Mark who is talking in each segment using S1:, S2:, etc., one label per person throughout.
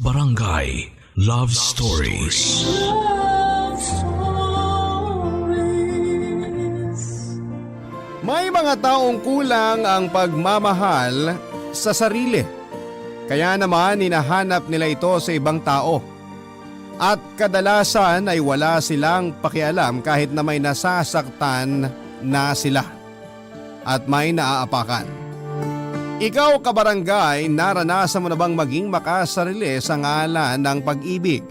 S1: Barangay Love Stories.
S2: Love Stories.
S3: May mga taong kulang ang pagmamahal sa sarili. Kaya naman hinahanap nila ito sa ibang tao. At kadalasan ay wala silang pakialam kahit na may nasasaktan na sila. At may naaapakan. Ikaw kabarangay, naranasan mo na bang maging makasarili sa ngalan ng pag-ibig?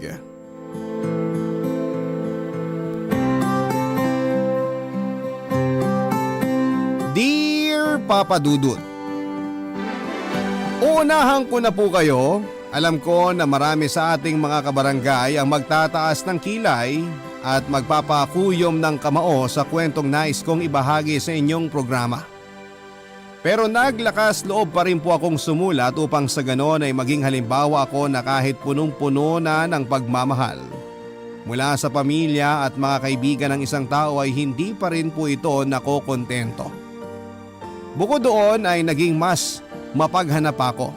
S3: Dear Papa Dudut, uunahan ko na po kayo. Alam ko na marami sa ating mga kabarangay ang magtataas ng kilay at magpapakuyom ng kamao sa kwentong nais kong ibahagi sa inyong programa. Pero naglakas loob pa rin po akong sumulat upang sa ganon ay maging halimbawa ako na kahit punong-puno na ng pagmamahal mula sa pamilya at mga kaibigan ng isang tao ay hindi pa rin po ito nakokontento. Bukod doon ay naging mas mapaghanap ako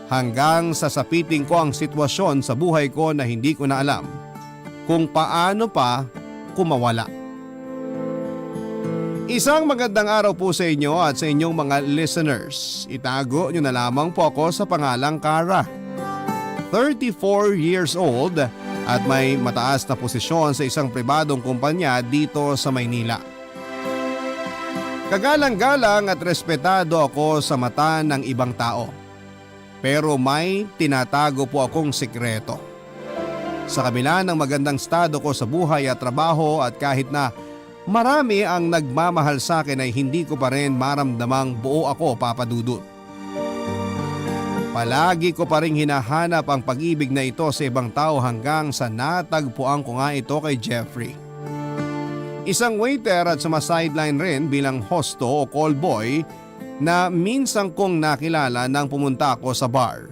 S3: hanggang sa sapiting ko ang sitwasyon sa buhay ko na hindi ko na alam kung paano pa kumawala. Isang magandang araw po sa inyo at sa inyong mga listeners. Itago nyo na lamang po ako sa pangalang Cara. 34 years old at may mataas na posisyon sa isang pribadong kumpanya dito sa Maynila. Kagalang-galang at respetado ako sa mata ng ibang tao. Pero may tinatago po akong sikreto. Sa kabila ng magandang estado ko sa buhay at trabaho at kahit na marami ang nagmamahal sa akin ay hindi ko pa rin maramdamang buo ako, Papa Dudut. Palagi ko pa rin hinahanap ang pag-ibig na ito sa ibang tao hanggang sa natagpuan ko nga ito kay Jeffrey. Isang waiter at sumasideline rin bilang hosto o call boy na minsan kong nakilala nang pumunta ako sa bar.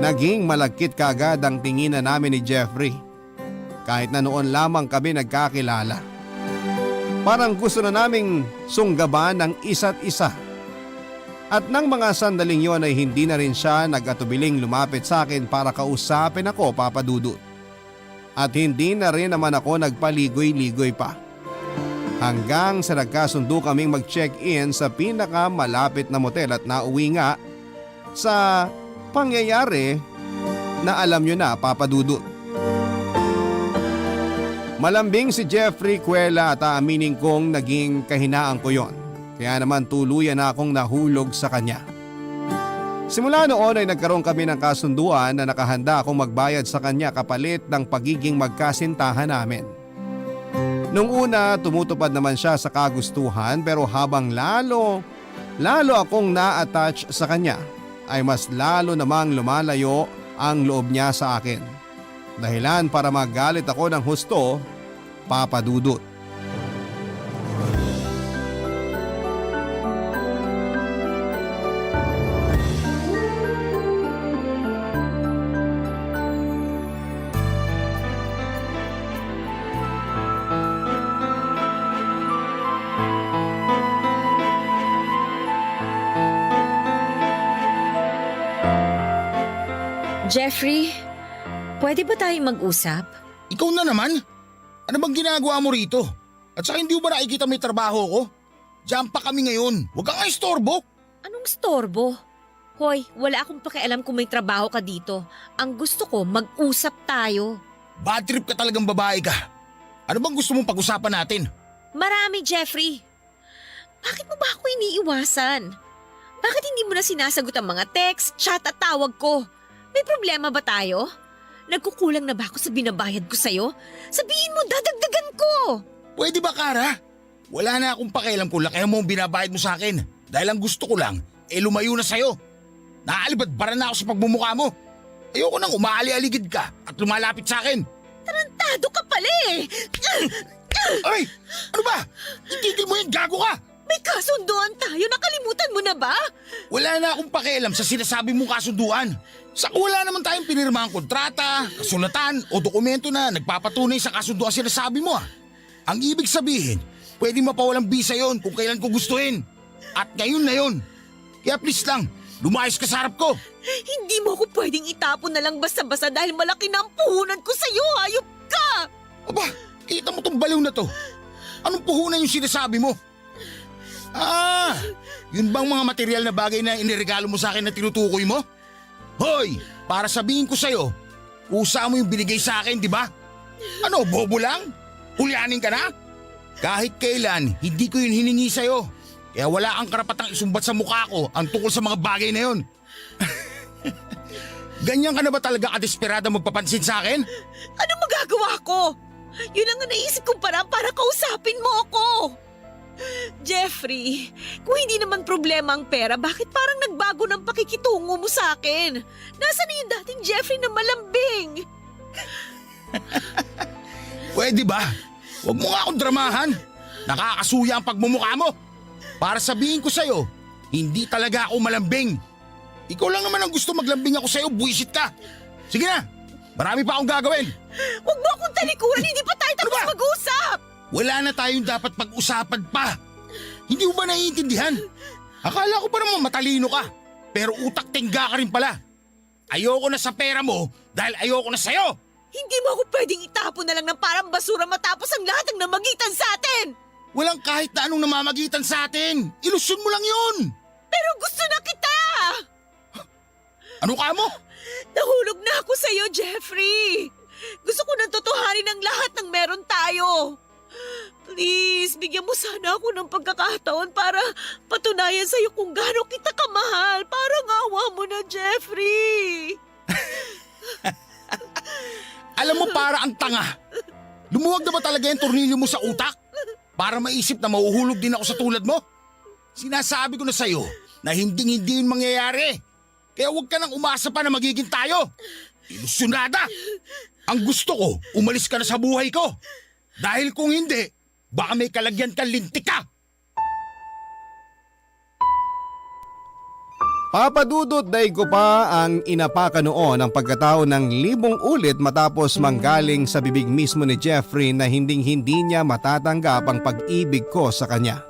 S3: Naging malagkit kaagad ang tinginan namin ni Jeffrey. Kahit na noon lamang kami nagkakilala. Parang gusto na naming sunggaban ng isa't isa. At nang mga sandaling yon ay hindi na rin siya nag-atubiling lumapit sa akin para kausapin ako, Papa Dudut. At hindi na rin naman ako nagpaligoy-ligoy pa. Hanggang sa nagkasundo kaming mag-check-in sa pinakamalapit na motel at nauwi nga sa pangyayari na alam nyo na, Papa Dudut. Malambing si Jeffrey Cuela at aaminin kong naging kahinaan ko yon. Kaya naman tuluyan na akong nahulog sa kanya. Simula noon ay nagkaroon kami ng kasunduan na nakahanda akong magbayad sa kanya kapalit ng pagiging magkasintahan namin. Nung una tumutupad naman siya sa kagustuhan pero habang lalo akong na-attach sa kanya ay mas lalo namang lumalayo ang loob niya sa akin. Dahilan para magalit ako ng husto, Papa Dudut.
S4: Jeffrey, pwede ba tayong mag-usap?
S5: Ikaw na naman? Ano bang ginagawa mo rito? At saka hindi mo ba nakikita may trabaho ko? Diyan pa kami ngayon. Huwag kang istorbo.
S4: Anong storbo? Hoy, wala akong pakialam kung may trabaho ka dito. Ang gusto ko, mag-usap tayo.
S5: Bad trip ka talagang babae ka. Ano bang gusto mong pag-usapan natin?
S4: Marami, Jeffrey. Bakit mo ba ako iniiwasan? Bakit hindi mo na sinasagot ang mga text, chat at tawag ko? May problema ba tayo? Nagkukulang na ba ako sa binabayad ko sa'yo? Sabihin mo, dadagdagan ko!
S5: Pwede ba, Cara? Wala na akong pakialam kung lakihan mo ang binabayad mo sa akin. Dahil ang gusto ko lang, lumayo na sa'yo. Naaalibadbara na ako sa pagmumukha mo. Ayoko nang umaali-aligid ka at lumalapit sa akin.
S4: Tarantado ka pala eh!
S5: Ay! Ano ba? Itigil mo yan, gago ka!
S4: May kasunduan tayo, nakalimutan mo na ba?
S5: Wala na akong pakialam sa sinasabi mong kasunduan. Saka wala naman tayong pinirmahang kontrata, kasulatan o dokumento na nagpapatunay sa kasunduan sinasabi mo ah. Ang ibig sabihin, pwede mapawalang bisa yon kung kailan ko gustuhin. At ngayon na yon. Kaya please lang, lumayas ka sa harap ko.
S4: Hindi mo ako pwedeng itapon na lang basta-basta dahil malaki na ang puhunan ko sa'yo, hayop ka!
S5: Aba, kita mo tong baliw na to. Anong puhunan yung sinasabi mo? Yun bang mga material na bagay na iniregalo mo sa akin na tinutukoy mo? Hoy, para sabihin ko sa'yo, kusa mo yung binigay sa akin, di ba? Ano, bobo lang? Hulyanin ka na? Kahit kailan, hindi ko yun hiningi sa'yo. Kaya wala kang karapatang isumbat sa mukha ko ang tungkol sa mga bagay na yun. Ganyan ka na ba talaga kadesperada magpapansin sa akin?
S4: Ano magagawa ko? Yun lang ang naisip kong parang para kausapin mo ako. Jeffrey, kung hindi naman problema ang pera, bakit parang nagbago ng pakikitungo mo sa akin? Nasaan na yung dating Jeffrey na malambing?
S5: Pwede ba? Huwag mo nga akong dramahan. Nakakasuya ang pagmumukha mo. Para sabihin ko sa'yo, hindi talaga ako malambing. Ikaw lang naman ang gusto maglambing ako sa'yo, buwisit ka. Sige na, marami pa akong gagawin.
S4: Huwag mo akong talikuran, hindi pa tayo tapos
S5: ba?
S4: mag-usap.
S5: Wala na tayong dapat pag-usapan pa. Hindi mo ba naiintindihan? Akala ko pa naman matalino ka, pero utak tingga ka rin pala. Ayoko na sa pera mo dahil ayoko na sa'yo.
S4: Hindi mo ako pwedeng itapon na lang ng parang basura matapos ang lahat ng namagitan sa atin.
S5: Walang kahit na anong namamagitan sa atin. Ilusyon mo lang yun.
S4: Pero gusto na kita.
S5: Ano ka mo?
S4: Nahulog na ako sa'yo, Jeffrey. Gusto ko nang tutuhanin ang lahat ng meron tayo. Please, bigyan mo sana ako ng pagkakataon para patunayan sa'yo kung gaano kita kamahal. Parang awa mo na, Jeffrey.
S5: Alam mo, para ang tanga. Lumuwag na ba talaga yung tornilyo mo sa utak? Para maisip na mahuhulog din ako sa tulad mo? Sinasabi ko na sa'yo na hindi yun mangyayari. Kaya huwag ka nang umasa pa na magiging tayo. Ilusyonada. Ang gusto ko, umalis ka na sa buhay ko. Dahil kung hindi, baka may kalagyan kang lintik ka.
S3: Papadudot daig ko pa ang inapaka noon ang pagkatao ng 1,000 ulit matapos manggaling sa bibig mismo ni Jeffrey na hindi niya matatanggap ang pag-ibig ko sa kanya.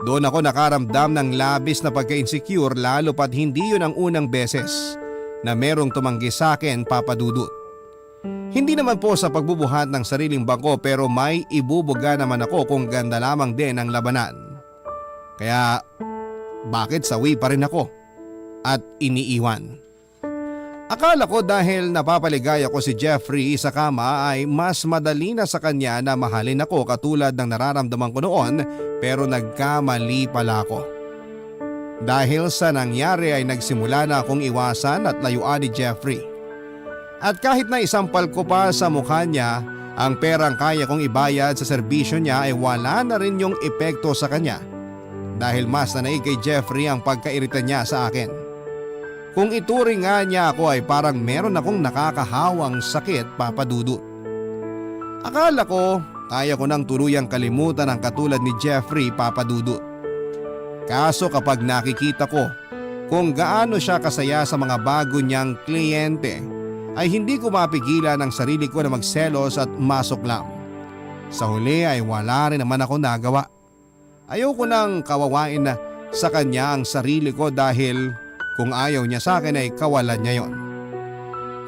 S3: Doon ako nakaramdam ng labis na pagka-insecure lalo pat hindi yun ang unang beses na merong tumanggi sa akin, Papadudot. Hindi naman po sa pagbubuhat ng sariling bangko pero may ibubuga naman ako kung ganda lamang din ang labanan. Kaya bakit sawi pa rin ako at iniiwan? Akala ko dahil napapaligaya ko si Jeffrey sa kama ay mas madali na sa kanya na mahalin ako katulad ng nararamdaman ko noon pero nagkamali pala ako. Dahil sa nangyari ay nagsimula na akong iwasan at layuan ni Jeffrey. At kahit na isampal ko pa sa mukha niya ang perang kaya kong ibayad sa serbisyo niya ay wala na rin yung epekto sa kanya. Dahil mas nanaig kay Jeffrey ang pagkairita niya sa akin. Kung ituring nga niya ako ay parang meron akong nakakahawang sakit, Papadudot. Akala ko kaya ko nang tuluyang kalimutan ang katulad ni Jeffrey, Papadudot. Kaso kapag nakikita ko kung gaano siya kasaya sa mga bago niyang kliyente ay hindi ko mapigilan ang sarili ko na magselos at masuklam. Sa huli ay wala rin naman ako nagawa. Ayoko nang kawawain na sa kanya ang sarili ko dahil kung ayaw niya sa akin ay kawalan niya yon.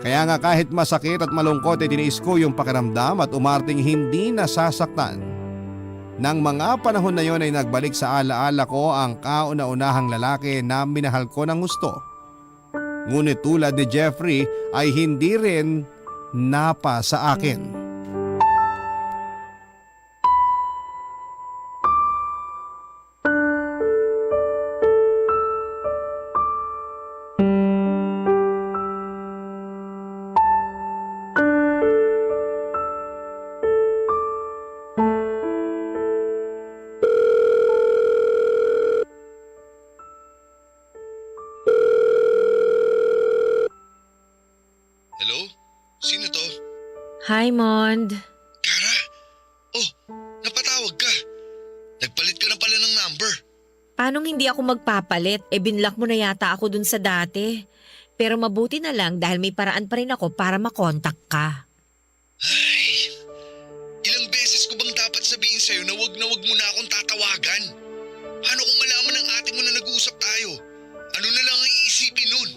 S3: Kaya nga kahit masakit at malungkot ay tiniis ko yung pakiramdam at umarting hindi nasasaktan. Nang mga panahon na yon ay nagbalik sa alaala ko ang kauna-unahang lalaki na minahal ko ng gusto. Ngunit tulad ni Jeffrey ay hindi rin napa sa akin.
S6: Hello? Sino to?
S4: Hi, Mond.
S6: Kara? Oh, napatawag ka. Nagpalit ka na pala ng number.
S4: Paanong hindi ako magpapalit? Binlock mo na yata ako dun sa dati. Pero mabuti na lang dahil may paraan pa rin ako para makontak ka.
S6: Ay, ilang beses ko bang dapat sabihin sa'yo na wag mo na akong tatawagan? Paano kung malaman ng ate mo na nag-uusap tayo? Ano na lang ang iisipin nun?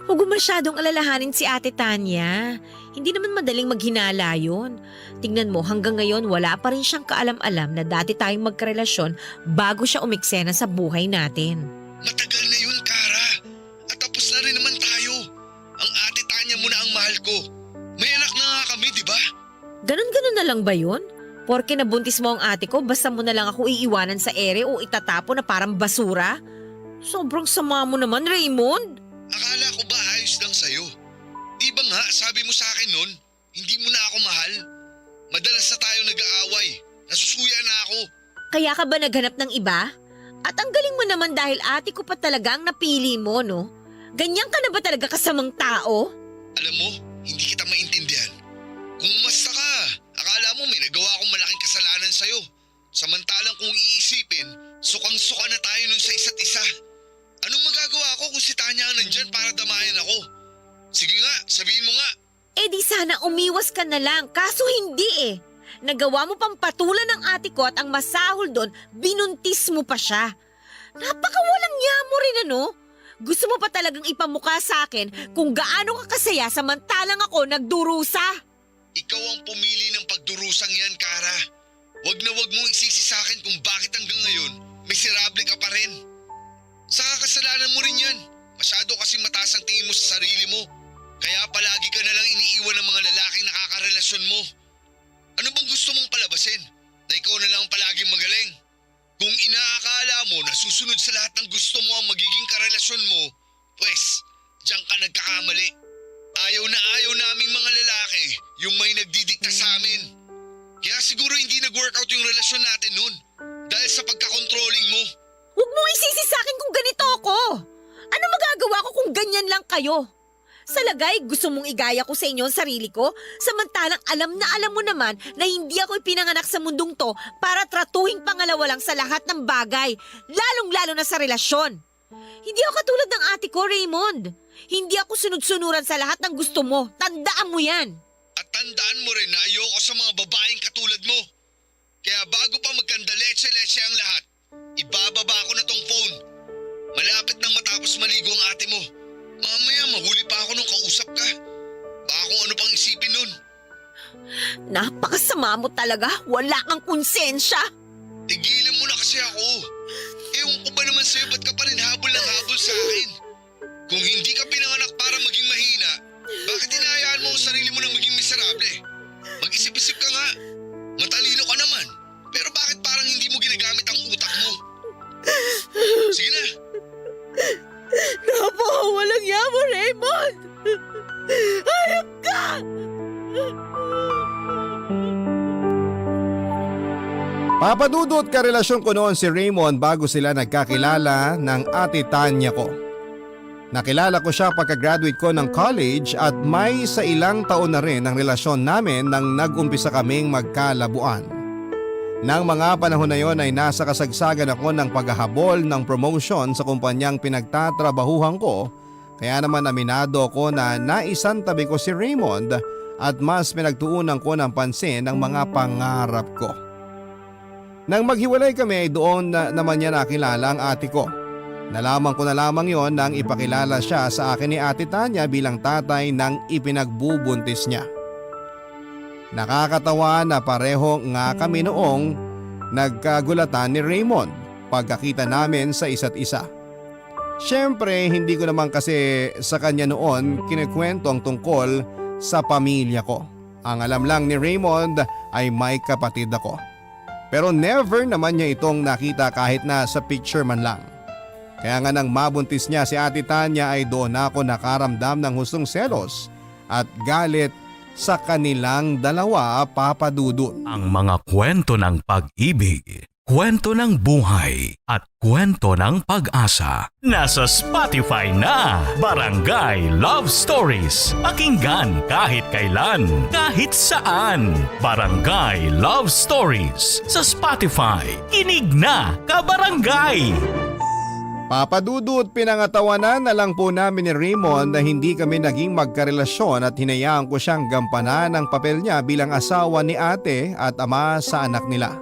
S4: Huwag masyadong alalahanin si Ate Tanya. Hindi naman madaling maghinala yun. Tingnan mo, hanggang ngayon wala pa rin siyang kaalam-alam na dati tayong magkarelasyon bago siya umiksena sa buhay natin.
S6: Matagal na yun, Kara. At tapos na rin naman tayo. Ang Ate Tanya mo na ang mahal ko. May anak na nga kami, di ba?
S4: Ganon-ganon na lang ba yun? Porke nabuntis mo ang ate ko, basta mo na lang ako iiwanan sa ere o itatapo na parang basura? Sobrang sama mo naman, Raymond.
S6: Akala ko ba ayos lang sa'yo? Di ba nga, sabi mo sa akin nun, hindi mo na ako mahal? Madalas na tayo nag-aaway. Nasusuya na ako.
S4: Kaya ka ba naghanap ng iba? At ang galing mo naman dahil ate ko pa talaga ang napili mo, no? Ganyan ka na ba talaga kasamang tao?
S6: Alam mo, hindi kita maintindihan. Kung umasta ka, akala mo may nagawa akong malaking kasalanan sa'yo. Samantalang kung iisipin, sukang-suka na tayo nun sa isa't isa. Anong magagawa ko kung si Tanya ang nandyan para damayan ako? Sige nga, sabihin mo nga.
S4: Eh di sana umiwas ka na lang, kaso hindi eh. Nagawa mo pang patulan ng ate ko at ang masahol doon, binuntis mo pa siya. Napakawalang niya mo rin ano? Gusto mo pa talagang ipamukha sa akin kung gaano ka kasaya samantalang ako nagdurusa.
S6: Ikaw ang pumili ng pagdurusang yan, Kara. Wag na wag mong isisi sa akin kung bakit hanggang ngayon miserable ka pa rin. Saka kasalanan mo rin yan. Masyado kasing mataas ang tingin mo sa sarili mo. Kaya palagi ka na lang iniiwan ng mga lalaking nakakarelasyon mo. Ano bang gusto mong palabasin? Na ikaw na lang palaging magaling? Kung inaakala mo na susunod sa lahat ng gusto mo ang magiging karelasyon mo, pues, diyan ka nagkakamali. Ayaw na ayaw naming mga lalaki yung may nagdidikta sa amin. Kaya siguro hindi nag-workout yung relasyon natin nun dahil sa pagkakontrolling mo.
S4: Huwag mo isisi sa akin kung ganito ako. Ano magagawa ko kung ganyan lang kayo? Sa lagay, gusto mong igaya ko sa inyo ang sarili ko? Samantalang alam na alam mo naman na hindi ako ipinanganak sa mundong to para tratuhing pangalawa lang sa lahat ng bagay, lalong-lalo na sa relasyon. Hindi ako katulad ng ate ko, Raymond. Hindi ako sunod-sunuran sa lahat ng gusto mo. Tandaan mo yan.
S6: At tandaan mo rin na ayoko sa mga babaeng katulad mo. Kaya bago pa magkandaletse-letse ang lahat, ibababa ko na tong phone. Malapit nang matapos maligo ang ate mo. Mamaya mahuli pa ako nung kausap ka. Baka kung ano pang isipin nun.
S4: Napakasama mo talaga. Wala kang konsensya.
S6: Tigilan mo na kasi ako. Ewan ko ba naman sa'yo ba't ka pa rin habol ng habol sa akin? Kung hindi ka pinanganak para maging mahina, bakit hinahayaan mo ang sarili mo na maging miserable? Mag-isip-isip ka nga. Matalino ka naman. Pero bakit parang hindi mo ginagamit ang utak mo? Sige na.
S4: Napakawalang niya mo, Raymond. Hayop ka!
S3: Papadudot karelasyon ko noon si Raymond bago sila nagkakilala ng Ate Tanya ko. Nakilala ko siya pagka-graduate ko ng college at may sa ilang taon na rin ang relasyon namin nang nag-umpisa kaming magkalabuan. Nang mga panahon na yon ay nasa kasagsagan ako ng paghahabol ng promotion sa kumpanyang pinagtatrabahuhan ko, kaya naman aminado ko na naisantabi ko si Raymond at mas pinagtuunan ko ng pansin ang mga pangarap ko. Nang maghiwalay kami ay doon naman niya nakilala ang ate ko. Nalaman ko na lamang yon nang ipakilala siya sa akin ni Ate Tanya bilang tatay ng ipinagbubuntis niya. Nakakatawa na pareho nga kami noong nagkagulatan ni Raymond pagkakita namin sa isa't isa. Siyempre hindi ko naman kasi sa kanya noon kinikwento ang tungkol sa pamilya ko. Ang alam lang ni Raymond ay may kapatid ako. Pero never naman niya itong nakita kahit na sa picture man lang. Kaya nga nang mabuntis niya si Ate Tanya ay doon ako nakaramdam ng hustong selos at galit sa kanilang dalawa, Papa Dudut.
S1: Ang mga kwento ng pag-ibig, kwento ng buhay at kwento ng pag-asa. Nasa Spotify na, Barangay Love Stories. Pakinggan kahit kailan, kahit saan. Barangay Love Stories sa Spotify. Kinig na, kabarangay!
S3: Papa Dudut, pinangatawanan na lang po namin ni Raymond na hindi kami naging magkarelasyon at hinayaan ko siyang gampanan ang papel niya bilang asawa ni ate at ama sa anak nila.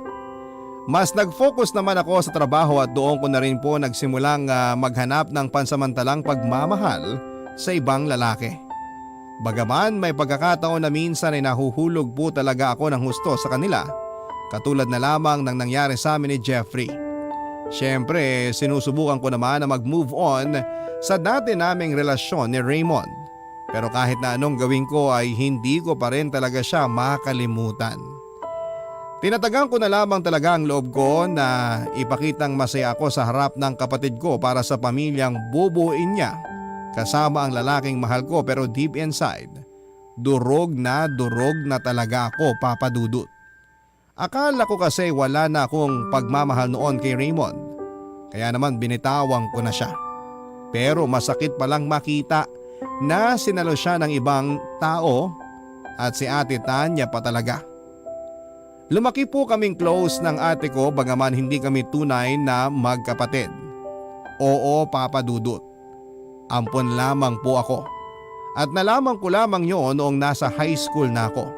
S3: Mas nag-focus naman ako sa trabaho at doon ko na rin po nagsimulang maghanap ng pansamantalang pagmamahal sa ibang lalaki. Bagaman may pagkakataon na minsan ay nahuhulog po talaga ako ng husto sa kanila, katulad na lamang ng nangyari sa amin ni Jeffrey. Siyempre, sinusubukan ko naman na mag-move on sa dati naming relasyon ni Raymond. Pero kahit na anong gawin ko ay hindi ko pa rin talaga siya makalimutan. Tinatagang ko na lamang talaga ang loob ko na ipakitang masaya ako sa harap ng kapatid ko para sa pamilyang bubuuin niya kasama ang lalaking mahal ko, pero deep inside, durog na talaga ako, Papa Dudut. Akala ko kasi wala na akong pagmamahal noon kay Raymond, kaya naman binitawan ko na siya. Pero masakit palang makita na sinalo siya ng ibang tao at si Ate Tanya pa talaga. Lumaki po kaming close ng ate ko bagaman hindi kami tunay na magkapatid. Oo, Papa Dudut. Ampon lamang po ako. At nalaman ko lamang yon noong nasa high school na ako.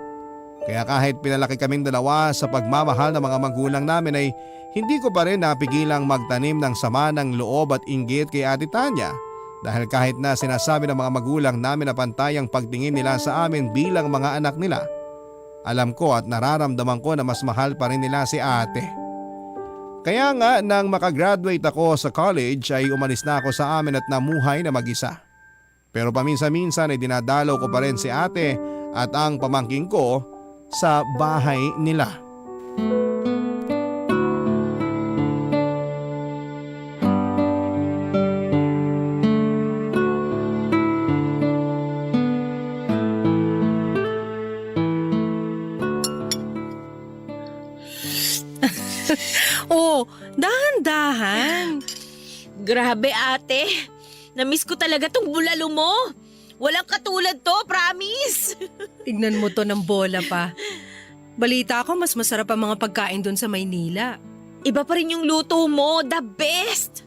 S3: Kaya kahit pinalaki kaming dalawa sa pagmamahal ng mga magulang namin ay hindi ko pa rin napigilang magtanim ng sama ng loob at inggit kay Ate Tanya. Dahil kahit na sinasabi ng mga magulang namin na pantay ang pagtingin nila sa amin bilang mga anak nila, alam ko at nararamdaman ko na mas mahal pa rin nila si ate. Kaya nga nang makagraduate ako sa college ay umalis na ako sa amin at namuhay na mag-isa. Pero paminsan-minsan ay dinadalaw ko pa rin si ate at ang pamangking ko sa bahay nila.
S7: Oh, dahan-dahan.
S4: Grabe ate, namiss ko talaga tong bulalo mo. Walang katulad to, promise.
S7: Tignan mo to ng bola pa. Balita ko mas masarap ang mga pagkain doon sa Maynila.
S4: Iba pa rin yung luto mo, the best.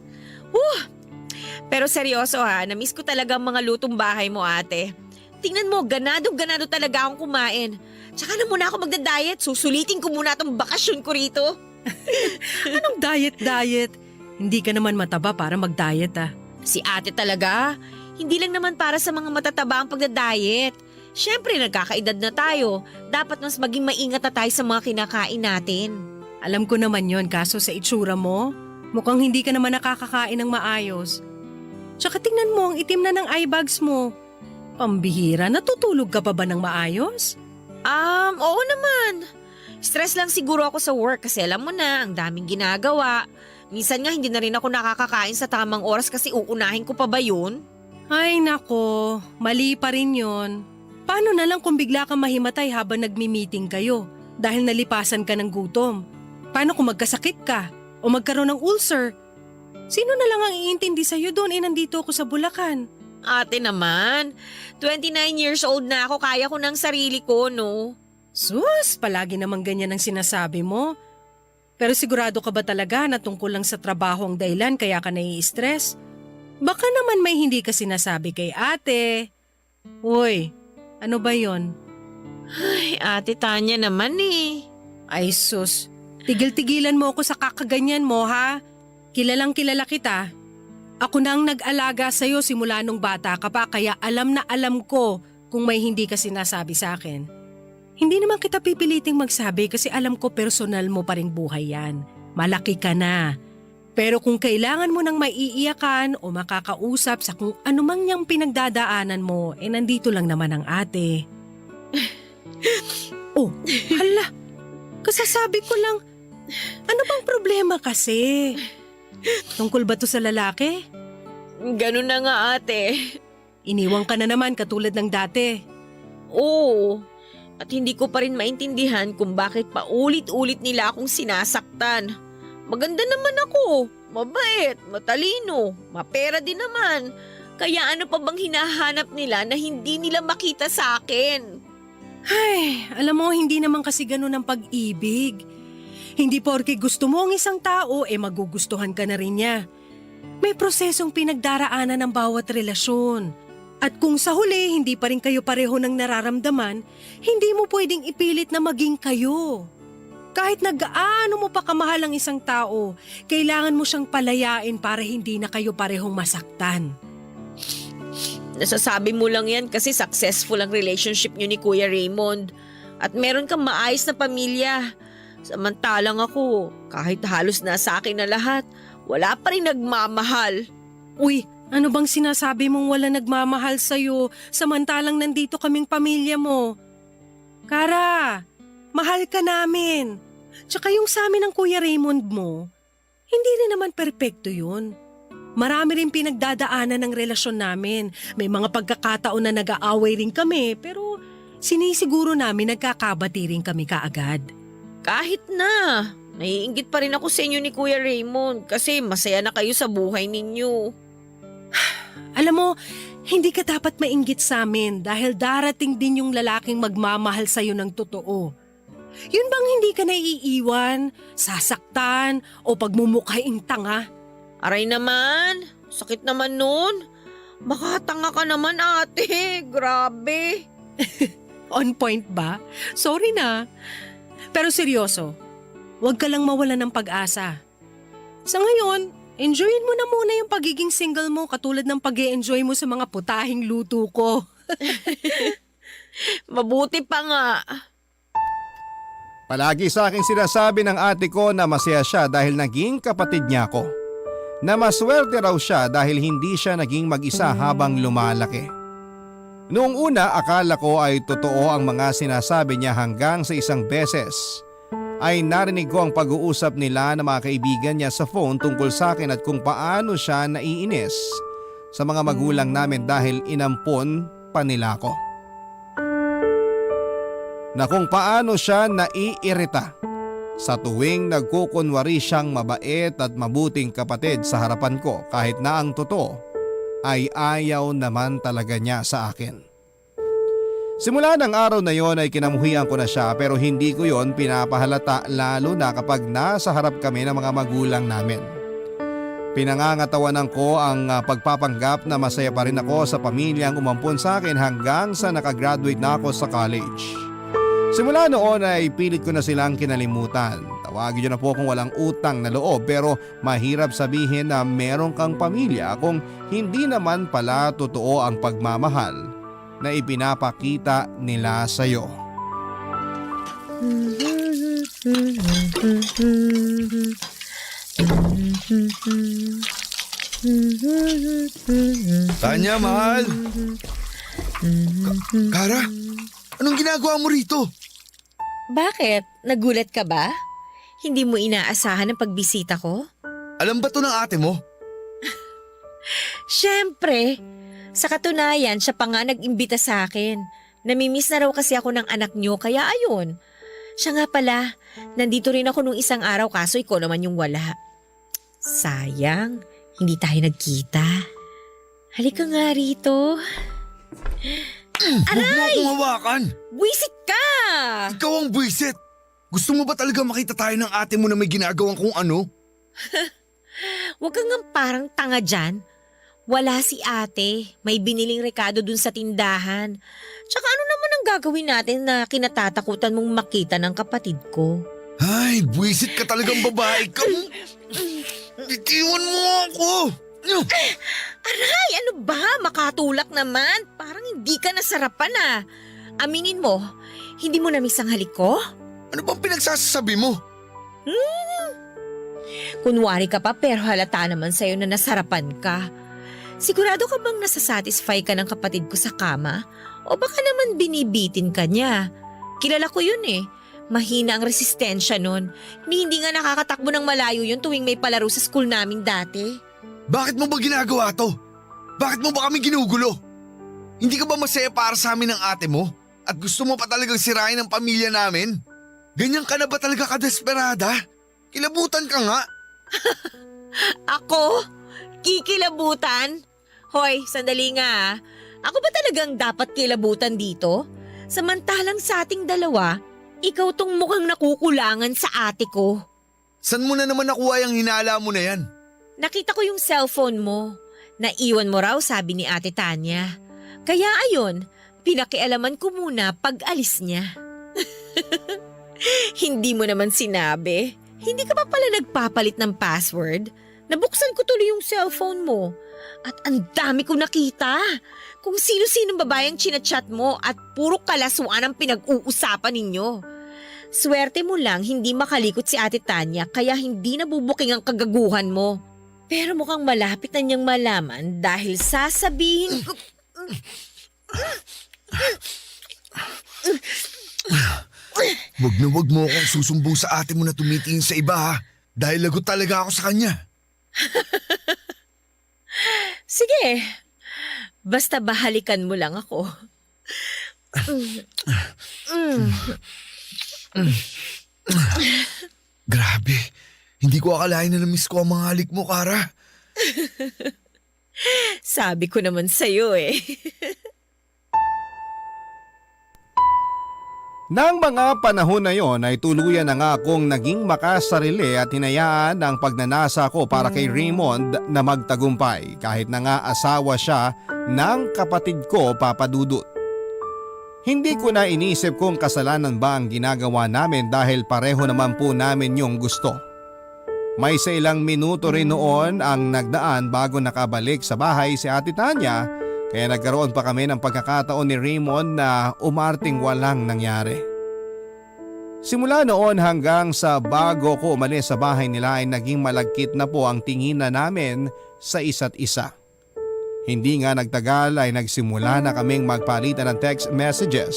S4: Pero seryoso ha, namiss ko talaga ang mga lutong bahay mo ate. Tingnan mo, ganado talaga akong kumain. Tsaka na muna ako magda-diet, susulitin ko muna tong bakasyon ko rito.
S7: Anong diet? Hindi ka naman mataba para mag-diet ah.
S4: Si ate talaga, hindi lang naman para sa mga matataba ang pagda-diet. Siyempre nagkakaedad na tayo, dapat mas maging maingat na tayo sa mga kinakain natin.
S7: Alam ko naman yon, kaso sa itsura mo, mukhang hindi ka naman nakakakain ng maayos. Tsaka tingnan mo ang itim na ng eye bags mo. Pambihira, natutulog ka pa ba ng maayos?
S4: Oo naman. Stress lang siguro ako sa work kasi alam mo na, ang daming ginagawa. Minsan nga hindi na rin ako nakakakain sa tamang oras kasi uunahin ko pa ba yun?
S7: Ay nako, mali pa rin yon. Paano na lang kung bigla kang mahimatay habang nagmi-meeting kayo dahil nalipasan ka ng gutom? Paano kung magkasakit ka o magkaroon ng ulcer? Sino na lang ang iintindi sa'yo doon nandito ako sa Bulacan?
S4: Ate naman, 29 years old na ako, kaya ko ng sarili ko, no?
S7: Sus, palagi naman ganyan ang sinasabi mo. Pero sigurado ka ba talaga na tungkol lang sa trabaho ang dahilan kaya ka nai-stress? Baka naman may hindi ka sinasabi kay ate. Uy, ano ba yon?
S4: Ay, Ate Tanya naman eh.
S7: Ay sus, tigil-tigilan mo ako sa kakaganyan mo ha. Kilalang kilala kita. Ako na ang nag-alaga sa'yo simula nung bata ka pa kaya alam na alam ko kung may hindi ka sinasabi sa akin. Hindi naman kita pipiliting magsabi kasi alam ko personal mo pa ring buhay yan. Malaki ka na. Pero kung kailangan mo ng maiiyakan o makakausap sa kung anumang niyang pinagdadaanan mo, nandito lang naman ang ate. Oh, hala. Kasasabi ko lang, ano bang problema kasi? Tungkol ba to sa lalaki?
S4: Ganun na nga ate.
S7: Iniwang ka na naman katulad ng dati.
S4: Oo. At hindi ko pa rin maintindihan kung bakit paulit-ulit nila akong sinasaktan. Maganda naman ako, mabait, matalino, mapera din naman. Kaya ano pa bang hinahanap nila na hindi nila makita sa akin?
S7: Ay, alam mo, hindi naman kasi ganun ang pag-ibig. Hindi porke gusto mo ang isang tao, magugustuhan ka na rin niya. May prosesong pinagdaraanan ng bawat relasyon. At kung sa huli hindi pa rin kayo pareho ng nararamdaman, hindi mo pwedeng ipilit na maging kayo. Kahit nag-aano mo pa kamahal ang isang tao, kailangan mo siyang palayain para hindi na kayo parehong masaktan.
S4: Nasasabi mo lang yan kasi successful ang relationship niyo ni Kuya Raymond. At meron kang maayos na pamilya. Samantalang ako, kahit halos nasa akin na lahat, wala pa rin nagmamahal.
S7: Uy, ano bang sinasabi mong wala nagmamahal sa'yo samantalang nandito kaming pamilya mo? Kara, mahal ka namin. Tsaka yung sa amin ng Kuya Raymond mo, hindi rin naman perpekto yun. Marami rin pinagdadaanan ng relasyon namin. May mga pagkakataon na nag-aaway rin kami pero sinisiguro namin nagkakabati rin kami kaagad.
S4: Kahit na, naiinggit pa rin ako sa inyo ni Kuya Raymond kasi masaya na kayo sa buhay ninyo.
S7: Alam mo, hindi ka dapat mainggit sa amin dahil darating din yung lalaking magmamahal sa'yo ng totoo. Yun bang hindi ka naiiwan, sasaktan o pagmumukhaing tanga?
S4: Aray naman, sakit naman nun. Makatanga ka naman ate, grabe.
S7: On point ba? Sorry na. Pero seryoso, huwag ka lang mawalan ng pag-asa. Sa ngayon, enjoyin mo na muna yung pagiging single mo katulad ng pag-e-enjoy mo sa mga putahing luto ko.
S4: Mabuti pa nga.
S3: Palagi sa akin sinasabi ng ate ko na masaya siya dahil naging kapatid niya ako. Na maswerte raw siya dahil hindi siya naging mag-isa habang lumalaki. Noong una akala ko ay totoo ang mga sinasabi niya hanggang sa isang beses ay narinig ko ang pag-uusap nila ng mga kaibigan niya sa phone tungkol sa akin at kung paano siya naiinis sa mga magulang namin dahil inampon pa nila ako. Na kung paano siya naiirita sa tuwing nagkukunwari siyang mabait at mabuting kapatid sa harapan ko kahit na ang totoo ay ayaw naman talaga niya sa akin. Simula ng araw na yon ay kinamuhian ko na siya pero hindi ko yon pinapahalata lalo na kapag nasa harap kami ng mga magulang namin. Pinangangatawanan ko ang pagpapanggap na masaya pa rin ako sa pamilyang umampon sa akin hanggang sa nakagraduate na ako sa college. Simula noon ay pilit ko na silang kinalimutan. Tawagin niyo na po kung walang utang na loob pero mahirap sabihin na meron kang pamilya kung hindi naman pala totoo ang pagmamahal na ipinapakita nila sa'yo.
S5: Tanya, mahal. Kara, anong ginagawa mo rito?
S4: Bakit? Nagulat ka ba? Hindi mo inaasahan ang pagbisita ko?
S5: Alam ba to ng ate mo?
S4: Siyempre. Sa katunayan, siya pa nga nag-imbita sa akin. Namimiss na raw kasi ako ng anak niyo kaya ayun. Siya nga pala, nandito rin ako nung isang araw kaso ikaw naman yung wala. Sayang, hindi tayo nagkita. Halika nga rito.
S5: Huwag mo akong hawakan.
S4: Buwisit ka!
S5: Ikaw ang buwisit. Gusto mo ba talaga makita tayo ng ate mo na may ginagawang kung ano?
S4: Huwag kang nga parang tanga dyan. Wala si ate. May biniling rekado dun sa tindahan. Tsaka ano naman ang gagawin natin na kinatatakutan mong makita ng kapatid ko?
S5: Ay, buwisit ka talagang babae ka. Bitiwan mo ako.
S4: Aray, ano ba? Makatulak naman. Parang hindi ka nasarapan ah. Aminin mo, hindi mo na-miss ang halik ko?
S5: Ano bang pinagsasabi mo?
S4: Kunwari ka pa pero halata naman sa'yo na nasarapan ka. Sigurado ka bang nasasatisfy ka ng kapatid ko sa kama? O baka naman binibitin ka niya? Kilala ko yun eh. Mahina ang resistensya nun. Hindi nga nakakatakbo ng malayo yun tuwing may palaro sa school namin dati.
S5: Bakit mo ba ginagawa to? Bakit mo ba kami ginugulo? Hindi ka ba masaya para sa amin ng ate mo? At gusto mo pa talagang sirain ang pamilya namin? Ganyan ka na ba talaga kadesperada? Kilabutan ka nga.
S4: Ako? Kikilabutan? Hoy, sandali nga ah. Ako ba talagang dapat kilabutan dito? Samantalang sa ating dalawa, ikaw tong mukhang nakukulangan sa ate ko.
S5: San mo na naman nakuha yung hinala mo na yan?
S4: Nakita ko yung cellphone mo. Naiwan mo raw sabi ni Ate Tanya. Kaya ayun, pinakialaman ko muna pag alis niya. Hindi mo naman sinabi. Hindi ka pa pala nagpapalit ng password? Nabuksan ko tuloy yung cellphone mo. At ang dami ko nakita. kung sino-sinong babayang chinachat mo at puro kalaswaan ang pinag-uusapan ninyo. Swerte mo lang hindi makalikot si Ate Tanya kaya hindi nabubuking ang kagaguhan mo. Pero mukhang malapit na niyang malaman dahil sasabihin ko...
S5: Wag mo akong susumbong sa ate mo na tumitingin sa iba ha. Dahil lagot talaga ako sa kanya.
S4: Sige, basta bahalikan mo lang ako.
S5: Grabe, hindi ko akalain na na-miss ko ang mga halik mo, Kara.
S4: Sabi ko naman sa'yo eh.
S3: Nang mga panahon na yon ay tuluyan na nga akong naging makasarili at hinayaan ang pagnanasa ko para kay Raymond na magtagumpay kahit na nga asawa siya ng kapatid ko, Papa Dudut. Hindi ko na inisip kung kasalanan ba ang ginagawa namin dahil pareho naman po namin yung gusto. May sa ilang minuto rin noon ang nagdaan bago nakabalik sa bahay si Ate Tanya. Kaya nagkaroon pa kami ng pagkakataon ni Raymond na umarting walang nangyari. Simula noon hanggang sa bago ko umalis sa bahay nila ay naging malagkit na po ang tinginan namin sa isa't isa. Hindi nga nagtagal ay nagsimula na kaming magpalitan ng text messages.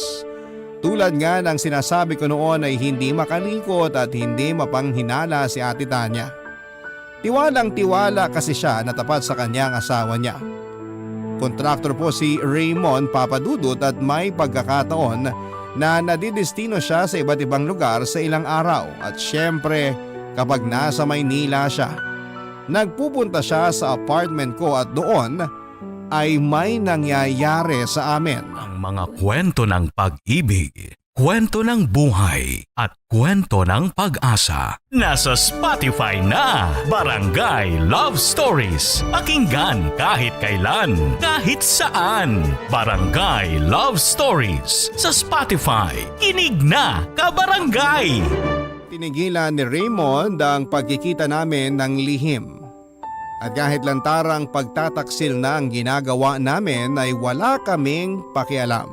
S3: Tulad nga ng sinasabi ko noon ay hindi makalikot at hindi mapanghinala si Ate Tanya. Tiwalang tiwala kasi siya na tapat sa kanyang asawa niya. Kontraktor po si Raymond, Papa Dudut, at may pagkakataon na nadidestino siya sa iba't ibang lugar sa ilang araw at syempre kapag nasa Maynila siya. Nagpupunta siya sa apartment ko at doon ay may nangyayari sa amin.
S1: Ang mga kwento ng pag-ibig, kwento ng buhay at kwento ng pag-asa. Nasa Spotify na! Barangay Love Stories. Pakinggan kahit kailan, kahit saan. Barangay Love Stories sa Spotify. Kinig na, kabarangay!
S3: Tinigilan ni Raymond ang pagkikita namin ng lihim. At kahit lantarang pagtataksil na ang ginagawa namin ay wala kaming pakialam.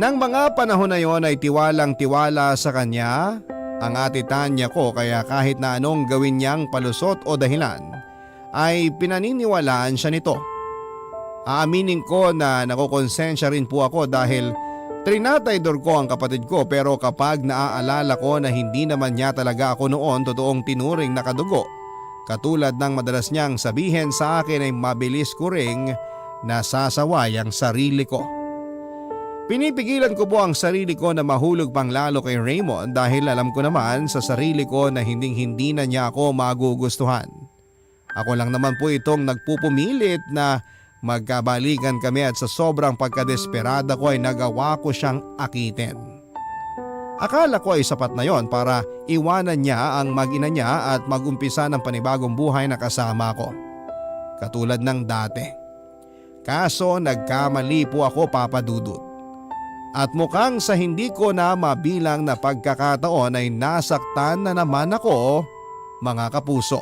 S3: Nang mga panahon na yon ay tiwalang tiwala sa kanya ang Ate Tanya ko kaya kahit na anong gawin niyang palusot o dahilan ay pinaniniwalaan siya nito. Aaminin ko na nakukonsensya rin po ako dahil trinataydor ko ang kapatid ko pero kapag naaalala ko na hindi naman niya talaga ako noon totoong tinuring na kadugo, katulad ng madalas niyang sabihin sa akin ay mabilis ko ring nasasaway ang sarili ko. Pinipigilan ko po ang sarili ko na mahulog pang lalo kay Raymond dahil alam ko naman sa sarili ko na hindi na niya ako magugustuhan. Ako lang naman po itong nagpupumilit na magkabalikan kami at sa sobrang pagkadesperada ko ay nagawa ko siyang akitin. Akala ko ay sapat na yon para iwanan niya ang mag-ina niya at mag-umpisa ng panibagong buhay na kasama ko. Katulad ng dati. Kaso nagkamali po ako, Papa Dudut. At mukhang sa hindi ko na mabilang na pagkakataon ay nasaktan na naman ako, mga kapuso.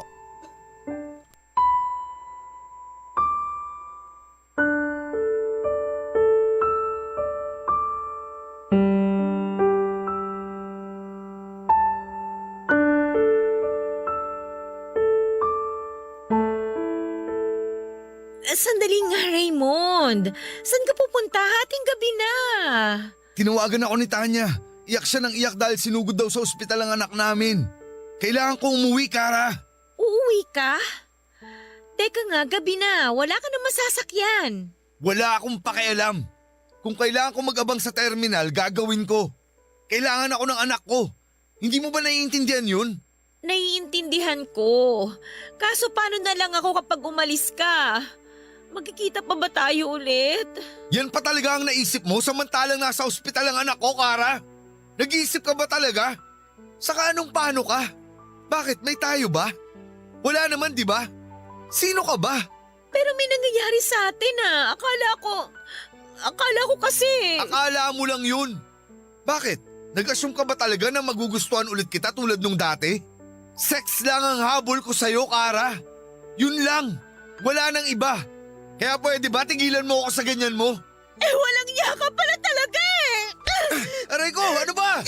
S4: Sandali nga, Raymond. Saan ka pupunta? Hating gabi na.
S5: Tinawagan ako ni Tanya. Iyak siya ng iyak dahil sinugod daw sa ospital ang anak namin. Kailangan ko umuwi, Kara.
S4: Uuwi ka? Teka nga, gabi na. Wala ka na masasakyan.
S5: Wala akong pakialam. Kung kailangan ko mag-abang sa terminal, gagawin ko. Kailangan ako ng anak ko. Hindi mo ba naiintindihan yun?
S4: Naiintindihan ko. Kaso paano na lang ako kapag umalis ka? Magkikita pa ba tayo ulit?
S5: Yan pa talaga ang naisip mo samantalang nasa ospital ang anak ko, Kara? Nag-iisip ka ba talaga? Saka anong paano ka? Bakit, may tayo ba? Wala naman, di ba? Sino ka ba?
S4: Pero may nangyayari sa atin ah. Akala ko kasi.
S5: Akala mo lang yun. Bakit? Nag-assume ka ba talaga na magugustuhan ulit kita tulad nung dati? Sex lang ang habol ko sa'yo, Kara. Yun lang. Wala nang iba.
S6: Kaya pwede ba tigilan mo ako sa ganyan mo?
S4: Eh, walang niya ka pala talaga eh!
S6: Aray ko, ano ba?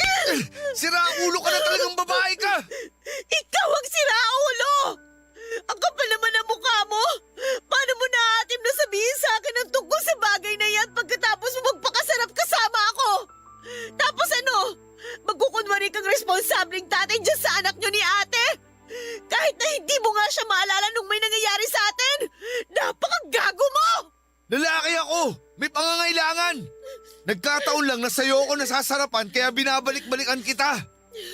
S6: Sira ulo ka na talagang babae ka!
S4: Ikaw ang siraulo! Ang kapal naman ang mukha mo! Paano mo naatim na sabihin sa akin ang tungkol sa bagay na yan pagkatapos mo magpakasarap kasama ako? Tapos ano? Magkukunwari kang responsableng tatay dyan sa anak nyo ni ate? Kahit na hindi mo nga siya maalala nung may nangyayari sa atin! Napakagago mo!
S6: Lalaki ako! May pangangailangan! Nagkataon lang na sa'yo ako nasasarapan kaya binabalik-balikan kita.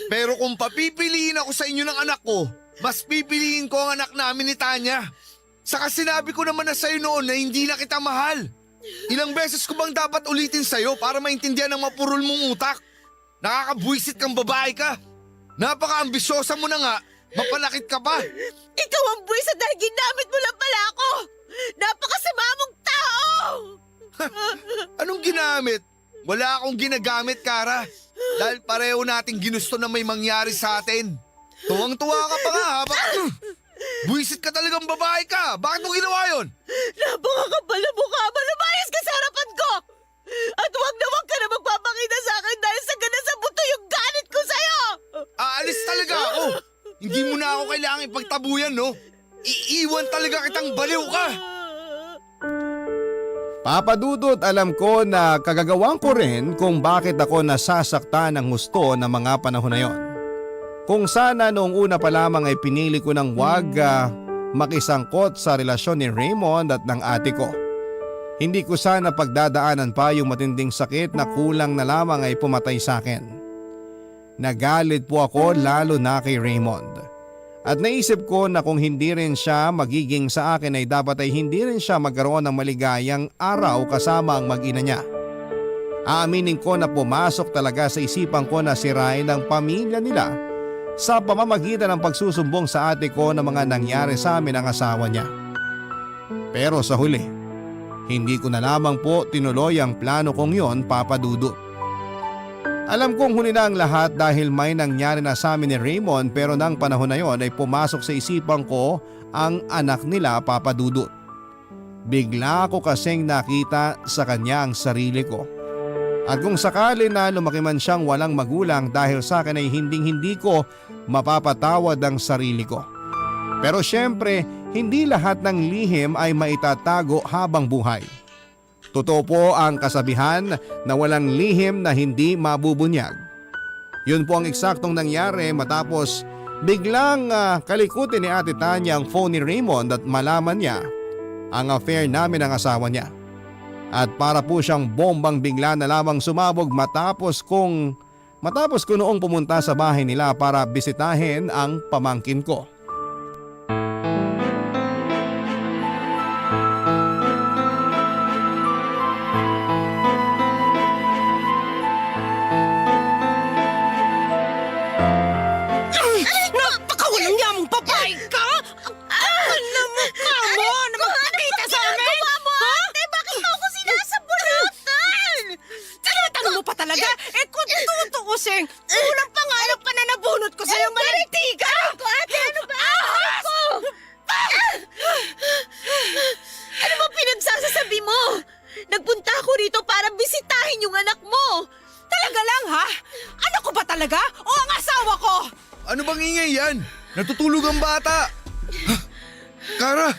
S6: Pero kung papipiliin ako sa inyo ng anak ko, mas pipiliin ko ang anak namin ni Tanya. Saka sinabi ko naman na sa'yo noon na hindi na kita mahal. Ilang beses ko bang dapat ulitin sa'yo para maintindihan ang mapurol mong utak? Nakakabwisit kang babae ka. Napaka-ambisyosa mo na nga, mapalakit ka pa.
S4: Ikaw ang buwisa dahil ginamit mo lang pala ako! Napakasama mong tao!
S6: Anong ginamit? Wala akong ginagamit, Kara. Dahil pareho nating ginusto na may mangyari sa atin. Tuwang-tuwa ka pa nga, ha? Buwisit ka talagang babae ka. Bakit mo ginawa yun?
S4: Napakakapal na mukha mo! Lumayas ka sa harapan ko! At huwag na huwag ka na magpapakita sa akin dahil sa gana sa buto yung galit ko sa'yo!
S6: Aalis talaga ako. Hindi mo na ako kailangan ipagtabuyan, no? Iiwan talaga kitang baliw ka.
S3: Papa Dudut, alam ko na kagagawan ko rin kung bakit ako nasasaktan ng husto ng mga panahon na yon. Kung sana noong una pa lamang ay pinili ko ng wag makisangkot sa relasyon ni Raymond at ng ate ko. Hindi ko sana pagdadaanan pa yung matinding sakit na kulang na lamang ay pumatay sa akin. Nagalit po ako lalo na kay Raymond. At naisip ko na kung hindi rin siya magiging sa akin ay dapat ay hindi rin siya magkaroon ng maligayang araw kasama ang mag-ina niya. Aaminin ko na pumasok talaga sa isipan ko na sirain ang pamilya nila sa pamamagitan ng pagsusumbong sa ate ko ng mga nangyari sa amin ng asawa niya. Pero sa huli, hindi ko na lamang po tinuloy ang plano kong yon, Papa Dudut. Alam kong huli na ang lahat dahil may nangyari na sa amin ni Raymond pero nang panahon na yon ay pumasok sa isipan ko ang anak nila, Papa Dudut. Bigla ko kasing nakita sa kanya ang sarili ko. At kung sakali na lumaki man siyang walang magulang dahil sa akin ay hindi ko mapapatawad ang sarili ko. Pero syempre, hindi lahat ng lihim ay maitatago habang buhay. Totoo po ang kasabihan na walang lihim na hindi mabubunyag. Yun po ang eksaktong nangyari matapos biglang kalikutin ni Ate Tanya ang phone ni Raymond at malaman niya ang affair namin ng asawa niya. At para po siyang bombang bigla na lamang sumabog matapos ko noong pumunta sa bahay nila para bisitahin ang pamangkin ko.
S7: Napakawalang niyamong babae ka! Ang mukha mo na magpakita sa amin! Ha?
S4: Bakit mo ako sinasabunutan?
S7: Tinatanong mo pa talaga? Eh kung tutuusin, unang pangarap pa na nabunot ko sa'yo malintigan!
S4: Ate, ano ba? Ako! Ano ba pinagsasasabi mo? Nagpunta ako rito para bisitahin yung anak mo.
S7: Talaga lang ha? Ano ko ba talaga? O ang asawa ko?
S6: Ano bang ingay yan? Natutulog ang bata. Kara,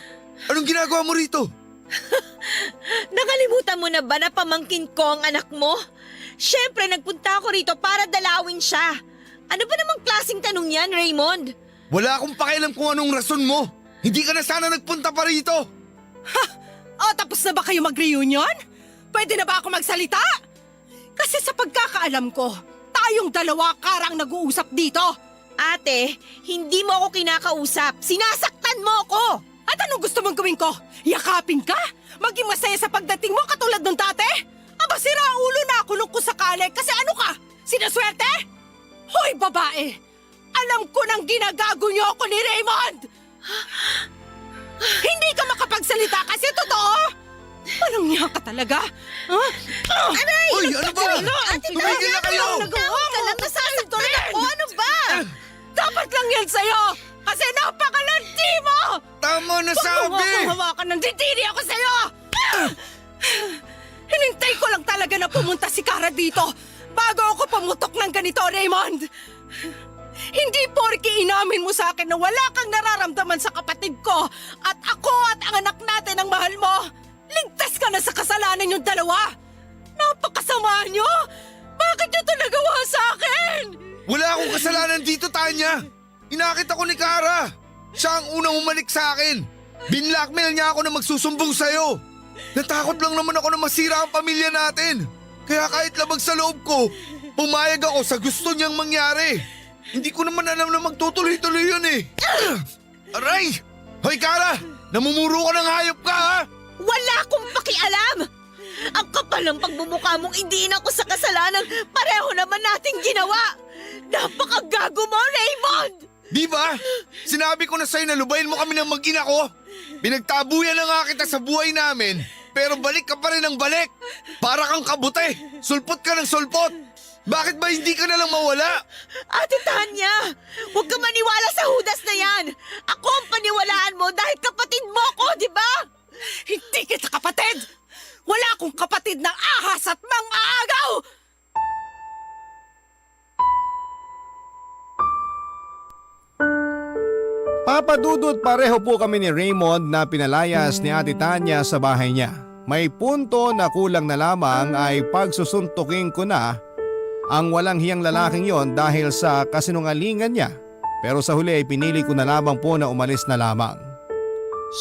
S6: anong ginagawa mo rito?
S4: Nakalimutan mo na ba na pamangkin ko ang anak mo? Siyempre, nagpunta ako rito para dalawin siya. Ano ba namang klaseng tanong yan, Raymond?
S6: Wala akong pakialam kung anong rason mo. Hindi ka na sana nagpunta pa rito.
S7: O tapos na ba kayo mag-reunion? Pwede na ba ako magsalita? Kasi sa pagkakaalam ko, tayong dalawa karang nag-uusap dito.
S4: Ate, hindi mo ako kinakausap. Sinasaktan mo ako!
S7: At anong gusto mong gawin ko? Yakapin ka? Maging masaya sa pagdating mo katulad nung dati? Aba, sira ulo na ako nung kusakali kasi ano ka? Sinaswerte? Hoy, babae! Alam ko nang ginagago niyo ako ni Raymond! Hindi ka makapagsalita kasi totoo! Anong niya ka talaga? Huh?
S6: Uy, ano ba?
S4: Ate,
S6: Tumigil na kayo!
S4: Nagawa ka lang, nasasaktan ako. Ano ba?
S7: Dapat lang yan sa'yo! kasi napakalandi mo!
S6: Tama na
S7: Hawakan ng didiri ako sa'yo! Hinintay ko lang talaga na pumunta si Kara dito bago ako pumutok ng ganito, Raymond! Hindi porke inamin mo sa akin na wala kang nararamdaman sa kapatid ko at ako at ang anak natin ang mahal mo. Ligtas ka na sa kasalanan yung dalawa. Napakasama nyo! Bakit nyo ito nagawa sa akin?
S6: Wala akong kasalanan dito, Tanya. Inakit ako ni Kara. Siya ang unang umalik sa akin. Binlockmail niya ako na magsusumbong sa'yo. Natakot lang naman ako na masira ang pamilya natin. Kaya kahit labag sa loob ko, pumayag ako sa gusto niyang mangyari. Hindi ko naman alam na magtutuloy-tuloy yun eh. Aray! Hoy Kara! Namumuro ka ng hayop ka ha?
S4: Wala akong pakialam! Ang kapal ng pagbumukha mong indiin ako sa kasalanan pareho naman nating ginawa! Napakagago mo, Raymond!
S6: Di ba? Sinabi ko na sa'yo na lubayin mo kami ng mag-ina ko. Pinagtabuyan na nga kita sa buhay namin, pero balik ka pa rin ng balik. Para kang kabute, sulpot ka ng sulpot. Bakit ba hindi ka na lang mawala?
S4: Ate Tanya, huwag ka maniwala sa hudas na yan! Ako ang paniwalaan mo dahil kapatid mo ko, di ba?
S7: Hindi kita kapatid! Wala akong kapatid na ahas at mang-aagaw!
S3: Papadudot pareho po kami ni Raymond na pinalayas ni Ate Tanya sa bahay niya. May punto na kulang na lamang ay pagsusuntukin ko na ang walang hiyang lalaking yon dahil sa kasinungalingan niya. Pero sa huli ay pinili ko na lamang po na umalis na lamang.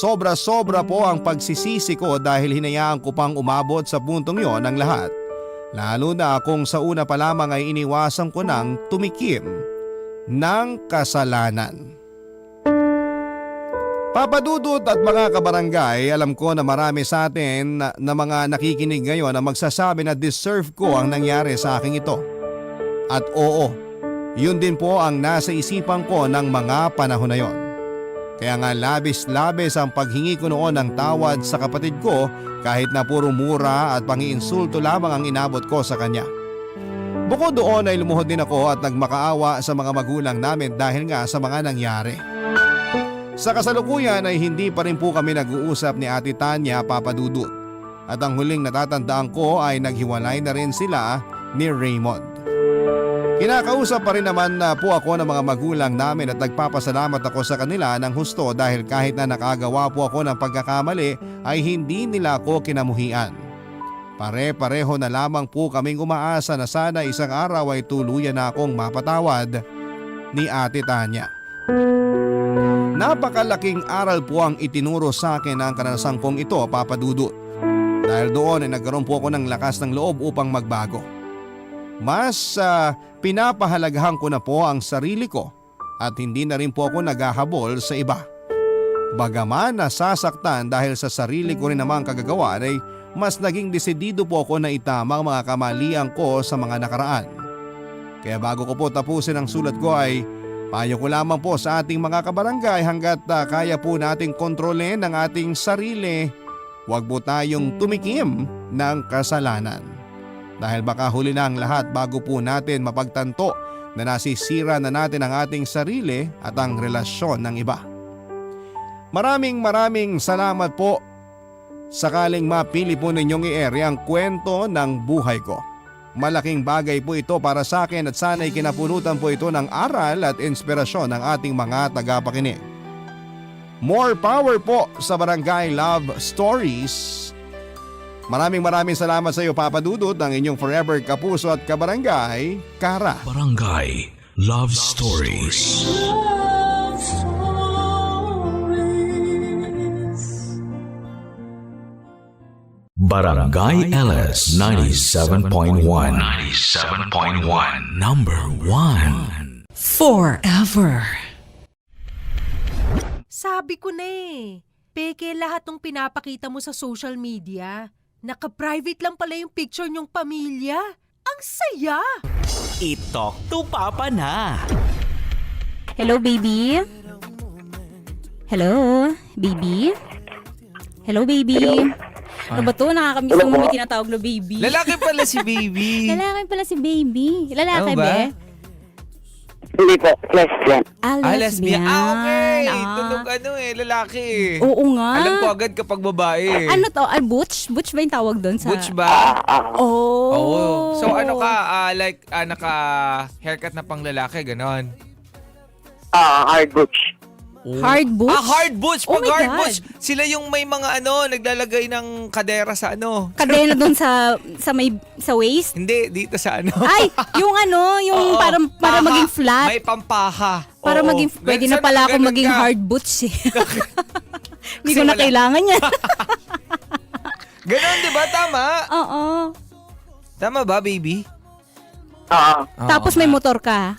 S3: Sobra-sobra po ang pagsisisi ko dahil hinayaan ko pang umabot sa puntong yon ang lahat. Lalo na kung sa una pa lamang ay iniwasan ko nang tumikim ng kasalanan. Papadudot at mga kabarangay, alam ko na marami sa atin na mga nakikinig ngayon na magsasabi na deserve ko ang nangyari sa aking ito. At oo, yun din po ang nasa isipan ko ng mga panahon na yon. Kaya nga labis-labis ang paghingi ko noon ng tawad sa kapatid ko kahit na puro mura at pangiinsulto lamang ang inabot ko sa kanya. Bukod doon ay lumuhod din ako at nagmakaawa sa mga magulang namin dahil nga sa mga nangyari. Sa kasalukuyan ay hindi pa rin po kami nag-uusap ni Ate Tanya, Papadudut. At ang huling natatandaan ko ay naghiwalay na rin sila ni Raymond. Kinakausap pa rin naman po ako ng mga magulang namin at nagpapasalamat ako sa kanila ng husto dahil kahit na nakagawa po ako ng pagkakamali ay hindi nila ako kinamuhian. Pare-pareho na lamang po kaming umaasa na sana isang araw ay tuluyan na akong mapatawad ni Ate Tanya. Napakalaking aral po ang itinuro sa akin ng karanasan kong ito, Papadudut. Dahil doon ay nagkaroon po ako ng lakas ng loob upang magbago. Mas pinapahalagahan ko na po ang sarili ko at hindi na rin po ako naghahabol sa iba. Bagaman nasasaktan dahil sa sarili ko rin namang kagagawa ay mas naging desidido po ako na itama ang mga kamalian ko sa mga nakaraan. Kaya bago ko po tapusin ang sulat ko ay payo ko lamang po sa ating mga kabarangay hanggat kaya po nating kontrolin ang ating sarili, huwag po tayong tumikim ng kasalanan. Dahil baka huli na ang lahat bago po natin mapagtanto na nasisira na natin ang ating sarili at ang relasyon ng iba. Maraming salamat po. Sakaling mapili po ninyong i-ere ang kwento ng buhay ko. Malaking bagay po ito para sa akin at sana'y kinapunutan po ito ng aral at inspirasyon ng ating mga tagapakinig. More power po sa Barangay Love Stories. Maraming salamat sa iyo, Papadudut, ng inyong forever kapuso at kabarangay, Kara.
S1: Barangay Love Stories.
S2: Love Stories.
S1: Barangay LS 97.1 97.1 Number 1.
S7: Forever. Sabi ko na peke lahat ng pinapakita mo sa social media. Naka-private lang pala yung picture niyong pamilya. Ang saya!
S8: I-talk to Papa na.
S9: Hello, baby? Hello, baby? Hello, baby? Ano ba to? Nakakamiss mo may tinatawag na baby.
S8: Lalaki pala si baby.
S9: Lalaki pala si baby. Lalaki,
S8: Ano ba?
S9: be?
S10: Hindi po, lesbian.
S9: Lesbian.
S11: Okay.
S9: Ah.
S11: Tunog lalaki eh.
S9: Oo nga.
S11: Alam ko agad kapag babae.
S9: Ano to? Butch? Butch ba yung tawag doon sa...
S11: Butch ba?
S9: Oh.
S11: Oo. So ano ka, naka-haircut na pang lalaki, ganon?
S10: Hard butch.
S9: Hard butch?
S11: Hard butch.
S9: Oh
S11: Pag
S9: my
S11: hard
S9: God.
S11: butch, sila yung may mga naglalagay ng kadera sa
S9: Kadena doon sa waist?
S11: Hindi, dito sa
S9: Ay, yung yung
S11: Oo,
S9: para
S11: paha.
S9: maging flat.
S11: May pampaha.
S9: Para
S11: Oo.
S9: maging, pwede na
S11: Sana
S9: pala ako
S11: ganun
S9: maging
S11: ka.
S9: hard butch eh. Hindi
S11: Kasi
S9: ko na
S11: wala.
S9: kailangan yan.
S11: Ganon, di ba? Tama?
S9: Oo.
S11: Tama ba, baby?
S10: Oo,
S9: Tapos may motor ka.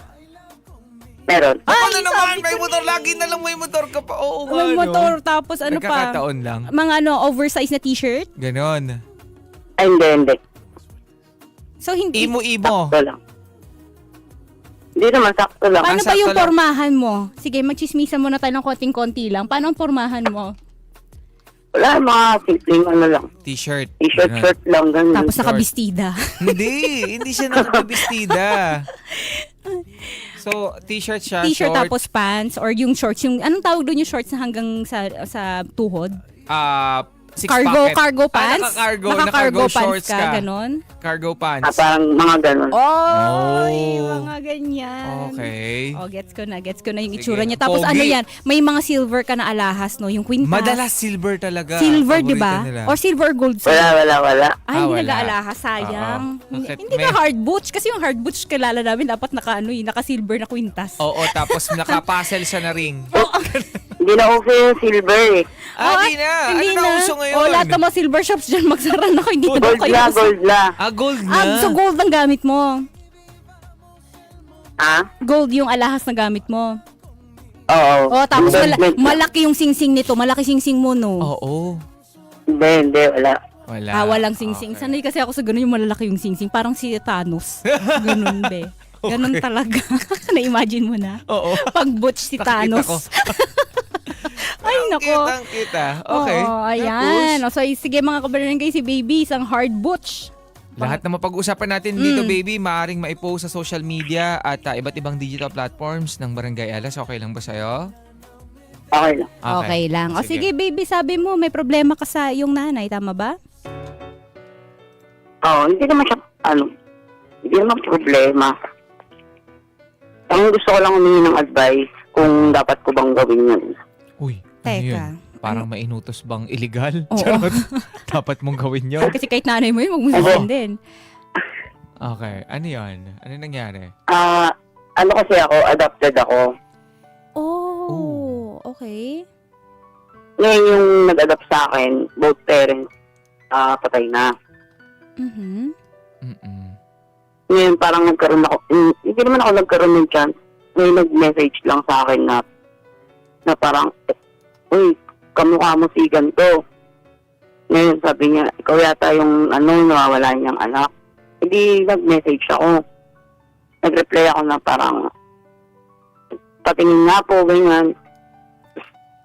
S10: meron.
S11: Ano naman? May motor. Lagi na lang may motor ka pa. Oo nga,
S9: May motor, tapos ano pa?
S11: Nagkakataon lang.
S9: Mga oversized na t-shirt.
S11: Ganon.
S10: Ay, hindi.
S9: So hindi.
S11: Imo-imo.
S10: Sakto lang. Hindi naman, sakto lang.
S9: Paano ba
S11: sakto
S9: yung
S11: lang.
S9: pormahan mo? Sige, magchismisan muna tayo ng konting-konti lang. Paano ang pormahan mo?
S10: Wala, mga simpleng lang.
S11: T-shirt.
S10: T-shirt,
S11: Ganon.
S10: shirt lang, ganun.
S9: Tapos nakabistida.
S11: Hindi siya nakabibistida. So, t-shirt siya,
S9: T-shirt
S11: short.
S9: tapos pants or yung shorts. Yung, anong tawag doon yung shorts na hanggang sa tuhod?
S11: Six
S9: Cargo
S11: pocket.
S9: cargo pants?
S11: Naka-cargo.
S9: Naka-cargo pants
S11: shorts
S9: ka,
S11: ka.
S9: ganon?
S11: Cargo pants.
S10: Parang mga ganun.
S9: Oy,
S11: Oh.
S9: mga ganyan.
S11: Okay.
S9: Oh, gets ko na yung
S11: Sige.
S9: itsura niya. Tapos
S11: Pogi.
S9: ano yan, may mga silver ka na alahas, no? Yung quintas.
S11: Madalas silver talaga.
S9: Silver, di
S11: Paborito
S9: ba?
S11: nila.
S9: Or silver or gold?
S10: Wala.
S9: Ay, hindi
S11: wala.
S9: nag-aalahas, sayang.
S11: Oo. Bakit
S9: Hindi
S11: may-
S9: ka hard butch. Kasi yung hard butch, kilala namin, dapat naka-silver na quintas.
S11: Oo, tapos naka-puzzle siya na ring.
S10: Hindi na uso yung silver eh.
S11: Di na.
S9: Hindi
S11: Ano na uso ngayon?
S9: Oh, lahat ng mga silver shops dyan, magsara na ako. Hindi na daw
S10: Gold
S9: kayo.
S10: na, gold na.
S11: Gold na.
S9: So gold ang gamit mo. Gold yung alahas na gamit mo.
S10: Oo.
S9: Oh, tapos
S10: Investment na.
S9: malaki yung singsing nito. Malaki singsing mo, no?
S11: Oo.
S10: Hindi, wala.
S11: Wala.
S9: Walang singsing.
S11: Okay.
S9: Sanay kasi ako sa ganun yung malalaki yung singsing. Parang si Thanos. Ganun, be. Ganun talaga. Na-imagine mo na.
S11: Oo.
S9: Pag butch si
S11: Nakikita
S9: Thanos.
S11: ko.
S9: Ay, nako.
S11: Kita. Okay.
S9: Oo, ayan. So, sige mga kabarangay, si Baby, isang hard butch.
S11: Lahat na mapag-usapan natin dito, baby, maaaring maipost sa social media at iba't ibang digital platforms ng Barangay Alas. Okay lang ba sa'yo?
S10: Okay lang.
S9: Okay lang. O sige, Baby, sabi mo, may problema ka sa iyong nanay. Tama ba?
S10: Oo, hindi naman siya, hindi naman problema. Ang gusto ko lang humingi ng advice kung dapat ko bang gawin yun.
S11: Uy,
S9: Teka.
S11: yun? Parang mainutos bang illegal?
S9: Oo.
S11: Charot. Dapat mong gawin yun.
S9: Kasi kahit nanay mo yun, huwag mo sabihin din.
S11: Okay. Ano yun? Ano nangyari?
S10: Ano kasi ako, adopted ako.
S9: Oh, okay.
S10: Ngayon yung nag-adopt sa akin, both parents, patay na.
S9: Mhm.
S11: Mm-mm.
S10: Ngayon parang nagkaroon ako, hindi naman ako nagkaroon ng chance. Ngayon nag-message lang sa akin na parang, uy, kamukha mo si ganito. Ngayon sabi niya, ikaw yata yung nawawala niyang anak. Hindi nag-message ako. Nag-reply ako na parang, patingin nga po, ganyan.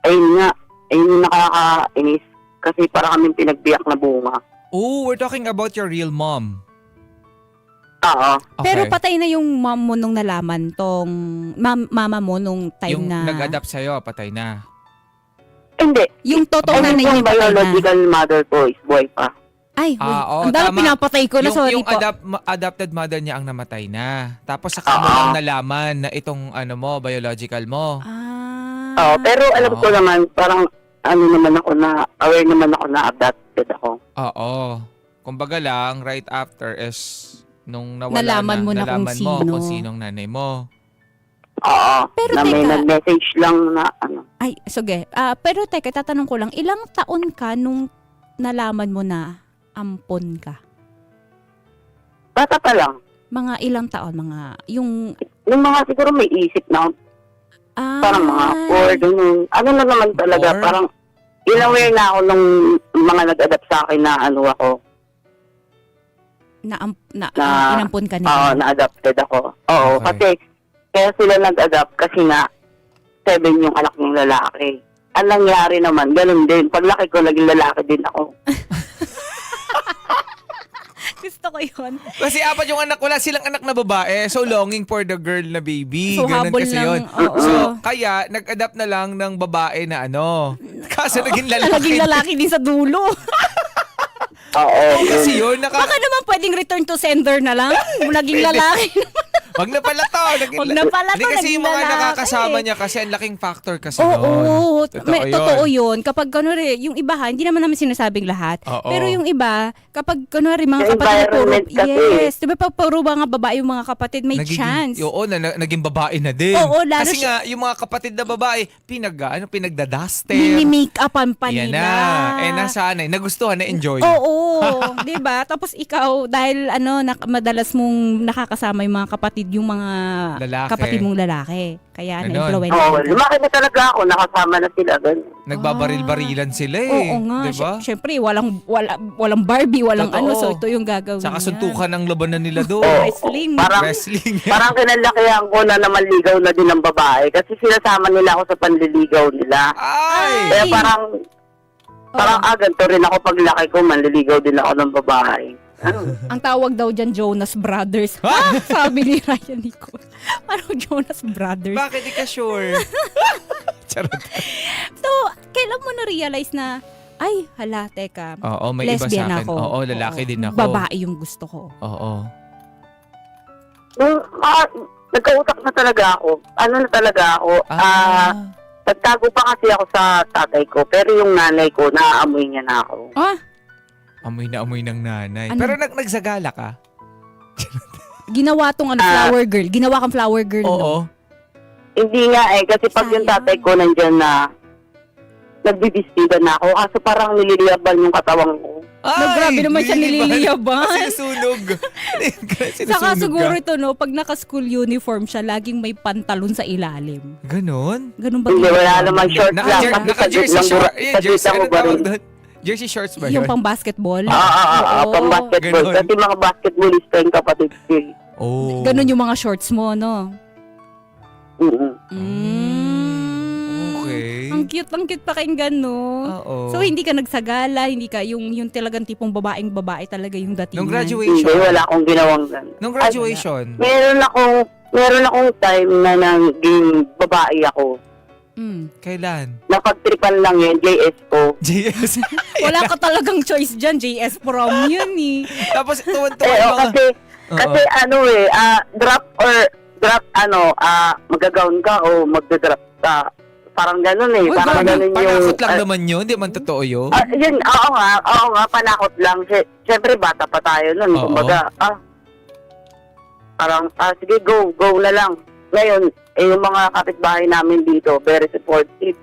S10: Ayun yung nakakainis. Kasi para kaming pinagbiyak na bunga.
S11: Oh, we're talking about your real mom.
S10: Oo.
S11: Okay.
S9: Pero patay na yung mom mo nung nalaman tong mama mo nung time
S11: yung
S9: na...
S11: nag-adapt sa'yo, patay na.
S10: Hindi.
S9: Yung totoong
S10: Ayun
S9: nanay
S10: yung
S9: niya patay na.
S10: biological mother ko is boy pa.
S9: Ay, wait.
S11: Oo,
S9: Ang dami
S11: tama.
S9: pinapatay ko na, sorry
S11: yung
S9: po.
S11: adopted mother niya ang namatay na. Tapos saka mo lang nalaman na itong biological mo.
S10: Oo, pero alam ko naman, parang aware naman ako na adopted ako.
S11: Oo. Kumbaga lang, right after is nung
S9: Nalaman mo na kung
S11: nalaman mo
S9: sino.
S11: kung sinong nanay mo.
S10: Oo,
S9: Pero
S10: na may
S9: teka.
S10: nag-message lang na
S9: Ay, sige. Pero teka, tatanong ko lang, ilang taon ka nung nalaman mo na ampon ka?
S10: bata pa lang.
S9: Mga ilang taon? Mga, yung...
S10: Yung mga siguro may isip na, parang mga 4, ganun. Ano na naman talaga,
S11: Four?
S10: parang inaware na ako nung mga nag-adapt sa akin na ako.
S9: inampon ka
S10: Oo,
S9: nila.
S10: na-adopted ako. Oo,
S11: Okay.
S10: kasi kaya sila nag-adapt kasi nga 7 yung anak ng lalaki. Ang nangyari naman, ganun din. Paglaki ko, naging lalaki din ako.
S9: Gusto ko yun.
S11: Kasi 4 yung anak, wala silang anak na babae. So, longing for the girl na baby.
S9: So,
S11: Ganun
S9: habol
S11: kasi
S9: ng-
S11: yun.
S9: oo.
S11: So, kaya, nag-adapt na lang ng babae na ano. Kaso naging lalaki.
S9: Naging lalaki din sa dulo.
S10: Oo.
S11: Kasi yun,
S9: Baka naman pwedeng return to sender na lang. Naging lalaki.
S11: Wag na pala to.
S9: Wag na pala to,
S11: Hindi kasi
S9: naging
S11: yung mga
S9: lalaki.
S11: nakakasama niya kasi ang laking factor kasi
S9: Oo,
S11: nun.
S9: totoo yun. Kapag kunwari, yung iba ha, hindi naman namin sinasabing lahat.
S11: Oo.
S9: Pero yung iba, kapag kunwari mga
S10: Yung
S9: kapatid na puro,
S10: environment kasi.
S9: yes, diba pag puro mga babae yung mga kapatid, may chance.
S11: Oo, naging babae na din.
S9: Oo, lalo
S11: kasi
S9: siya-
S11: nga, yung mga kapatid na babae, pinagdadaster.
S9: Mini-make-upan pa
S11: Yan
S9: nila.
S11: na. Nasanay. Nagustuhan, na-enjoy.
S9: Oo, 'di ba? Tapos ikaw dahil madalas mong nakakasama yung mga kapatid, yung mga
S11: Lalaki.
S9: kapatid mong lalaki. Kaya
S11: Ganon.
S9: na-influence.
S10: Oo, lumaki na talaga ako, nakasama na sila. Ganun.
S11: Nagbabaril-barilan sila eh.
S9: Oo nga.
S11: Diba?
S9: Syempre, walang Barbie, walang
S11: Totoo.
S9: so ito yung gagawin
S11: Saka
S9: niya.
S11: suntukan ng labanan nila doon.
S9: Wrestling.
S11: Wrestling.
S10: Parang kinalakihan ko na namanligaw na din ng babae kasi sinasama nila ako sa panliligaw nila.
S11: Ay!
S10: Kaya parang ganito rin ako paglaki ko, manliligaw din ako ng babae.
S9: Ang tawag daw dyan, Jonas Brothers. Ha? Sabi ni Ryan Nicole. Parang Jonas Brothers.
S11: Bakit di ka sure? Charot.
S9: So, kailan mo na-realize na, ay, hala, teka,
S11: Oo, may iba sa
S9: lesbian
S11: akin.
S9: ako.
S11: Oo, lalaki din ako.
S9: Babae yung gusto ko.
S11: Oo.
S10: Nagkausap na talaga ako. Ano na talaga ako? Nagtago pa kasi ako sa tatay ko, pero yung nanay ko, naaamoy niya na ako.
S9: Ah,
S11: Amoy na amoy ng nanay.
S9: Ano?
S11: Pero nagsagala ka?
S9: ginawa tong flower girl. Ginawa kang flower girl,
S11: Oo.
S9: no?
S10: Hindi nga kasi pag yung
S9: Sayang.
S10: tatay ko nandyan na, nagbibistida na ako, kaso parang nililiyaban yung katawan ko.
S9: Grabe naman siya nililiyaban.
S11: Sinusunog.
S9: Saka siguro ito, no, pag naka-school uniform siya, laging may pantalon sa ilalim.
S11: Ganon?
S9: Ganun ba?
S10: Hindi, wala
S9: ginagawa
S10: naman
S9: niya?
S10: short lang. Kasi sa
S11: Naka-jersey
S10: lang,
S11: short.
S10: sa
S11: Jersey,
S10: ako
S11: ano
S10: ba
S11: tawag
S10: rin?
S11: doon? Jersey shorts ba
S9: Yung
S11: yun?
S9: pang basketball?
S10: Pang basketball.
S11: Ganon.
S10: Kasi mga basketballista yung kapatid ko.
S11: Oh.
S9: Ganun yung mga shorts mo, no?
S11: Okay.
S9: Ang cute pakinggan, no?
S11: Oo.
S9: So, hindi ka nagsagala, hindi ka yung talagang tipong babae talaga yung datingan.
S11: Nung
S10: Hindi,
S11: graduation.
S10: wala akong ginawang ganun.
S11: Nung graduation.
S10: Meron akong time na naging babae ako.
S11: Kailan?
S10: Napagtripan lang yun, JS ko.
S11: JS.
S9: Wala ka talagang choice dyan, JS prom yun eh.
S11: Tapos tuwan-tuwan yung mga...
S10: Kasi drop magagown ka o magdadrop ka. Parang ganun eh.
S11: Uy,
S10: Parang
S11: grabe.
S10: ganun yung...
S11: Panakot lang naman yun. Di man totoo yun.
S10: Yun, oo nga, panakot lang. Siyempre, bata pa tayo nun.
S11: Oo.
S10: Kumbaga, parang, sige, go na lang. Ngayon, yung mga kapitbahay namin dito, very supportive.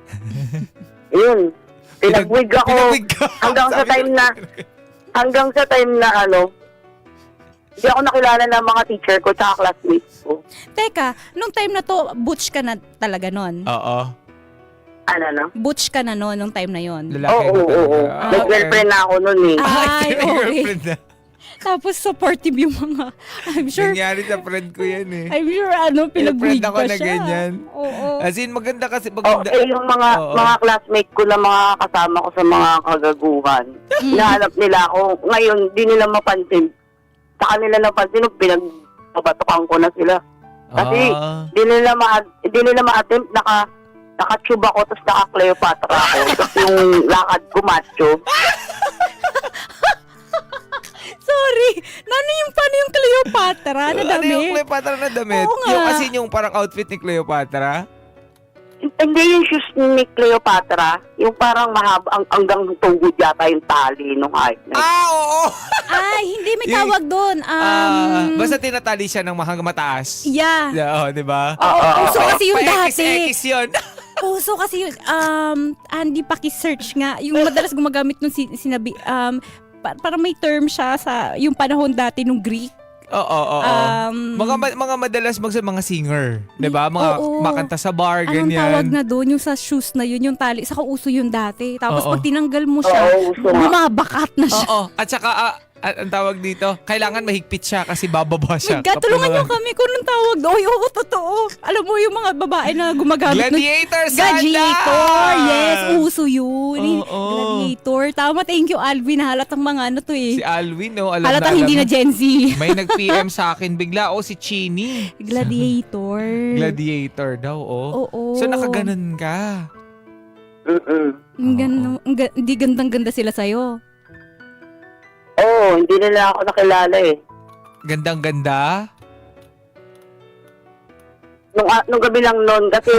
S10: Yun. Pinagwig ako.
S11: Pinagwig ka.
S10: Hanggang sa time na hindi ako nakilala ng mga teacher ko tsaka classmates ko.
S9: Teka, nung time na to, butch ka na talaga nun?
S11: Oo.
S9: Butch ka na nun, nung time na yon.
S11: Lalaki na talaga.
S10: Oo. May girlfriend na ako nun eh.
S9: Ay,
S11: May
S9: okay.
S11: girlfriend na.
S9: Tapos supportive yung mga, I'm sure,
S11: Nangyari sa friend ko yan eh.
S9: I'm sure pinag-breed
S11: Friend ako
S9: pa
S11: na
S9: siya.
S11: ganyan.
S9: Oo.
S11: As in, maganda kasi.
S10: Yung mga
S11: Oo.
S10: mga classmates ko na mga kasama ko sa mga kagaguhan, hinahanap nila ako. Ngayon, di nila mapansin. Sa kanila napansin, pinagpabatukan ko na sila. Kasi, di nila ma-attempt, naka-tube ako, tapos naka-Cleopatra ako. Tapos yung lakad ko, macho.
S9: Sorry, paano yung Cleopatra na
S11: Ano
S9: damit?
S11: yung Cleopatra na damit?
S9: Oo nga.
S11: Yung kasi yung parang outfit ni Cleopatra?
S10: Hindi yung shoes ni Cleopatra, yung parang mahaba, hanggang tungod yata yung tali nung height na.
S11: Oo!
S9: Ay, hindi may tawag doon.
S11: Basta tinatali siya ng hanggang mataas.
S9: Yeah.
S11: Oo, di ba?
S9: Uso kasi yung dati.
S11: Pa-X yun.
S9: Uso kasi yung, hindi paki-search nga. Yung madalas gumagamit nung sinabi, parang may term siya sa yung panahon dati nung Greek.
S11: Oo. Mga madalas mga singer. Di ba? Mga
S9: Oo.
S11: makanta sa bar,
S9: Anong
S11: ganyan.
S9: tawag na doon? Yung sa shoes na yun, yung tali. Saka uso yun dati. Tapos
S11: Oo.
S9: pag tinanggal mo siya,
S10: Oo, uso nga.
S9: bumabakat na siya.
S11: Oo. At saka, Ang tawag dito, kailangan mahigpit siya kasi bababa siya.
S9: My God, tulungan niyo kami kung anong tawag. Oy, oo, totoo. Alam mo yung mga babae na gumagamit ng...
S11: Gladiator, sana!
S9: Gladiator! Yes, uso yun.
S11: Oo.
S9: Gladiator. Tama, thank you, Alvin. Halatang mga ano to eh.
S11: Si Alwin, no? Alam
S9: Halatang
S11: na,
S9: hindi na
S11: alam
S9: Gen Z.
S11: May nag-PM sa akin bigla. Si Chini.
S9: Gladiator.
S11: Gladiator daw,
S9: Oo.
S11: So, nakaganon ka.
S9: Hindi gandang-ganda sila sa'yo.
S10: Oo, hindi nila ako nakilala eh.
S11: Gandang-ganda?
S10: Nung gabi lang noon kasi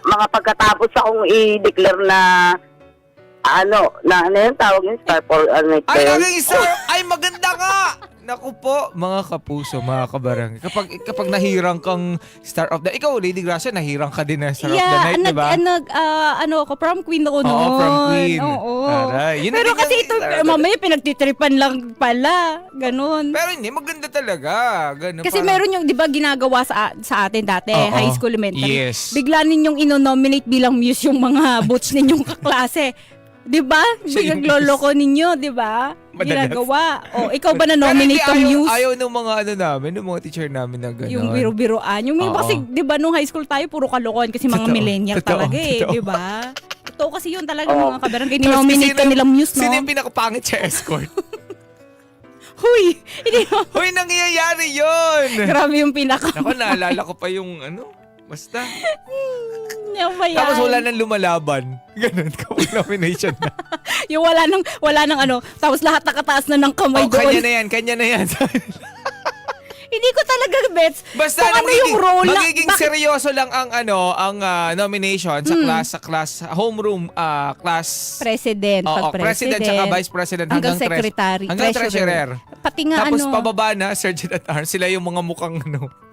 S10: mga pagkatapos akong i-declare na ano yung tawag yun? Star for night
S11: Ay,
S10: ba yun?
S11: naging sir! Ay, maganda nga! Naku po, mga kapuso, mga kabarangay. Kapag nahirang kang star of the... Ikaw, Lady Gracia, nahirang ka din na star of the night, di ba?
S9: Ako, prom queen ako noon.
S11: Oo, prom queen.
S9: Oo.
S11: Aray, yun
S9: Pero
S11: din
S9: kasi
S11: yung
S9: ito,
S11: star of the-
S9: mamaya pinagtitripan lang pala. Ganon.
S11: Pero hindi, maganda talaga. Ganun,
S9: Kasi
S11: parang-
S9: meron yung, di ba, ginagawa sa atin dati,
S11: Oo.
S9: high school, elementary.
S11: Yes.
S9: Bigla ninyong ino-nominate bilang muse yung mga butch ninyong kaklase. Di ba?
S11: Siya yung
S9: Binagloloko ninyo, di ba?
S11: Madalas.
S9: Ginagawa. O, ikaw ba
S11: Pero
S9: na-nominate
S11: hindi,
S9: kang muse?
S11: ayaw ng mga namin, ng mga teacher namin na gano'n.
S9: Yung biro-biroan. Yung
S11: Oo.
S9: kasi, di ba, nung high school tayo, puro kalokohan kasi mga
S11: Totoo.
S9: millennial
S11: Totoo.
S9: talaga eh,
S11: Totoo.
S9: di ba? Totoo kasi yun talaga
S10: Oo.
S9: mga kabarangay. Ni-nominate ka nilang muse, no?
S11: Sino yung pinakapangit sa escort?
S9: Huy! Hindi mo.
S11: Hoy, nangyayari yun!
S9: Grabe yung pinaka.
S11: Ako, naalala ko pa yung basta.
S9: Yung ba yan?
S11: Tapos wala nang lumalaban. Ganun, kapag nomination na.
S9: Yung wala nang ano. Tapos lahat nakataas na ng kamay doon.
S11: Kanya na yan.
S9: Hindi ko talaga bets.
S11: Basta
S9: kung ano yung role na.
S11: magiging seryoso lang ang nomination sa class homeroom class
S9: President,
S11: Oo, president tsaka vice president
S9: hanggang
S11: hanggang
S9: secretary,
S11: hanggang treasurer.
S9: Pati nga
S11: Tapos
S9: ano,
S11: pababa na sergeant at arms, sila yung mga mukhang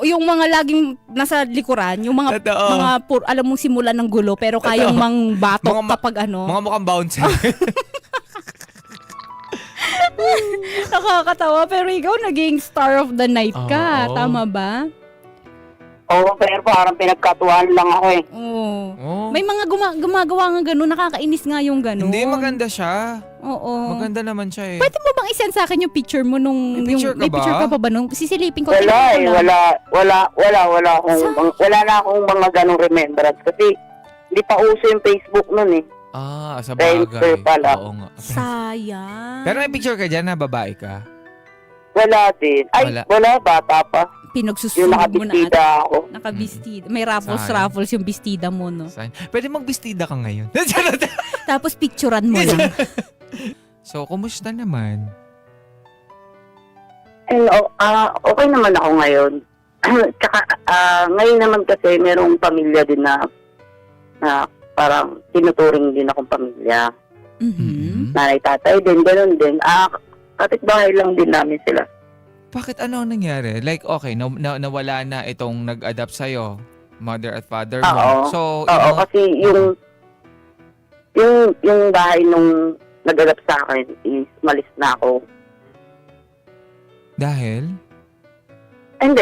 S9: yung mga laging nasa likuran, yung mga
S11: Totoo.
S9: alam mong simulan ng gulo pero kayang mang batok
S11: Mga
S9: kapag ano.
S11: mga mukhang bouncer.
S9: Nakakatawa pero ikaw naging star of the night ka.
S11: Oo.
S9: Tama ba?
S10: Oo, pero parang pinagkatuwaan lang ako eh.
S9: Oo.
S11: Oh.
S9: May mga gumagawa nga gano'n. Nakakainis nga yung gano'n.
S11: Hindi, maganda siya.
S9: Oo.
S11: Maganda naman siya eh.
S9: Pwede mo bang isend sa akin yung picture mo nung...
S11: May picture ka
S9: may
S11: ba?
S9: picture ka pa ba nung? Sisilipin ko.
S10: Wala
S9: tingnan
S10: eh,
S9: ko lang.
S10: wala na akong mga ganong remembrance kasi hindi pa uso yung Facebook nun eh.
S11: Sa
S10: Friendster
S11: bagay.
S10: pala.
S11: Oo nga.
S9: Sayang.
S11: Pero may picture ka dyan na babae ka?
S10: Wala din. Ay,
S11: Wala.
S10: wala, bata pa. Yung
S9: Pinagsusunod mo na
S10: nakabistida ako.
S9: Nakabistida. May raffles
S11: Sayang.
S9: yung bestida mo, no?
S11: Pwede magbistida ka ngayon.
S9: Tapos picturean mo lang.
S11: So, kumusta naman?
S10: Okay naman ako ngayon. Tsaka, ngayon naman kasi merong pamilya din na parang tinuturing din akong pamilya.
S9: Mhm.
S10: Nanay, tatay din, gano'n din. Kapitbahay lang din namin sila.
S11: Bakit ano ang nangyari? Like, okay, nawala na itong nag-adapt sa'yo, mother at father mo.
S10: Oo.
S11: So,
S10: Oo, kasi yung bahay nung nag-adapt sa akin is malis na ako.
S11: dahil?
S10: Hindi,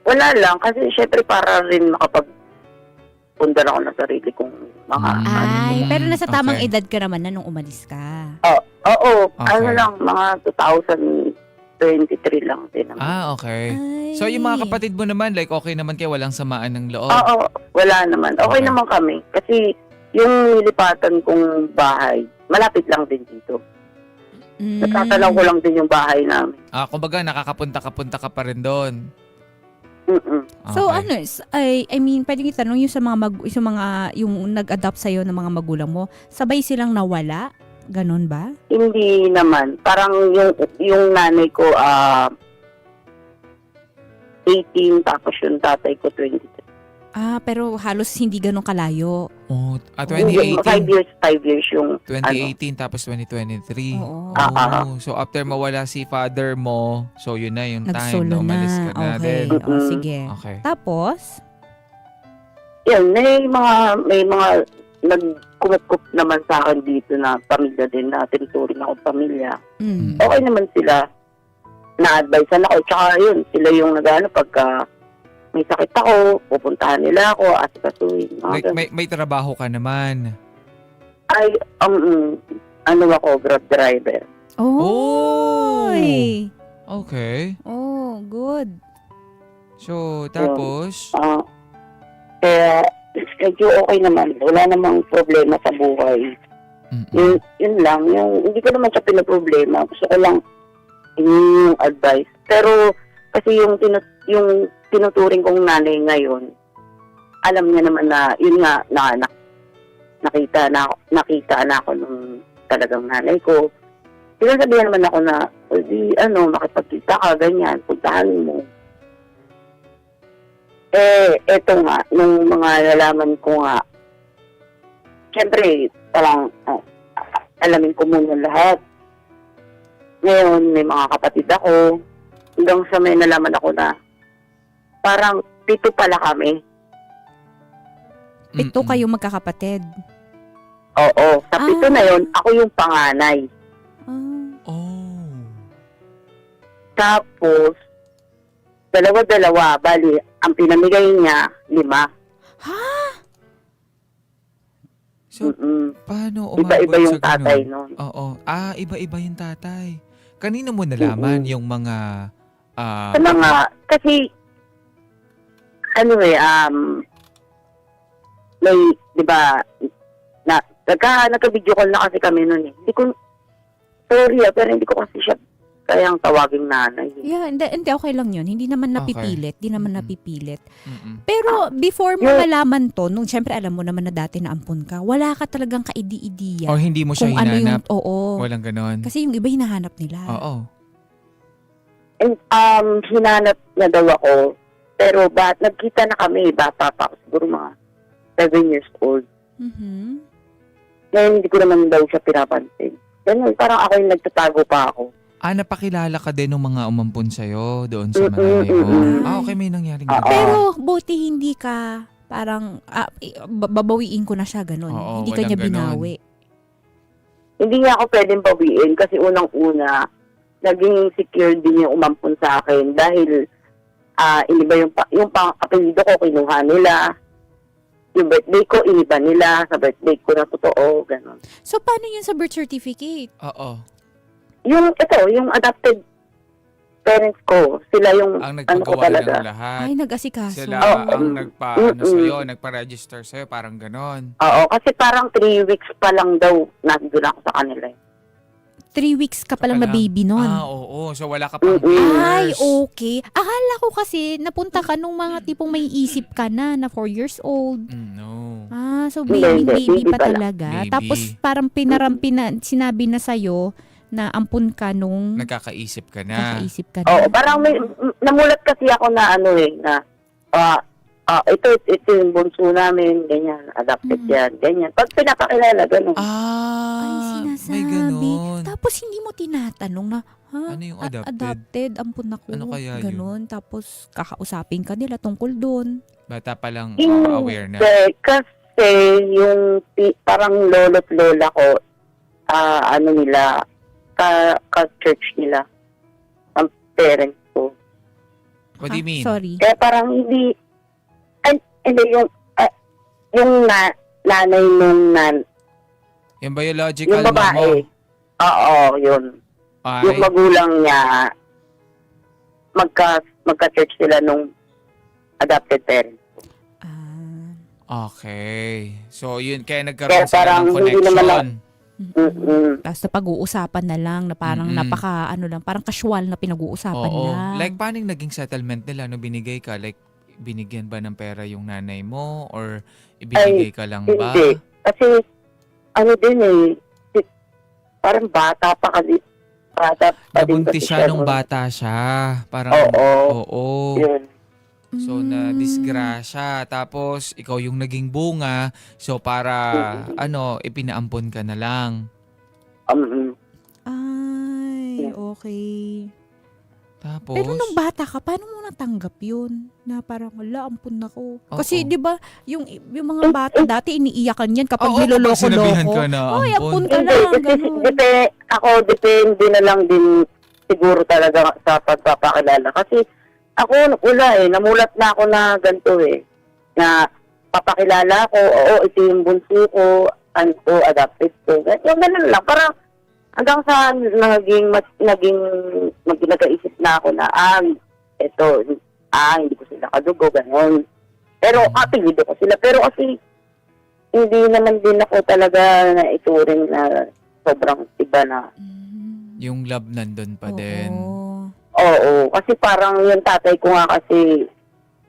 S10: wala lang. Kasi syempre para rin makapagpundar ako ng sarili kong mga...
S9: Ay,
S11: Mm,
S9: pero nasa tamang
S11: okay.
S9: edad ka naman na nung umalis ka.
S10: Oo,
S11: Okay.
S10: ano lang, mga 2023 lang din.
S11: Okay.
S9: Ay.
S11: So, yung mga kapatid mo naman, like, okay naman kayo, walang samaan ng loob?
S10: Oo, wala naman. Okay
S11: Okay.
S10: naman kami. Kasi yung nilipatan kong bahay, malapit lang din dito. Natatalaw ko lang din yung bahay namin.
S11: Kumbaga, nakakapunta ka pa rin doon.
S10: Mm-mm.
S9: So
S11: Okay.
S9: I mean, pwedeng itanong yung sa mga yung nag-adopt sa'yo ng mga magulang mo, sabay silang nawala? Ganon ba?
S10: Hindi naman. Parang yung nanay ko, 18, tapos yung tatay ko, 23.
S9: Pero halos hindi ganon kalayo.
S11: 2018.
S10: 5 years yung,
S11: 2018 tapos 2023.
S9: Oo.
S11: So after mawala si father mo, so yun na yung time
S9: Nagsolo
S11: na umalis
S9: na.
S11: ka na
S9: Okay.
S11: din.
S10: Mm-mm.
S9: Sige.
S11: Okay.
S9: Tapos?
S10: Yan, may mga nagkumukup naman sa akin dito na pamilya din na tinuturing akong pamilya.
S9: Mm.
S10: Okay naman sila. Na-advisean ako. Tsaka yun, sila yung pagka may sakit ako, pupuntahan nila ako, asikasuhin.
S11: Like, may trabaho ka naman.
S10: Ay, ako, Grab driver.
S9: Oy!
S11: Okay.
S9: Oh, good.
S11: So, tapos,
S10: Kaya, medyo okay naman. Wala namang problema sa buhay. Yun lang. Hindi ko naman siya pinaproblema. Gusto ko lang yung advice. Pero, kasi yung tinuturing kong nanay ngayon, alam niya naman na, yun nga, nakita na ako nung talagang nanay ko. Sinasabihan naman ako na, makipagkita ka, ganyan, puntahan mo. Eto nga, nung mga nalaman ko nga, syempre, parang alamin ko muna lahat. Ngayon, may mga kapatid ako. Hanggang sa may nalaman ako na parang 7 pala kami.
S9: 7 kayo magkakapatid.
S10: Oo. Sa 7 na yon, ako yung panganay. Tapos, dalawa-dalawa. Bali, ang pinamigay niya, 5.
S11: so, paano umabot
S10: Iba-iba yung
S11: sa
S10: tatay
S11: ganun?
S10: nun.
S11: Oo. Iba-iba yung tatay. Kanino mo nalaman yung mga...
S10: Sa mga, kasi, may, di ba, nagka-video call na kasi kami nun eh. Sorry pero hindi ko kasi siya kayang tawaging nanay.
S9: Yeah, hindi okay lang yun. Hindi naman napipilit.
S11: Okay.
S9: Hindi naman napipilit. Pero before mo malaman to, nung syempre alam mo naman na dati naampun ka, wala ka talagang kaidi-idiya.
S11: O hindi mo siya
S9: kung ano
S11: hinanap?
S9: Walang
S11: ganon.
S9: Kasi yung iba hinahanap nila.
S11: Oo.
S10: And, hinanap na daw ako. Pero nagkita na kami, bata pa ako. Siguro mga 7 years old. Ngayon, hindi ko naman daw siya pinapansin. Ganun, parang ako yung nagtatago pa ako.
S11: Napakilala ka din ng mga umampun sa'yo doon sa nanay mo. Okay, may nangyaring ganun.
S9: Pero buti hindi ka parang babawiin ko na siya ganun.
S11: Oo,
S9: Hindi ka niya
S11: walang
S9: binawi.
S10: Hindi niya ako pwedeng bawiin kasi unang-una, naging secure din yung umampun sa akin dahil iniba yung apelido ko, kinuha nila. Yung birthday ko, iniba nila sa birthday ko na totoo, gano'n.
S9: So, paano yun sa birth certificate?
S11: Oo.
S10: Yung adopted parents ko, sila yung
S11: Ang
S10: ano ko
S11: nagpagawa
S10: talaga.
S11: ng lahat.
S9: Ay, nag-asikaso.
S11: Sila ang nagpa-register sa'yo, parang ganon.
S10: Oo, kasi parang 3 weeks pa lang daw nandun ako sa kanila.
S9: 3 weeks ka palang na baby nun.
S11: Oo. So, wala ka pang
S9: Ay,
S11: years.
S9: okay. Akala ko kasi napunta ka nung mga tipong may isip ka na 4 years old.
S11: No.
S9: So
S10: Hindi,
S9: baby pa
S10: pa lang.
S9: talaga.
S11: Baby.
S9: Tapos parang sinabi na sa'yo na ampun ka nung
S11: Nagkakaisip ka na.
S9: kakaisip ka na.
S10: Oo, parang namulat kasi ako na ito yung bunso namin, ganyan, adopted yan, ganyan. Pag pinapakilala, gano'n.
S9: Ay, sinasabi.
S11: May ganon.
S9: Tapos hindi mo tinatanong na,
S11: Ano yung adopted?
S9: adopted, ampun ako.
S11: Ano kaya yun?
S9: Ganon. Tapos kakausapin ka nila tungkol doon.
S11: Bata pa lang
S10: Hindi,
S11: aware na.
S10: kasi yung parang lolo't lola ko, ka-church nila, ang parents ko.
S11: What do you mean?
S9: Sorry.
S10: Kaya parang hindi yung nanay nung
S11: Yung biological
S10: yung babae.
S11: mo.
S10: Oo, yun.
S11: Ay,
S10: Yung magulang niya, magka-church sila nung adopted parents.
S11: okay. So, yun, kaya nagkaroon
S10: Kaya
S11: sila
S10: parang
S11: ng
S10: hindi naman
S11: connection.
S9: Tapos na pag-uusapan na lang na parang parang casual na pinag-uusapan
S11: Oo.
S9: lang.
S11: Like, paano yung naging settlement nila no binigay ka? Like, binigyan ba ng pera yung nanay mo? Or ibinigay ka lang ba?
S10: Hindi. Kasi, parang bata pa kasi. Bata pa din
S11: Nabuntis
S10: kasi
S11: siya nung bata siya. Parang, oo.
S10: Yun.
S11: So, na-disgrasya. Tapos, ikaw yung naging bunga. So, para, ipinaampon ka na lang.
S9: Ay, okay.
S11: Tapos,
S9: Pero nung bata ka, paano mo natanggap yun? Na parang, ampun ako. Kasi, di ba, yung mga bata dati, iniiyakan yan kapag
S11: kapag sinabihan
S9: niloloko-loko.
S11: ka na
S9: Ay, ampun
S11: ampon.
S9: ka
S10: Hindi,
S9: lang.
S10: kasi
S9: Ganun.
S10: depende na lang din siguro talaga sa pagpapakilala. Kasi ako, namulat na ako na ganito na papakilala ko, ito yung bunso ko, adopted ko. Yung ganun lang, parang Hanggang sa nag-isip na ako na, hindi ko sila kadugo, gano'n. Pero apelido ko sila. Pero kasi, hindi naman din ako talaga na ituring na sobrang iba na.
S11: Yung love nandun pa din.
S10: Oo, kasi parang yung tatay ko nga kasi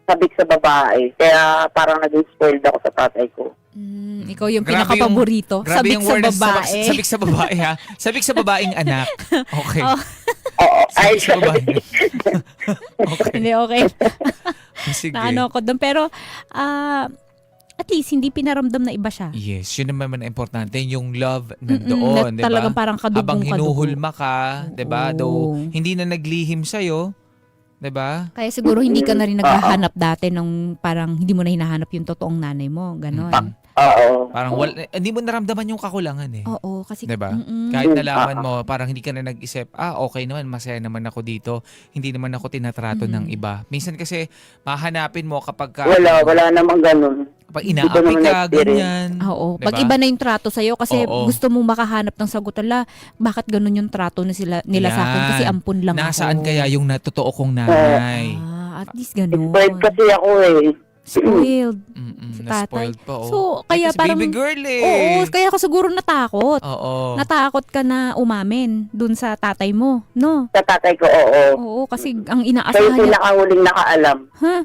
S10: sabik sa babae. Kaya parang naging spoiled ako sa tatay ko.
S9: Ikaw yung
S11: Grabe
S9: pinaka-paborito.
S11: Grabe
S9: Sabik
S11: yung
S9: sa
S11: word na
S9: babae.
S11: sabik sa babae, ha? Sabik sa babaeng anak. Okay.
S9: Oh.
S10: Oo, ay,
S11: Sabik sa babae. Okay.
S9: Hindi, okay.
S11: Sige.
S9: Na ano ko doon. Pero, at least, hindi pinaramdam na iba siya.
S11: Yes, yun naman ang importante. Yung love nandoon, di ba?
S9: Talagang parang
S11: Habang
S9: kadugong-kadugo.
S11: hinuhulma ka, di ba?
S9: Oo.
S11: Though, hindi na naglihim sa'yo, di ba?
S9: Kaya siguro hindi ka na rin naghahanap dati ng parang hindi mo na hinahanap yung totoong nanay mo. Ganon.
S10: oo.
S11: Parang hindi mo naramdaman yung kakulangan eh.
S9: Oo, kasi...
S11: Di ba?
S9: Mm-mm.
S11: Kahit nalaman mo, parang hindi ka na nag-isip, okay naman, masaya naman ako dito. Hindi naman ako tinatrato ng iba. Minsan kasi, mahanapin mo kapag ka...
S10: Wala namang ganun.
S11: Kapag
S10: Hindi ko
S11: inaapi
S10: naman
S11: ka,
S10: na-experience.
S11: ganyan.
S9: Oo.
S11: Diba?
S9: Pag iba na yung trato sa'yo kasi
S11: Oo.
S9: gusto mong makahanap ng sagot. Ala, bakit ganun yung trato nila sa akin?
S11: Yan.
S9: Kasi ampun lang
S11: Nasaan
S9: ako.
S11: kaya yung totoo kong nanay?
S9: At least ganun.
S10: Spoiled kasi ako eh.
S9: Spoiled.
S11: Mm-mm,
S9: Si tatay.
S11: na-spoiled pa, oh.
S9: So, kaya
S11: kasi
S9: parang...
S11: baby girl eh.
S9: Oo, kaya ako siguro natakot.
S11: Oo.
S9: Natakot ka na umamin dun sa tatay mo, no?
S10: Sa tatay ko, oo.
S9: Oo, kasi ang
S10: Siya yung
S9: inaasahan niya.
S10: pinakahuling nakaalam.
S9: Ha?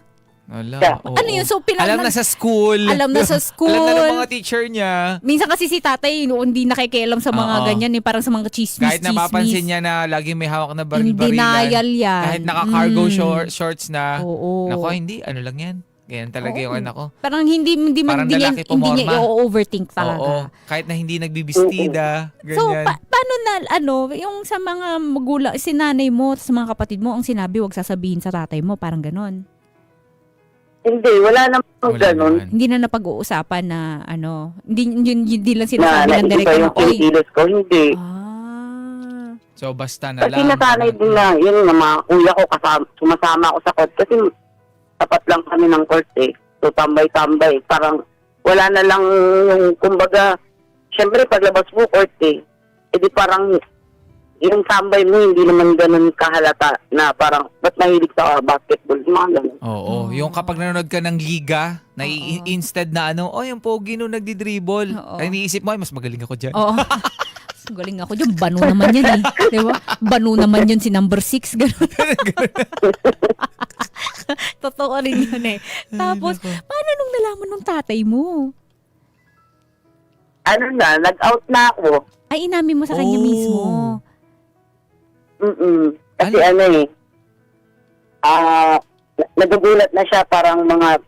S11: Ala,
S10: Yeah.
S11: oo.
S9: Ano yun? So,
S11: Alam na sa school.
S9: Alam na sa school.
S11: Alam na ng mga teacher niya.
S9: Minsan kasi si tatay, noon hindi nakikialam sa mga
S11: Oo.
S9: ganyan eh. Parang sa mga chismis.
S11: Kahit napapansin niya na lagi may hawak na
S9: In
S11: baril-barilan.
S9: denial yan.
S11: Kahit naka-cargo shorts na.
S9: Oo.
S11: Nako, hindi. Ano lang yan. Ganyan talaga
S9: Oo.
S11: yung anak ko.
S9: Parang hindi
S11: Parang
S9: niya,
S11: lalaki
S9: hindi niya
S11: pumorma.
S9: i-overthink
S11: Oo.
S9: talaga.
S11: Kahit na hindi nagbibistida.
S9: So,
S11: Ganyan.
S9: paano na, yung sa mga magulang, si nanay mo, sa mga kapatid mo, ang sinabi, huwag sasabihin sa tatay mo, parang ganon.
S10: Hindi, wala namang
S11: Wala
S10: ganun.
S11: naman.
S9: Hindi na napag-uusapan na, hindi lang sinasabi ng
S10: Na
S9: direkta
S10: iba
S9: na,
S10: yung
S9: oy.
S10: kinikilos ko, hindi.
S9: Ah.
S11: So, basta na
S10: Kasi
S11: lang.
S10: nasanay din na, yun nga, mga kuya ko, sumasama ako sa court. Kasi tapat lang kami ng court eh. So, tambay-tambay. Parang wala na lang yung, kumbaga, syempre, paglabas mo court eh. E di parang, yung tambay mo, hindi naman ganun kahalata na parang, ba't mahilig sa basketball? Mga ganun.
S11: Oo. Yung kapag nanonood ka ng liga, na instead na yung pogi nung nagdi-dribble.
S9: Oo.
S11: Ay, iniisip mo, ay, mas magaling ako dyan.
S9: Oo. Galing ako dyan. Banu naman yan eh. Di ba? Banu naman yun si number 6. Ganun. Totoo rin yun eh. Tapos, paano nung nalaman ng tatay mo?
S10: Ano na, nag-out na ako.
S9: Ay, inamin mo sa kanya
S11: Oh.
S9: mismo.
S10: Kasi nagugulat na siya, parang mga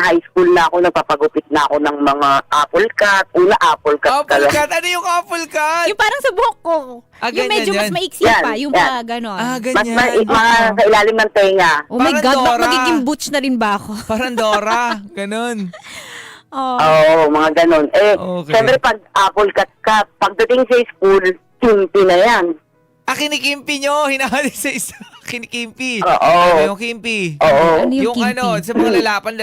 S10: high school na ako, nagpapagupit na ako ng mga apple cut. Una, apple cut
S11: Apple
S10: talaga.
S11: cut? Ano yung apple cut?
S9: Yung parang sa buhok ko. Yung
S11: ganyan
S9: medyo mas
S11: yan.
S9: maiksi
S10: Yan,
S9: pa. Yung
S10: yan.
S9: pa gano'n.
S11: Ah,
S10: Mas
S11: ganyan.
S10: sa ilalim ng tenga.
S9: Oh my
S11: Parang
S9: God,
S11: Dora.
S9: magiging butch na rin ba ako?
S11: Parang Dora. Ganun.
S9: Oh.
S10: Oo, mga ganun.
S11: Okay.
S10: Siyempre pag apple cut ka, pagdating sa school, kimpi na yan.
S11: Kinikimpi nyo. Hinahali sa isa. Kinikimpi.
S10: Oo.
S11: Ano yung kimpi?
S10: Oo.
S9: Ano
S11: Yung
S9: yung kimpi?
S11: sa mga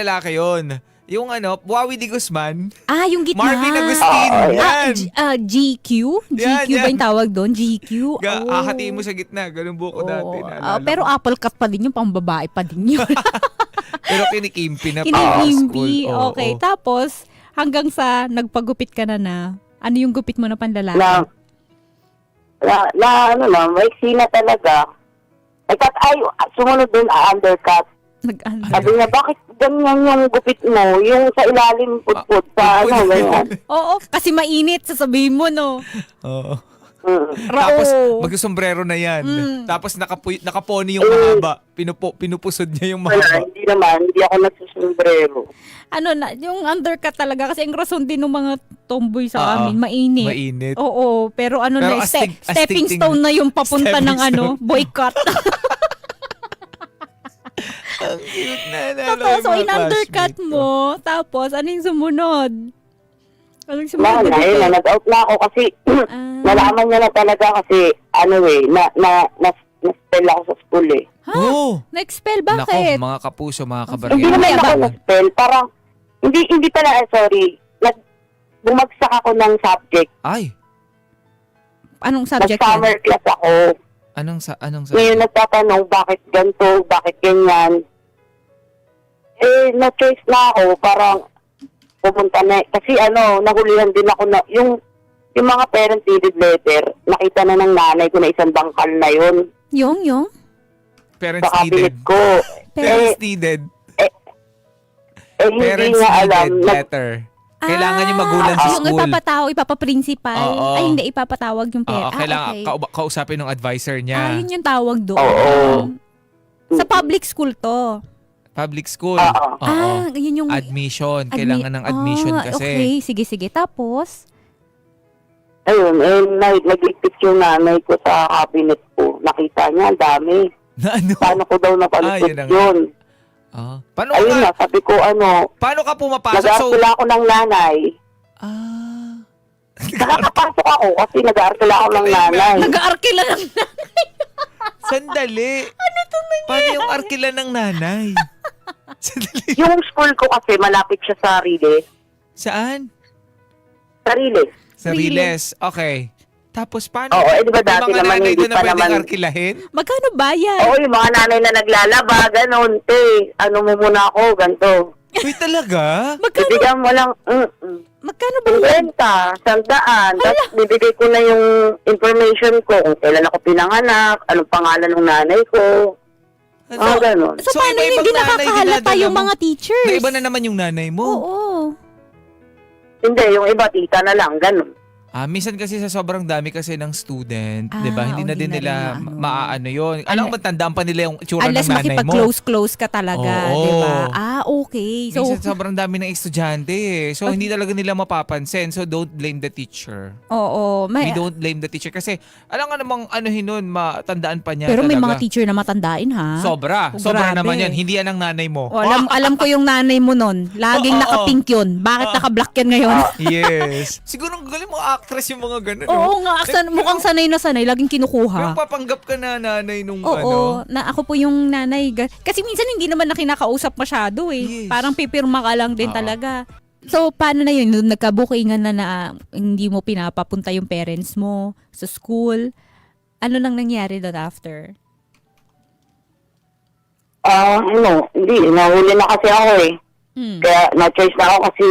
S11: lalaki yun. Yung Buawi de Guzman.
S9: Ah, yung gitna.
S11: Marvin Agustin.
S10: Oo,
S11: Yan.
S9: GQ?
S11: Yan,
S9: GQ ba
S11: yan.
S9: yung tawag doon? GQ? Oh.
S11: Hahatiin mo sa gitna. Ganun buko dati. naalala ko.
S9: Pero apple cut pa din yung pang babae pa din yun.
S11: Pero kinikimpi na pa.
S9: Kinikimpi.
S11: School.
S9: Okay. Tapos, hanggang sa nagpagupit ka na, ano yung gupit mo na panlalaki?
S10: Maiksi na talaga. Sumunod dun, undercut. Sabi niya, bakit ganyan yung gupit mo? Yung sa ilalim, putput, sa ganyan.
S9: Oo, kasi mainit, sasabihin mo, no?
S11: Oo.
S9: Rao.
S11: Tapos, mag-sombrero na yan. Tapos, nakapony yung mahaba. Pinupusod niya yung
S10: Wala,
S11: mahaba.
S10: hindi naman. Hindi ako nagsusombrero.
S9: Yung undercut talaga, kasi ang rason din ng mga tomboy sa
S11: Oo.
S9: amin, mainit.
S11: Mainit.
S9: Oo, pero
S11: Pero
S9: stepping
S11: astig-
S9: stone na yung papunta
S11: Stepping
S9: ng boycott.
S11: Ang cute na.
S9: Totoo, so in-undercut mo, tapos ano yung sumunod? Anong sumunod?
S10: Nag-out na ako kasi nalaman niya na talaga kasi na-spell ako sa school eh.
S9: Ha?
S11: Oh!
S9: Na-expel,
S11: Nako,
S9: bakit?
S11: mga kapuso, mga
S10: Hindi
S11: kabarangay.
S10: naman ako na-spell. Parang, hindi pala, sorry. Bumagsak ako ng subject.
S11: Ay!
S9: Anong subject yan?
S10: Nag-summer class ako.
S11: Anong
S10: Ngayon nagtatanong bakit ganito, bakit ganyan. Na-choice na ako, parang pupunta na. Kasi nahulihan din ako na, yung mga parent-needed letter, nakita na ng nanay ko na isang bangkal na yun.
S9: Yung?
S11: Parents
S10: Sa cabinet
S11: needed.
S10: ko.
S11: Parents needed.
S10: Hindi
S11: Parents
S10: nga alam.
S11: needed letter. Kailangan yung magulang sa
S9: Yung
S11: school.
S9: ipapaprincipal.
S11: Oo.
S9: Ay, hindi, ipapatawag yung
S11: Oo,
S9: parent.
S11: kailangan
S9: Okay.
S11: kausapin ng advisor niya.
S9: Yun yung tawag doon.
S10: Oo.
S9: Sa public school to.
S11: Public school.
S10: Oo.
S11: Oo.
S9: Yun yung...
S11: Admission. Kailangan ng admission kasi.
S9: Okay, sige. Tapos?
S10: Ayun, nag-ipit yung nanay ko sa cabinet ko. Nakita niya, ang dami.
S11: Na ano?
S10: Paano ko daw napalipot
S11: yun na nga.
S10: yun?
S11: Paano
S10: Ayun
S11: ka?
S10: na, sabi ko
S11: Paano ka pumapasok?
S10: nag-aartila ako ng nanay. Nakakapasok ako kasi nag-aartila ako ng nanay.
S9: Nag-aarkila lang.
S11: Sandali. Paano yung arkila ng nanay? Sandali.
S10: Yung school ko kasi malapit siya sa Riles.
S11: Saan?
S10: Sa Riles.
S11: Sa Riles. Okay. Tapos paano?
S10: Oo, di ba
S11: May
S10: dati
S11: mga
S10: naman
S11: nanay
S10: hindi
S11: doon na
S10: pa
S11: pwedeng
S10: naman.
S11: arkilahin?
S9: Magkano bayad?
S10: Oo, yung mga nanay na naglalaba, ganun, ano mo muna ako, ganito.
S11: Uy, talaga?
S10: Bibigyan mo lang,
S9: Magkano bayad?
S10: 50, 100, tapos bibigay ko na yung information ko, kung kailan ako pinanganak, anong pangalan ng nanay ko, ganun.
S9: So, paano
S11: iba-ibang
S9: hindi
S11: nanay
S9: nakakahalata
S11: dinadala
S9: yung
S11: mo?
S9: mga teachers?
S11: Na iba na naman yung nanay mo.
S9: Oo.
S10: Hindi, yung iba, tita na lang, ganun.
S11: Minsan kasi sa sobrang dami kasi ng student, 'di ba? Hindi na din
S9: hindi
S11: nila
S9: na rin
S11: maaano 'yon. Alam mo tandaan pa nila yung itsura ng
S9: Unless
S11: nanay mo.
S9: makipag-close ka talaga,
S11: Oo.
S9: di ba? Okay. So,
S11: Minsan sobrang dami ng estudyante eh. So hindi talaga nila mapapansin. So don't blame the teacher.
S9: oo.
S11: We don't blame the teacher kasi alam nga namang nun, matandaan pa niya
S9: Pero may
S11: talaga.
S9: mga teacher na matandain, ha?
S11: Sobra
S9: Grabe.
S11: naman yan. Hindi yan ang nanay mo.
S9: O, alam ko yung nanay mo nun. Laging
S11: Oo,
S9: naka-pink yun. Bakit
S11: Oo.
S9: naka-black yan ngayon?
S11: Yes. Siguro ang galing mga actress yung mga ganun.
S9: Oo nga, mukhang sanay na sanay. Laging
S11: Pero
S9: kinukuha.
S11: papanggap ka na nanay nung
S9: Oo, na ako po yung nanay. Kasi minsan hindi naman na kinakausap masyado eh.
S11: Yes.
S9: Parang pipirma ka lang din
S11: Oo.
S9: talaga. So, paano na yun? Nung nagkabukingan na hindi mo pinapapunta yung parents mo sa school, ano nang nangyari doon after?
S10: Hindi, nahuli na kasi ako eh. Kaya na-choice na ako kasi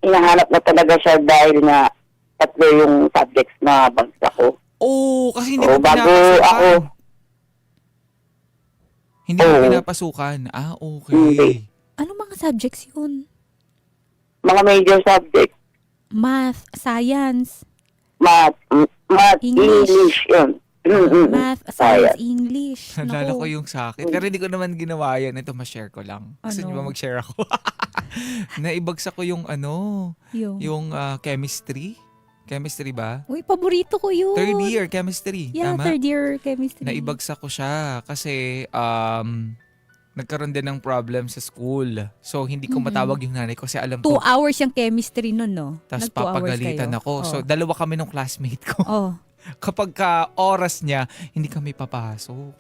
S10: hinahanap na talaga siya dahil nga 3 yung subjects na bagsak ko.
S11: Oo, kasi hindi
S10: Oo,
S11: mo
S10: bago
S11: pinapasukan.
S10: ako.
S11: Hindi mo
S10: Oo.
S11: pinapasukan. Okay.
S10: Hindi.
S9: Ano mga subjects yun?
S10: Mga major subjects,
S9: Math, science,
S10: math,
S9: English.
S10: English, yun.
S9: math, science, English.
S11: Nalala
S9: Naku.
S11: ko yung sa akin. Pero hindi ko naman ginawa yan. Ito, ma-share ko lang. Gusto niyo ba mag-share ako? Naibagsak ko yung yung chemistry. Chemistry ba?
S9: Uy, paborito ko yun.
S11: Third year chemistry.
S9: Yeah,
S11: Tama?
S9: third year chemistry.
S11: Naibagsak ko siya kasi nagkaroon din ng problem sa school. So, hindi ko matawag yung nanay ko kasi alam
S9: 2
S11: ko.
S9: hours yung chemistry nun, no?
S11: Tapos
S9: Nag 2 hours
S11: papagalitan
S9: kayo.
S11: ako.
S9: Oh.
S11: So, dalawa kami ng classmate ko.
S9: Oh.
S11: Kapag ka oras niya, hindi kami papasok.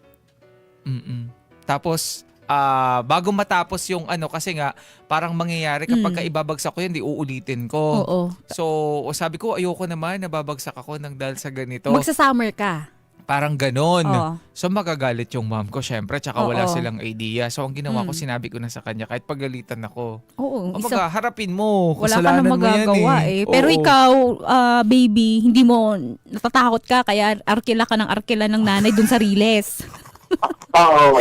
S11: Tapos, bago matapos yung kasi nga, parang mangyayari kapag ka ibabagsak ko yan, di uulitin ko.
S9: Oo.
S11: So, sabi ko, ayoko naman, nababagsak ako ng dahil sa ganito.
S9: Magsa-summer ka.
S11: Parang ganon.
S9: Oo.
S11: So, magagalit yung mom ko, syempre, tsaka wala
S9: Oo.
S11: silang idea. So, ang ginawa ko, sinabi ko na sa kanya, kahit pagalitan ako.
S9: Oo.
S11: Kumbaga, harapin mo.
S9: Wala ka
S11: Kasalanan
S9: na
S11: mo
S9: magagawa
S11: yan
S9: eh. Pero
S11: Oo.
S9: ikaw, baby, hindi mo natatakot ka kaya arkila ka ng arkila ng nanay dun sa Riles.
S10: Oo,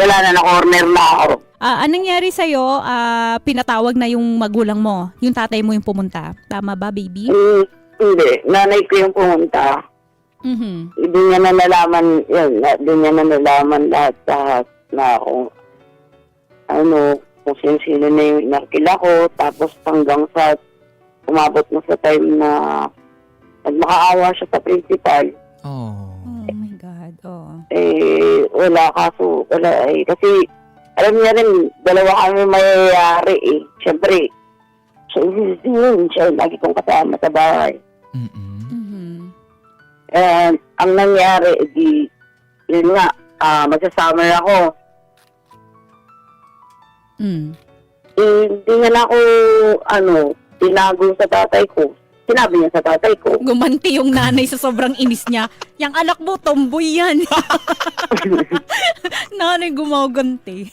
S10: wala na, na-corner na ako.
S9: Anong nangyari sa'yo? Pinatawag na yung magulang mo. Yung tatay mo yung pumunta. Tama ba, baby?
S10: Hindi, nanay ko yung pumunta.
S9: Mhm.
S10: Hindi niya na nalaman, hindi niya na nalaman lahat na kung sino na yung inarkila ko, tapos hanggang sa umabot na sa time na nagmakaawa siya sa principal.
S11: Oh.
S9: Oh my God. Oh.
S10: Wala kasi alam niya rin, dalawa kami mayayari eh. Siyempre, siya lagi kong kasama sa bahay.
S11: Mm-mm.
S10: And ang nangyari, yun nga, magsasummer ako. Hindi nga na ako, tinago sa tatay ko. sinabi niya sa tatay ko.
S9: Gumanti yung nanay sa sobrang inis niya. Yang anak mo, tomboy yan. Nanay gumaganti.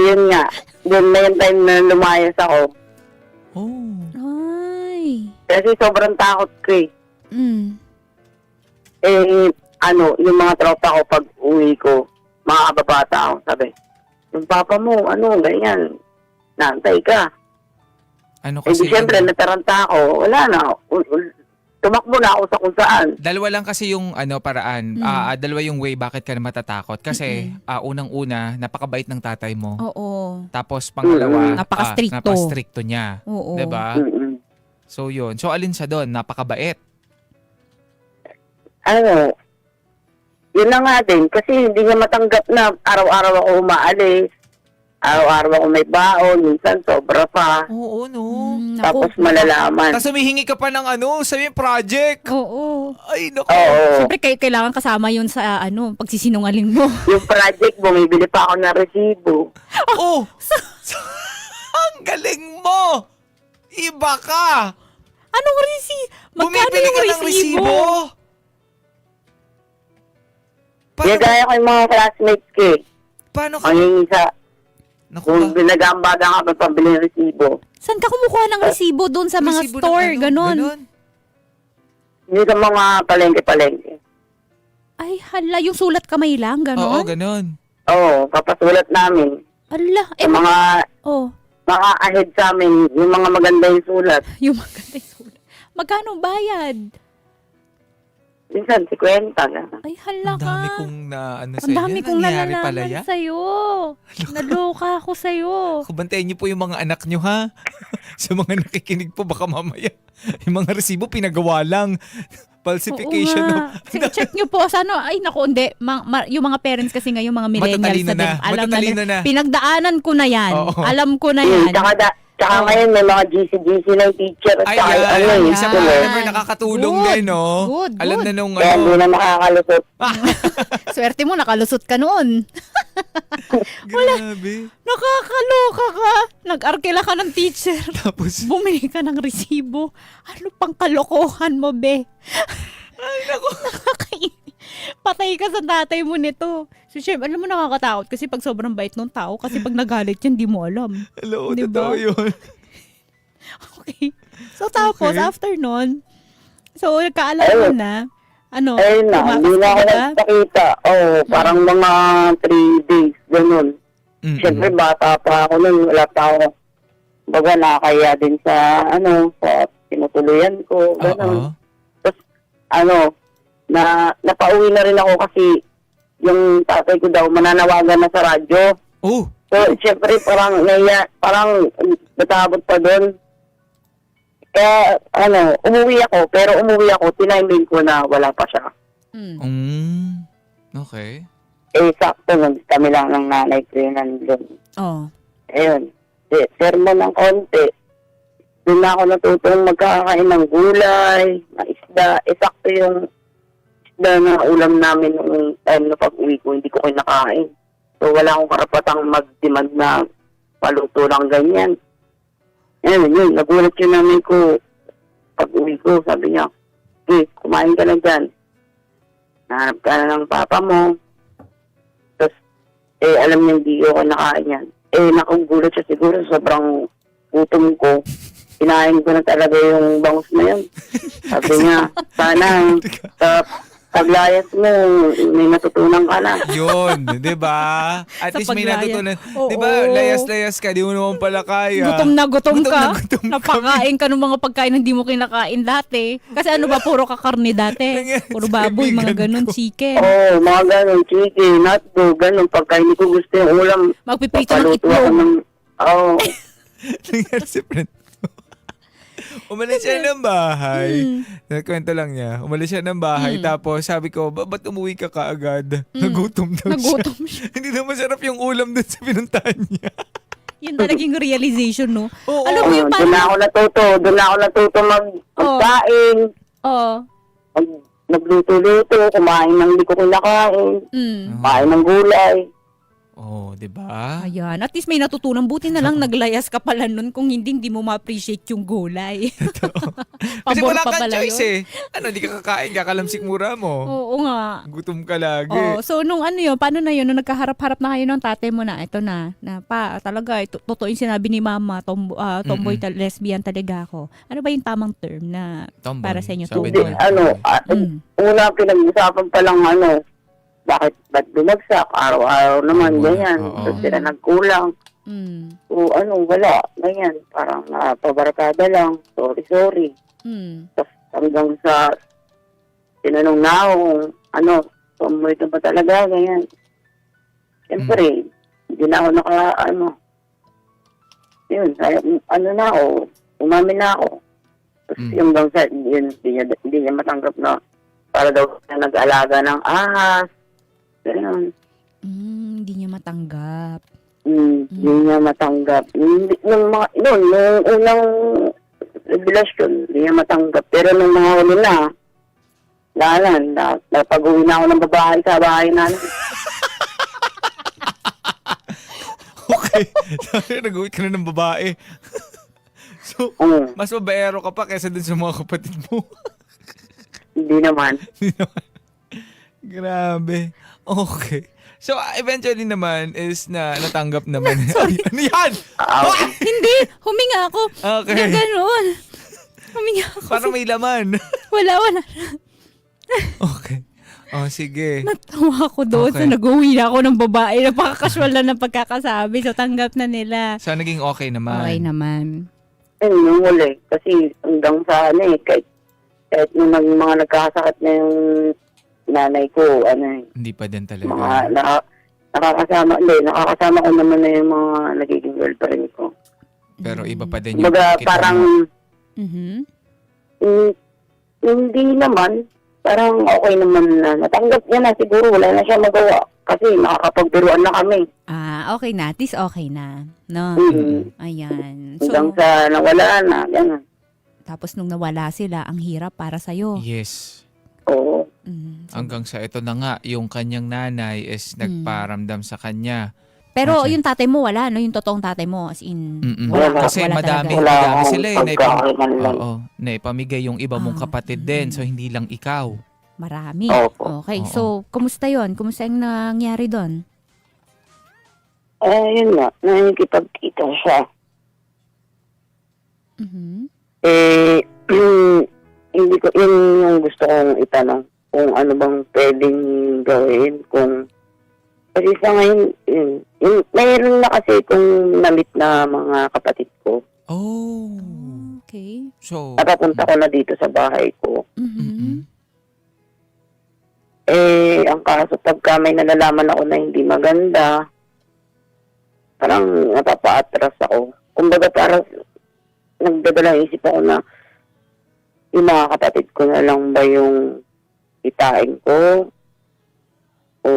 S10: Yun nga. Doon na yung time na lumayas ako.
S11: Oh.
S9: Ay.
S10: Kasi sobrang takot ko eh.
S9: Mm.
S10: Yung mga tropa ko pag uwi ko, mga kababata ako, sabi, yung papa mo, ganyan, naantay ka.
S11: Ano
S10: Di
S11: kasi?
S10: siyempre, nataranta ako, wala na, tumakbo na ako sa kung saan.
S11: Dalawa lang kasi yung paraan. Dalawa yung way bakit ka na matatakot. Kasi unang-una, napakabait ng tatay mo.
S9: Oo.
S11: Tapos pangalawa,
S9: Napaka-stricto.
S11: napaka-stricto niya.
S9: Oo.
S11: 'Di ba?
S10: Mm-mm.
S11: So yun. So alin sa doon? Napakabait.
S10: Yun na nga din, kasi hindi niya matanggap na araw-araw ako umaalis, araw-araw ako may baon, minsan sobra pa,
S11: Oo, no.
S10: tapos malalaman.
S11: Tapos humihingi ka pa ng sabi project.
S9: Oo.
S11: Ay, naku.
S10: Oo,
S9: Siyempre, kailangan kasama yun sa pagsisinungaling mo.
S10: yung project, bumibili pa ako ng resibo.
S11: Oh! Ang galing mo! Iba ka!
S9: Anong magkano
S11: Bumibili
S9: yung
S11: ka ng resibo?
S10: Ginagaya ko yung mga classmates ko eh.
S11: Paano ka?
S10: Mangingi sa,
S11: Naku
S10: kung
S11: ba?
S10: binagambaga ka, magpabili ng resibo.
S9: Saan ka kumukuha ng resibo doon sa mga
S11: Resibo ng
S9: store? Ganon.
S10: Hindi sa mga palengke-palengke.
S9: Ay, hala. Yung sulat kamay lang,
S11: Oo,
S9: ganon?
S11: ganon.
S10: Oo, papasulat namin.
S9: Ala.
S10: Sa mga ahead sa amin, yung mga maganda yung sulat.
S9: Yung maganda yung sulat. Magkano bayad?
S10: Minsan, 50 na.
S9: Ay, hala
S11: Ang
S9: ka.
S11: dami kong
S9: Ang
S11: sa'yo.
S9: dami kong
S11: Nangyari pala
S9: nalalaman
S11: yan.
S9: sa'yo. Naloka ako sa'yo.
S11: Kubantayan niyo po yung mga anak niyo, ha? Sa mga nakikinig po, baka mamaya. Yung mga resibo, pinagawa lang. Falsification.
S9: Oo nga. Check nyo po. Ay, naku, hindi. Yung mga parents kasi ngayon, mga millennials
S11: Matatalino
S9: na din.
S11: na.
S9: Alam
S11: Matatalino
S9: na.
S11: na.
S9: Pinagdaanan ko na yan.
S11: Oo.
S9: Alam ko na yan.
S10: Tsaka ngayon, may mga GC ng teacher.
S11: Ay,
S10: Tsaka
S11: yan. Isa pa
S10: school,
S11: naman nakakatulong
S9: Good.
S11: din, no?
S9: Good,
S11: Alam
S9: good.
S11: na nung
S10: Kaya hindi na makakalusot.
S9: Swerte mo, nakalusot ka noon.
S11: Grabe.
S9: Nakakaloka ka. Nag-arkela ka ng teacher.
S11: Tapos,
S9: Bumili ka ng resibo. Ano pang kalokohan mo, be?
S11: ay, naku.
S9: Patay ka sa tatay mo nito. So, syempre, alam mo nakakatakot kasi pag sobrang bait ng tao, kasi pag nagalit yan, di mo alam.
S11: Hello,
S9: Diba?
S11: totoo yun.
S9: Okay. So, tapos,
S11: Okay.
S9: after nun, so, nagkaalaman na,
S10: Ayun na, hindi na ako nagpakita. Parang mga 3 days, ganun.
S11: Mm-mm.
S10: Siyempre, bata pa ako nun, wala pa ako. Baga, nakakaya din sa tinutuluyan ko, ganun.
S11: Oo.
S10: Tapos, napauwi na rin ako kasi yung tatay ko daw mananawagan na sa radyo.
S11: Oh,
S10: So, siyempre, parang natabot pa doon. Kaya, umuwi ako, pero tiniming ko na wala pa siya.
S11: okay.
S10: Sakto, kami lang ng nanay ko yun nandun.
S9: Oh.
S10: Ayun, sermon ng konti. Doon na ako natutong magkakain ng gulay, na isda. Sakto yung isda na ulam namin nung time na pag-uwi ko, hindi ko kinakain. So, wala akong karapatang mag-demand na paluto lang ganyan. Yun, nagulat yung namin ko. Pag-uwi ko, sabi niya, kumain ka na dyan. Nahanap ka na ng papa mo. Tapos, alam niya hindi ko nakain yan. Nakugulat siya siguro, sobrang gutom ko. Kinain ko na talaga yung bangus na yun. Sabi niya, sana sa paglayas mo, may natutunan ka na.
S11: Yun, di ba? At
S9: Sa
S11: least may
S9: paglaya.
S11: natutunan.
S9: Oo.
S11: Di ba, layas-layas ka, di mo naman pala kaya.
S9: Gutom na gutom ka.
S11: gutom
S9: Napakain ka ng mga pagkain na hindi mo kinakain dati. Kasi puro kakarne dati.
S11: Nangyari
S9: Puro
S11: sa
S9: baboy, mga
S11: kaibigan
S9: ganun,
S11: ko.
S9: chicken.
S10: Mga ganun, chicken, hotdog, ganun. Pagka hindi ko gusto yung ulam,
S9: Magpiprito ng
S10: papaluto ako
S9: itlog.
S10: ng...
S11: Nangyari si friend ko. Umalis siya ng bahay. Kwento lang niya. Umalis siya ng bahay. Tapos sabi ko, ba't umuwi ka kaagad? Nagutom daw
S9: Nagutom
S11: siya. Hindi na masarap yung ulam dun sa pinuntahan niya.
S9: Yun talagang realization, no?
S11: Oo.
S9: Alam mo yung
S10: Doon na ako natuto magkain, magluto-luto, kumain ng hindi ko kinakain,
S9: Mm.
S10: kumain ng gulay.
S11: Oh, di ba?
S9: Ayan, at least may natutunan. Buti na lang naglayas ka pala nun kung hindi mo ma-appreciate yung gulay.
S11: Kasi
S9: Pabor
S11: wala
S9: pa
S11: kang
S9: pala
S11: choice
S9: yun.
S11: eh. Ano, di ka kakain, kakalamsik mura mo.
S9: Oo nga.
S11: Gutom ka lagi.
S9: Oh, so nung ano yun, paano na yun, nung nagkaharap-harap na kayo ng tatay mo na, ito na pa, talaga, totoo yung sinabi ni mama, tomboy, lesbian talaga ako. Ano ba yung tamang term na
S11: Tomboy.
S9: para sa inyo,
S11: Sabi
S9: tomboy?
S11: nila.
S10: Una pinag-usapan pa lang ba't bumagsak? Araw-araw naman,
S11: Oo,
S10: ganyan.
S11: oo.
S10: Tapos sila nagkulang.
S9: Mm.
S10: O wala, ganyan. Parang pabarkada lang. Sorry.
S9: Mm.
S10: Tapos hanggang sa tinanong na ako kung tomboy ka ba talaga, ganyan. Siyempre, hindi na ako yun, na ako, umamin na ako. Tapos yung bang sa, yun, hindi niya matanggap na para daw na nag-alaga ng ahas. Ganyan.
S9: Hindi niya matanggap.
S10: Hindi niya matanggap. Nung unang revelasyon, hindi niya matanggap. Pero nung mga huli napag-uwi na ako ng babae sa bahay namin.
S11: Okay. Nag-uwi ka na ng babae. So, mas babaero ka pa kaysa dun sa mga kapatid mo.
S10: Hindi naman.
S11: Grabe. Okay. So, eventually naman is natanggap naman. Sorry. Ano yan?
S9: Hindi, huminga ako.
S11: Okay.
S9: Yung ganun. Huminga ako.
S11: Parang may laman.
S9: Wala.
S11: Okay. Oh, sige.
S9: Natawa ako doon.
S11: Okay.
S9: So, nag-uwi na ako ng babae. Napaka-casual na ng pagkakasabi. So, tanggap na nila.
S11: So, naging okay naman.
S9: Okay naman.
S10: Yung huli. Kasi hanggang sa kahit nung mga nagkakasakit na yung nanay ko,
S11: Hindi pa din talaga.
S10: nakakasama ko naman na yung mga nagiging girlfriend ko.
S11: Pero iba pa din yung
S10: Kumbaga,
S11: kita
S10: parang,
S11: mo.
S10: hindi naman, parang okay naman na. Natanggap niya na siguro, wala na siya magawa. Kasi nakakapagbiruan na kami.
S9: Okay na. At least okay na. No? Ayan. So,
S10: Hanggang sa nawala na, gano'n.
S9: tapos nung nawala sila, ang hirap para sa'yo.
S11: Yes.
S10: Oo.
S11: Hanggang sa ito na nga, yung kanyang nanay is nagparamdam sa kanya.
S9: Pero
S11: Okay.
S9: yung tatay mo, wala, no? Yung totoong tatay mo, as in,
S10: Wala.
S11: Kasi
S9: wala
S11: madami
S9: talaga.
S11: sila eh.
S10: Pagkakakilanlan.
S11: Naipamigay yung iba mong kapatid din. So, hindi lang ikaw.
S9: Marami.
S10: Opo.
S9: Okay,
S11: Oo.
S9: so, kumusta yon? Kumusta yung nangyari doon?
S10: Yun nga, nakikipagkita siya. Hindi ko, yun yung gusto kong itanong. Kung ano bang pwedeng gawin. Kasi sa ngayon, mayroon na kasi kung namit na mga kapatid ko.
S11: Oh.
S9: Okay.
S11: So,
S10: Napapunta ko na dito sa bahay ko. Ang kaso pagka may nalalaman ako na hindi maganda, parang napapa-atras ako. Kumbaga parang nagdadalang isip ako na yung mga kapatid ko na lang ba yung itain ko? O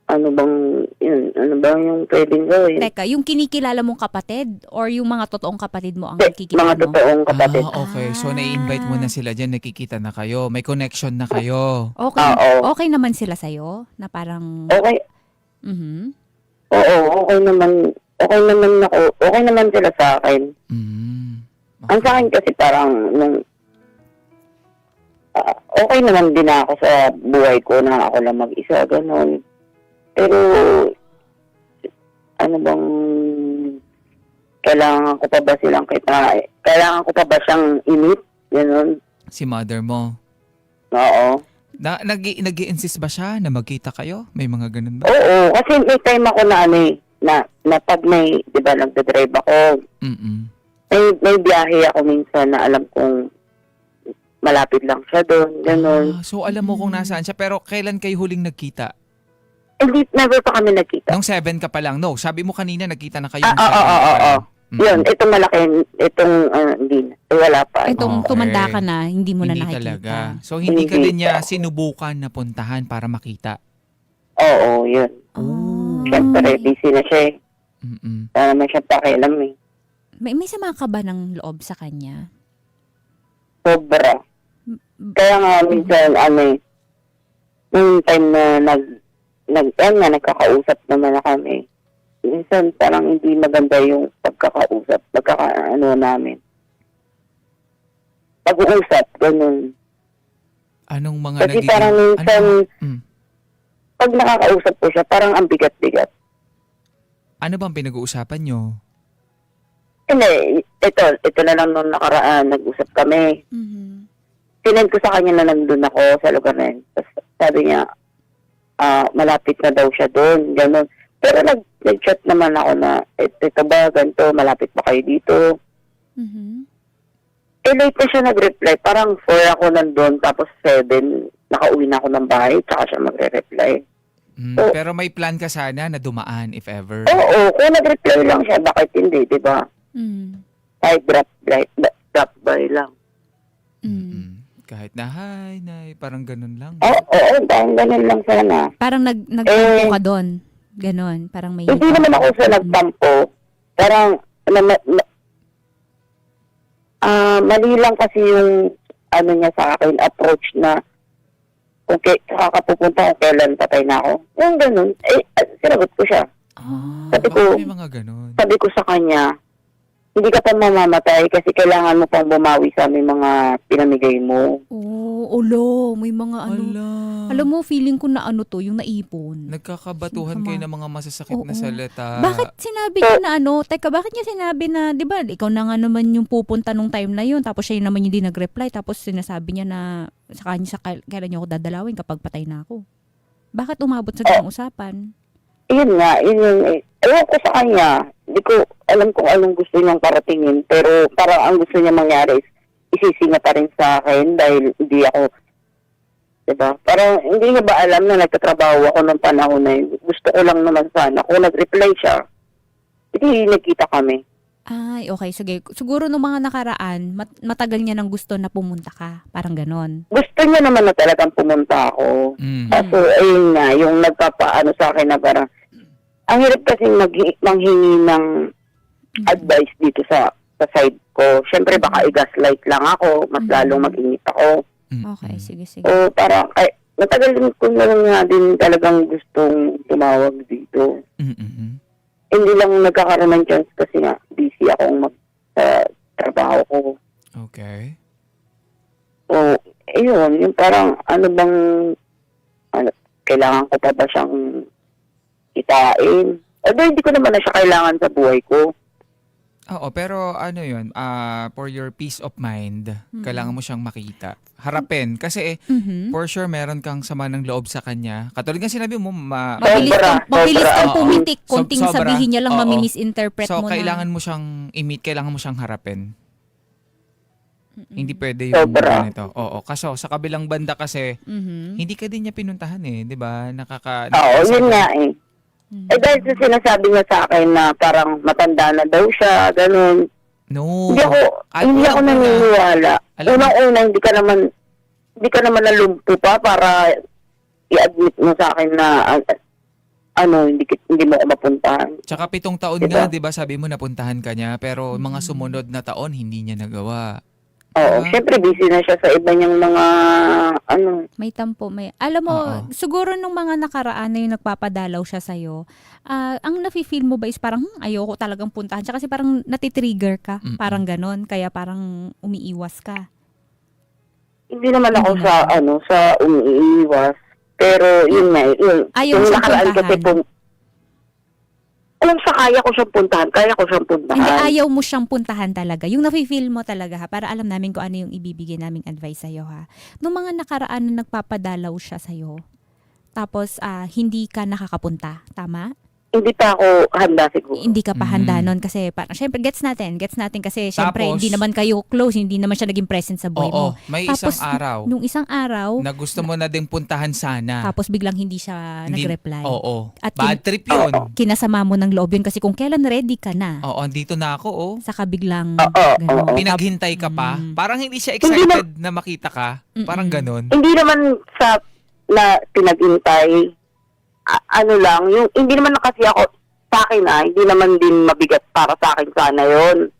S10: ano bang yung pwedeng gawin?
S9: Teka, yung kinikilala mong kapatid or yung mga totoong kapatid mo ang
S10: Mga
S9: nakikilala mo?
S10: totoong kapatid.
S11: okay. So, na-invite mo na sila dyan. Nakikita na kayo. May connection na kayo.
S9: Okay,
S10: Oo.
S9: okay naman sila sa'yo? Na parang...
S10: Okay. Oo, okay naman ako. Okay naman sila sa akin. Ang sa akin kasi parang okay naman din ako sa buhay ko na ako lang mag-isa, gano'n. Pero, ano bang, kailangan ko pa ba siyang inip, gano'n.
S11: Si mother mo.
S10: Oo.
S11: Nag-i-insist ba siya na magkita kayo? May mga ganun ba?
S10: Oo, kasi may time ako na pag may, di ba, nagdadrive ako, may biyahe ako minsan na alam kong malapit lang siya doon, gano'n.
S11: So, alam mo kung nasaan siya. Pero kailan kayo huling nagkita?
S10: Hindi, never pa kami nagkita.
S11: Nung 7 ka pa lang. No, sabi mo kanina nagkita na kayo.
S10: Oo. Yun, itong malaki, hindi na. Wala pa.
S9: Itong
S11: Okay.
S9: tumanda ka na, hindi mo na
S11: Hindi
S9: nakikita.
S11: talaga. So, hindi ka
S10: Hindi
S11: din niya
S10: pa.
S11: sinubukan na puntahan para makita.
S10: Oo, yun. Siyempre, busy na siya eh. Wala naman siya pakialam eh.
S9: May sama ka ba ng loob sa kanya?
S10: Sobra. Kaya nga minsan, yung time na nagkakausap naman na kami. Minsan parang hindi maganda yung pagkakausap, namin. Pag-uusap, ganun.
S11: Anong mga
S10: Kasi parang minsan, pag nakakausap ko siya, parang ang bigat-bigat.
S11: Ano bang pinag-uusapan nyo?
S10: Hindi, ito na lang nung nakaraan, nag-usap kami. Sinend ko sa kanya na nandun ako sa lugar na yun. Tapos sabi niya, malapit na daw siya doon, gano'n. Pero nag-chat naman ako na, ito ba, ganito, malapit ba kayo dito? Late na siya nag-reply. Parang 4 ako nandun, tapos 7, nakauwi na ako ng bahay, tsaka siya magre-reply.
S11: Pero may plan ka sana na dumaan if ever.
S10: Oo, kung nag-reply lang siya, bakit hindi, di ba? Kahit drop by lang.
S11: Kahit na hi, parang ganun lang.
S10: Oo, parang ganun lang sana.
S9: Parang nagtampo ka doon. Ganon. Parang may...
S10: Hindi naman ako sa nagtampo. Parang, mali lang kasi yung niya sa akin, approach na kung kakapupunta kung kailan patay na ako. Yung ganun. Sinagot ko siya. Sabi ko,
S11: may mga ganun.
S10: sabi ko sa kanya, hindi ka pa mamamatay kasi kailangan mo pang bumawi sa aming mga pinamigay mo.
S9: May mga Alam mo, feeling ko na yung naipon.
S11: Nagkakabatuhan kayo ng mga masasakit na salita.
S9: Bakit sinabi niya na bakit niya sinabi na, di ba, ikaw na nga naman yung pupunta nung time na yun, tapos siya naman yung di nag-reply, tapos sinasabi niya na sa kanya, kailan niyo ako dadalawin kapag patay na ako. Bakit umabot sa ganung usapan?
S10: Yun nga, ewan ko sa kanya, hindi ko alam kung anong gusto niyang paratingin, pero parang ang gusto niya mangyari is isisinga pa rin sa akin dahil hindi ako, diba? Parang hindi niya ba alam na nagtatrabaho ako ng panahon na yun. Gusto ko lang naman sana, kung nag-reply siya, hindi nagkita kami.
S9: Ay, okay, sige. Siguro nung mga nakaraan, matagal niya nang gusto na pumunta ka. Parang ganon.
S10: Gusto niya naman na talagang pumunta ako. Kaso, ayun nga, yung nagpapaano sa akin na parang, ang hirap kasi manghingi ng advice dito sa side ko. Siyempre, baka i-gaslight lang ako, mas lalong mag-init ako.
S9: Okay, sige.
S10: O parang, matagal ko na lang nga din talagang gustong tumawag dito. Hindi lang nagkakaroon ng chance kasi nga, busy akong trabaho ko.
S11: Okay.
S10: So, ayun, yung parang, kailangan ko pa ba siyang kitain? Although hindi ko naman na siya kailangan sa buhay ko.
S11: Oo, pero yun, for your peace of mind, kailangan mo siyang makita. Harapin. Kasi for sure, meron kang sama ng loob sa kanya. Katulad nga sinabi mo,
S9: mabilis kang pumitik.
S11: Oo.
S9: Konting
S11: Sobra.
S9: sabihin niya lang,
S11: Oo.
S9: mamimisinterpret
S11: So,
S9: mo na.
S11: kailangan mo siyang i-meet, kailangan mo siyang harapin. Hindi pwede yung
S10: Sobra.
S11: ganito. Oo, kaso sa kabilang banda kasi, hindi ka din niya pinuntahan di ba?
S10: Oo, yun nga eh. Dahil sa sinasabi niya sa akin na parang matanda na daw siya, ganun.
S11: No.
S10: Hindi ako naniniwala. Unang-una, hindi ka naman nalumpo pa para i-admit mo sa akin na hindi mo ako mapuntahan.
S11: Tsaka 7 taon nga, di ba, sabi mo napuntahan ka niya, pero mga sumunod na taon, hindi niya nagawa.
S10: Oo, syempre busy na siya sa iba niyang mga
S9: May tampo, alam mo, siguro nung mga nakaraan na yung nagpapadalaw siya sa'yo, ang nafe-feel mo ba is parang, ayoko talagang puntahan siya kasi parang natitrigger ka, parang ganon, kaya parang umiiwas ka.
S10: Hindi naman ako sa umiiwas. Pero yun nga,
S9: Ayaw
S10: yung
S9: siyang
S10: nakaraan kasi
S9: puntahan.
S10: alam sa kaya ko siyang puntahan.
S9: Hindi, ayaw mo siyang puntahan talaga. Yung nafe-feel mo talaga para alam namin kung ano yung ibibigay naming advice sa'yo Nung mga nakaraan na nagpapadalaw siya sa'yo, tapos hindi ka nakakapunta, tama?
S10: Hindi pa ako handa siguro.
S9: Hindi ka pa handa nun kasi parang, syempre, gets natin kasi syempre,
S11: Tapos,
S9: hindi naman kayo close, hindi naman siya naging present sa buhay mo.
S11: May
S9: Tapos,
S11: isang araw
S9: nung isang araw,
S11: na gusto mo na ding puntahan sana.
S9: tapos biglang hindi siya nag-reply.
S11: Oo.
S9: At
S11: Bad trip yun.
S9: Kinasama mo ng loob yun kasi kung kailan ready ka na,
S11: Oo, andito na ako,
S9: saka biglang,
S10: Oo.
S11: Pinaghintay ka pa. Parang hindi siya excited na makita ka. Parang ganun.
S10: Hindi naman na pinaghintay, hindi naman na kasi ako, sa akin hindi naman din mabigat para sa akin sana yun.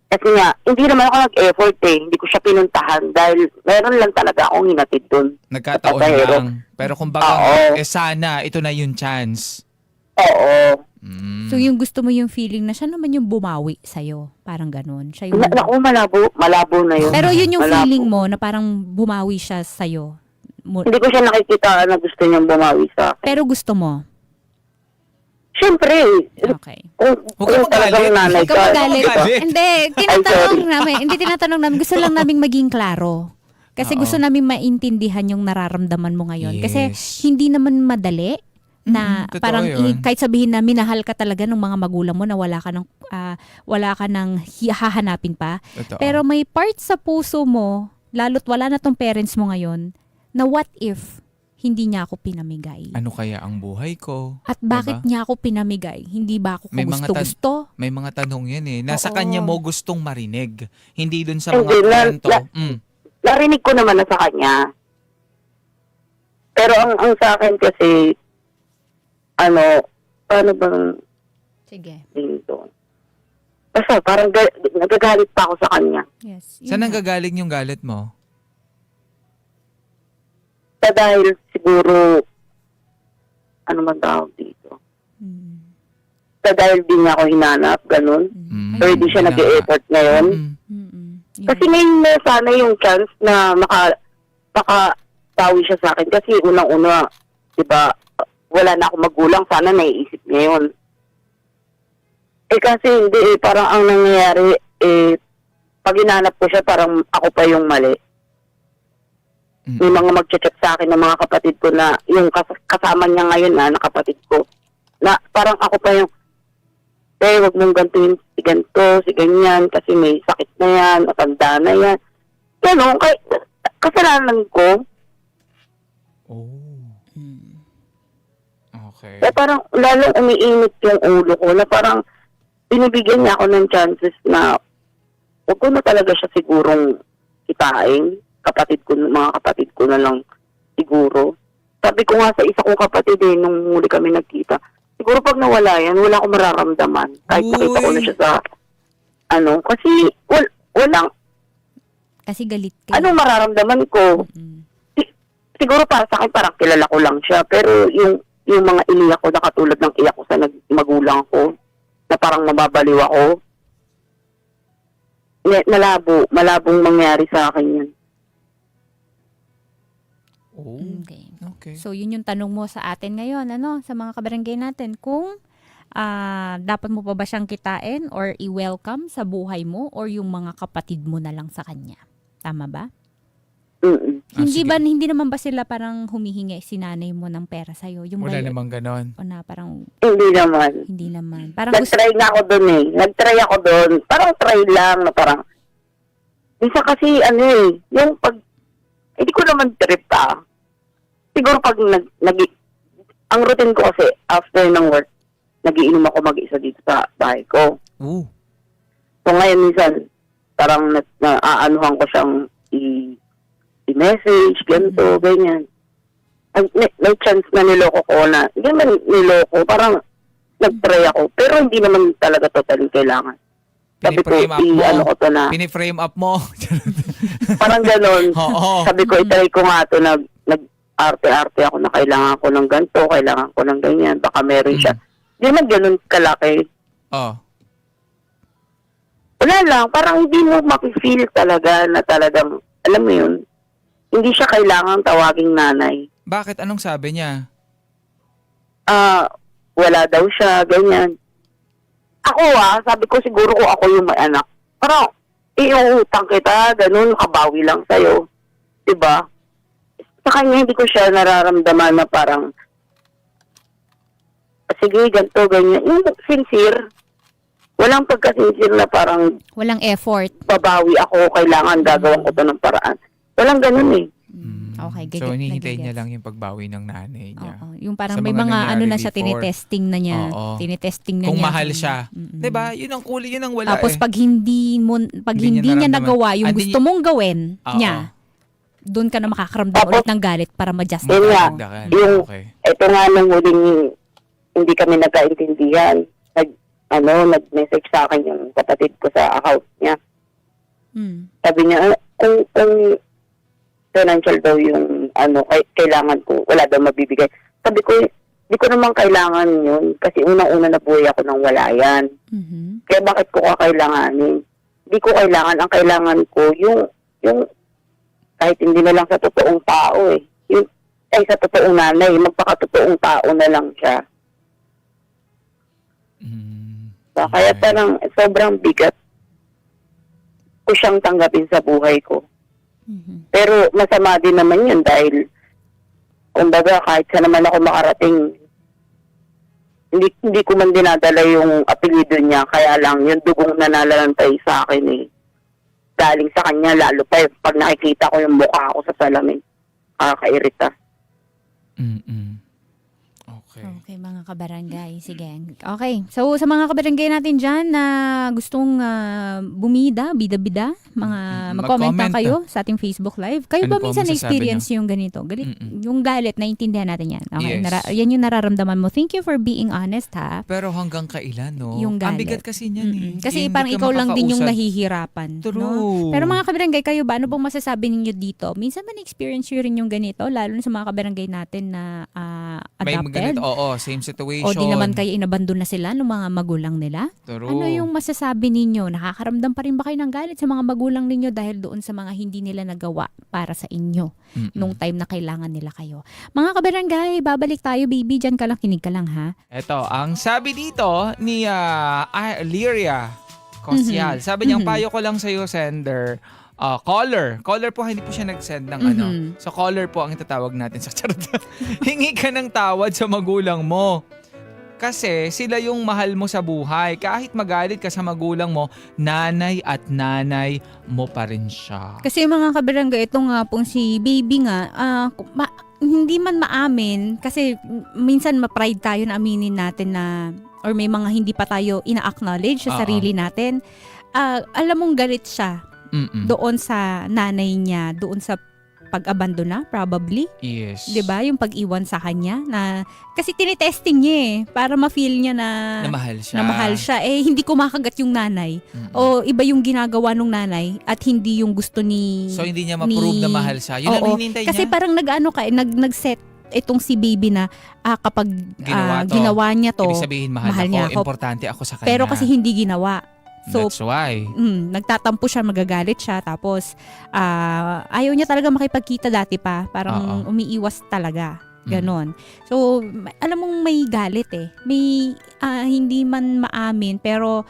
S10: Kasi nga, hindi naman ako nag-effort eh. Hindi ko siya pinuntahan dahil meron lang talaga akong hinatid dun.
S11: Nagkataon
S10: Pasahero.
S11: lang. Pero kumbaga,
S10: Oo.
S11: sana, ito na yung chance.
S10: Oo.
S11: Mm.
S9: So yung gusto mo yung feeling na siya naman yung bumawi sa'yo. Parang ganun. Siya yung...
S10: Naku, malabo na yun.
S9: Pero yun yung
S10: Malabo.
S9: feeling mo na parang bumawi siya sa'yo.
S10: Hindi ko siya nakikita na gusto niyang bumawi sa akin.
S9: Pero gusto mo.
S10: Siyempre,
S9: Okay.
S11: Huwag ka
S10: kung talagang
S11: magalit.
S10: nanay
S9: Huwag ka magalit.
S11: Magalit.
S9: Hindi, hindi tinatanong namin. Gusto lang namin maging klaro. Kasi
S11: Oo.
S9: gusto namin maintindihan yung nararamdaman mo ngayon. Kasi
S11: Yes.
S9: hindi naman madali na
S11: Totoo
S9: parang
S11: yun.
S9: kahit sabihin na minahal ka talaga ng mga magulang mo na wala ka nang hahanapin pa.
S11: Totoo.
S9: Pero may part sa puso mo, lalo't wala na tong parents mo ngayon, na what if hindi niya ako pinamigay?
S11: Ano kaya ang buhay ko?
S9: At bakit
S11: Diba?
S9: niya ako pinamigay? Hindi ba ako
S11: May mga
S9: gusto-gusto?
S11: May mga tanong yan eh. Nasa
S9: Oo.
S11: kanya mo gustong marinig. Hindi dun sa
S10: Hindi,
S11: mga kwento.
S10: narinig ko naman na sa kanya. Pero ang sa akin kasi, paano bang
S9: Sige.
S10: dito? Basta parang nagagalit pa ako sa kanya.
S9: Yes.
S11: Saan nanggagaling yung galit mo?
S10: Sa dahil siguro, ano man tawag dito?
S9: Mm.
S10: Sa dahil di niya ako hinanap, ganun.
S11: Mm.
S10: Or di siya
S11: Yun na nga.
S10: nag-e-effort ngayon.
S9: Mm-mm. Yun.
S10: Kasi ngayon na sana yung chance na makabawi siya sa akin. Kasi unang-una, di ba, wala na akong magulang, sana naiisip niya yun. Kasi hindi parang ang nangyayari, pag hinanap ko siya, parang ako pa yung mali. May mga mag-chat sa akin ng mga kapatid ko na yung kasama niya ngayon na kapatid ko, na parang ako pa yung, wag mong gantuin si ganito, si ganyan, kasi may sakit na yan, matanda na yan. Gano'n, kasalanan ko.
S11: Oh. Okay.
S10: Kaya parang lalong umiinit yung ulo ko na parang binibigyan niya ako ng chances na huwag ko na talaga siya sigurong kitain. Mga kapatid ko na lang siguro. Sabi ko nga sa isa kong kapatid nung muli kami nagkita, siguro pag nawala yan, wala akong mararamdaman. Kahit nakita ko na siya sa, kasi walang,
S9: Kasi galit ka.
S10: anong mararamdaman ko?
S9: Mm.
S10: Siguro para sa akin, parang kilala ko lang siya. Pero yung mga iniyak ko na katulad ng iyak ko sa magulang ko, na parang mababaliw ako, malabong mangyari sa akin yan.
S11: Oh.
S9: Okay.
S11: Okay.
S9: So, yun yung tanong mo sa atin ngayon, sa mga kabarangay natin, kung dapat mo pa ba siyang kitain or i-welcome sa buhay mo or yung mga kapatid mo na lang sa kanya. Tama ba?
S10: Mm-mm.
S9: Hindi naman ba sila parang humihingi si nanay mo ng pera sa'yo? Yung
S11: Wala
S9: ba-
S11: namang ganon.
S9: O na parang,
S10: Hindi naman.
S9: Parang gusto,
S10: Nag-try nga ako doon Nag-try ako doon. Parang try lang na parang, minsan kasi yung pag, hindi ko naman trip siguro pag ang routine ko kasi after ng work, nagiinom ako mag-isa dito sa bahay ko.
S11: Ooh.
S10: So ngayon minsan, parang naaanuhan ko siyang i-message, ganito, ganyan. May chance na niloko ko na, hindi man niloko, parang nag-try ako. Pero hindi naman talaga totally kailangan. Sabi ko,
S11: Piniframe up mo.
S10: ko to na,
S11: Piniframe up mo.
S10: parang ganon.
S11: Oo.
S10: Sabi ko, itry ko nga to na nag-arte-arte ako na kailangan ko ng ganito, kailangan ko ng ganyan, baka meron siya. Hindi naman ganun kalaki.
S11: Oh.
S10: Wala lang, parang hindi mo mapifeel talaga na talagang, alam mo yun, hindi siya kailangan tawaging nanay.
S11: Bakit? Anong sabi niya?
S10: Wala daw siya, ganyan. Ako sabi ko siguro kung ako yung may anak, parang, iuutang kita, ganun, kabawi lang sa'yo. Diba? Sa kanya, hindi ko siya nararamdaman na parang, sige, ganito, ganyan. Yung sincere, walang pagka-sincere na parang,
S9: walang effort.
S10: babawi ako, kailangan gagawin ko to ng paraan. Walang ganun
S9: Okay,
S11: So, hinihintay
S9: nagigets.
S11: niya lang yung pagbawi ng nanay niya.
S9: Oo. Yung parang
S11: Sa
S9: may
S11: mga
S9: mga
S11: nangyari
S9: na siya,
S11: before.
S9: tinitesting na niya.
S11: Oo.
S9: Tinitesting na
S11: Kung
S9: niya.
S11: mahal siya.
S9: Mm-mm.
S11: Diba? Yun ang kulay, yun ang wala
S9: Tapos
S11: eh.
S9: pag hindi
S11: Hindi niya
S9: niya
S11: naramdaman.
S9: nagawa yung
S11: Hindi
S9: gusto mong gawin
S11: Oo.
S9: niya, doon ka na makakaramdam
S10: Tapos,
S9: ulit ng galit para ma-justify
S10: Yun nga.
S9: mo.
S11: Dagdagan.
S10: Yung-
S11: Okay.
S10: ito nga nung huling hindi kami nagkaintindihan. nag-message sa akin yung kapatid ko sa account niya.
S9: Mm.
S10: Sabi niya, kung financial daw yung kailangan ko, wala daw mabibigay. Sabi ko, di ko naman kailangan yun kasi unang-una nabuhay ako nang wala yan.
S9: Mhm.
S10: Kaya bakit ko kakailanganin? Di ko kailangan. Ang kailangan ko, yung kahit hindi na lang sa totoong tao sa totoong nanay, magpakatotoong tao na lang siya. So, kaya parang sobrang bigat ko siyang tanggapin sa buhay ko.
S9: Mhm.
S10: Pero masama din naman yun dahil kumbaga kahit saan naman ako makarating, hindi ko man dinadala yung apelyido niya, kaya lang yung dugong nananalantay sa akin galing sa kanya, lalo pa pag nakikita ko yung mukha ko sa salamin, kakairita.
S11: Mm-mm. Okay.
S9: Okay, mga kabarangay. Sige. Okay. So, sa mga kabarangay natin dyan na gustong bida-bida, mag-comment
S11: Mag-comment
S9: lang kayo sa ating Facebook Live. Kayo
S11: Ano
S9: ba
S11: po
S9: minsan
S11: masasabi
S9: na-experience yung ganito? Yung galit, naiintindihan natin yan. Okay.
S11: Yes.
S9: Yan yung nararamdaman mo. Thank you for being honest, ha?
S11: Pero hanggang kailan, no?
S9: Yung
S11: Ang
S9: galit.
S11: bigat kasi niyan eh.
S9: Kasi
S11: Hindi
S9: parang
S11: ka
S9: ikaw lang din yung
S11: makakausap.
S9: nahihirapan.
S11: True.
S9: No? Pero mga kabarangay, kayo ba? Ano bang masasabi ninyo dito? Minsan ba na-experience nyo rin yung ganito? Lalo na sa mga kabarangay natin na
S11: May
S9: adopted?
S11: ganito, same situation.
S9: O di naman kayo inabandon na sila ng mga magulang nila?
S11: True.
S9: Ano yung masasabi ninyo? Nakakaramdam pa rin ba kayo ng galit sa mga magulang ninyo dahil doon sa mga hindi nila nagawa para sa inyo nung time na kailangan nila kayo? Mga kabarangay, babalik tayo, baby. Diyan ka lang, kinig ka lang, ha?
S11: Ito, ang sabi dito ni Lyria Cosyal. Sabi niya, ang payo ko lang sa'yo, sender, caller. Caller po, hindi po siya nag-send ng So, caller po ang itatawag natin sa charot. Hingi ka ng tawad sa magulang mo. Kasi sila yung mahal mo sa buhay. Kahit magalit ka sa magulang mo, nanay at nanay mo pa rin siya.
S9: Kasi mga kabarangay, ito nga pong si baby nga, hindi man maamin, kasi minsan ma-pride tayo na aminin natin na, or may mga hindi pa tayo ina-acknowledge sa sarili natin. Alam mong galit siya doon sa nanay niya, doon sa pag-abandona, probably.
S11: Yes.
S9: 'Di ba? Yung pag-iwan sa kanya na kasi tinitesting niya para ma-feel niya na
S11: mahal siya.
S9: Na mahal siya. Hindi kumakagat yung nanay. O iba yung ginagawa ng nanay at hindi yung gusto ni
S11: So hindi niya ma-prove na mahal siya. Yun ang hinihintay niya.
S9: Kasi parang nag-set itong si baby na kapag ginawa niya to,
S11: ibig sabihin mahal
S9: niya ako.
S11: Importante ako sa kanya.
S9: Pero kasi hindi ginawa. So,
S11: that's why.
S9: Nagtatampo siya, magagalit siya. Tapos, ayaw niya talaga makipagkita dati pa. Parang umiiwas talaga. Ganon. So, alam mong may galit May hindi man maamin. Pero,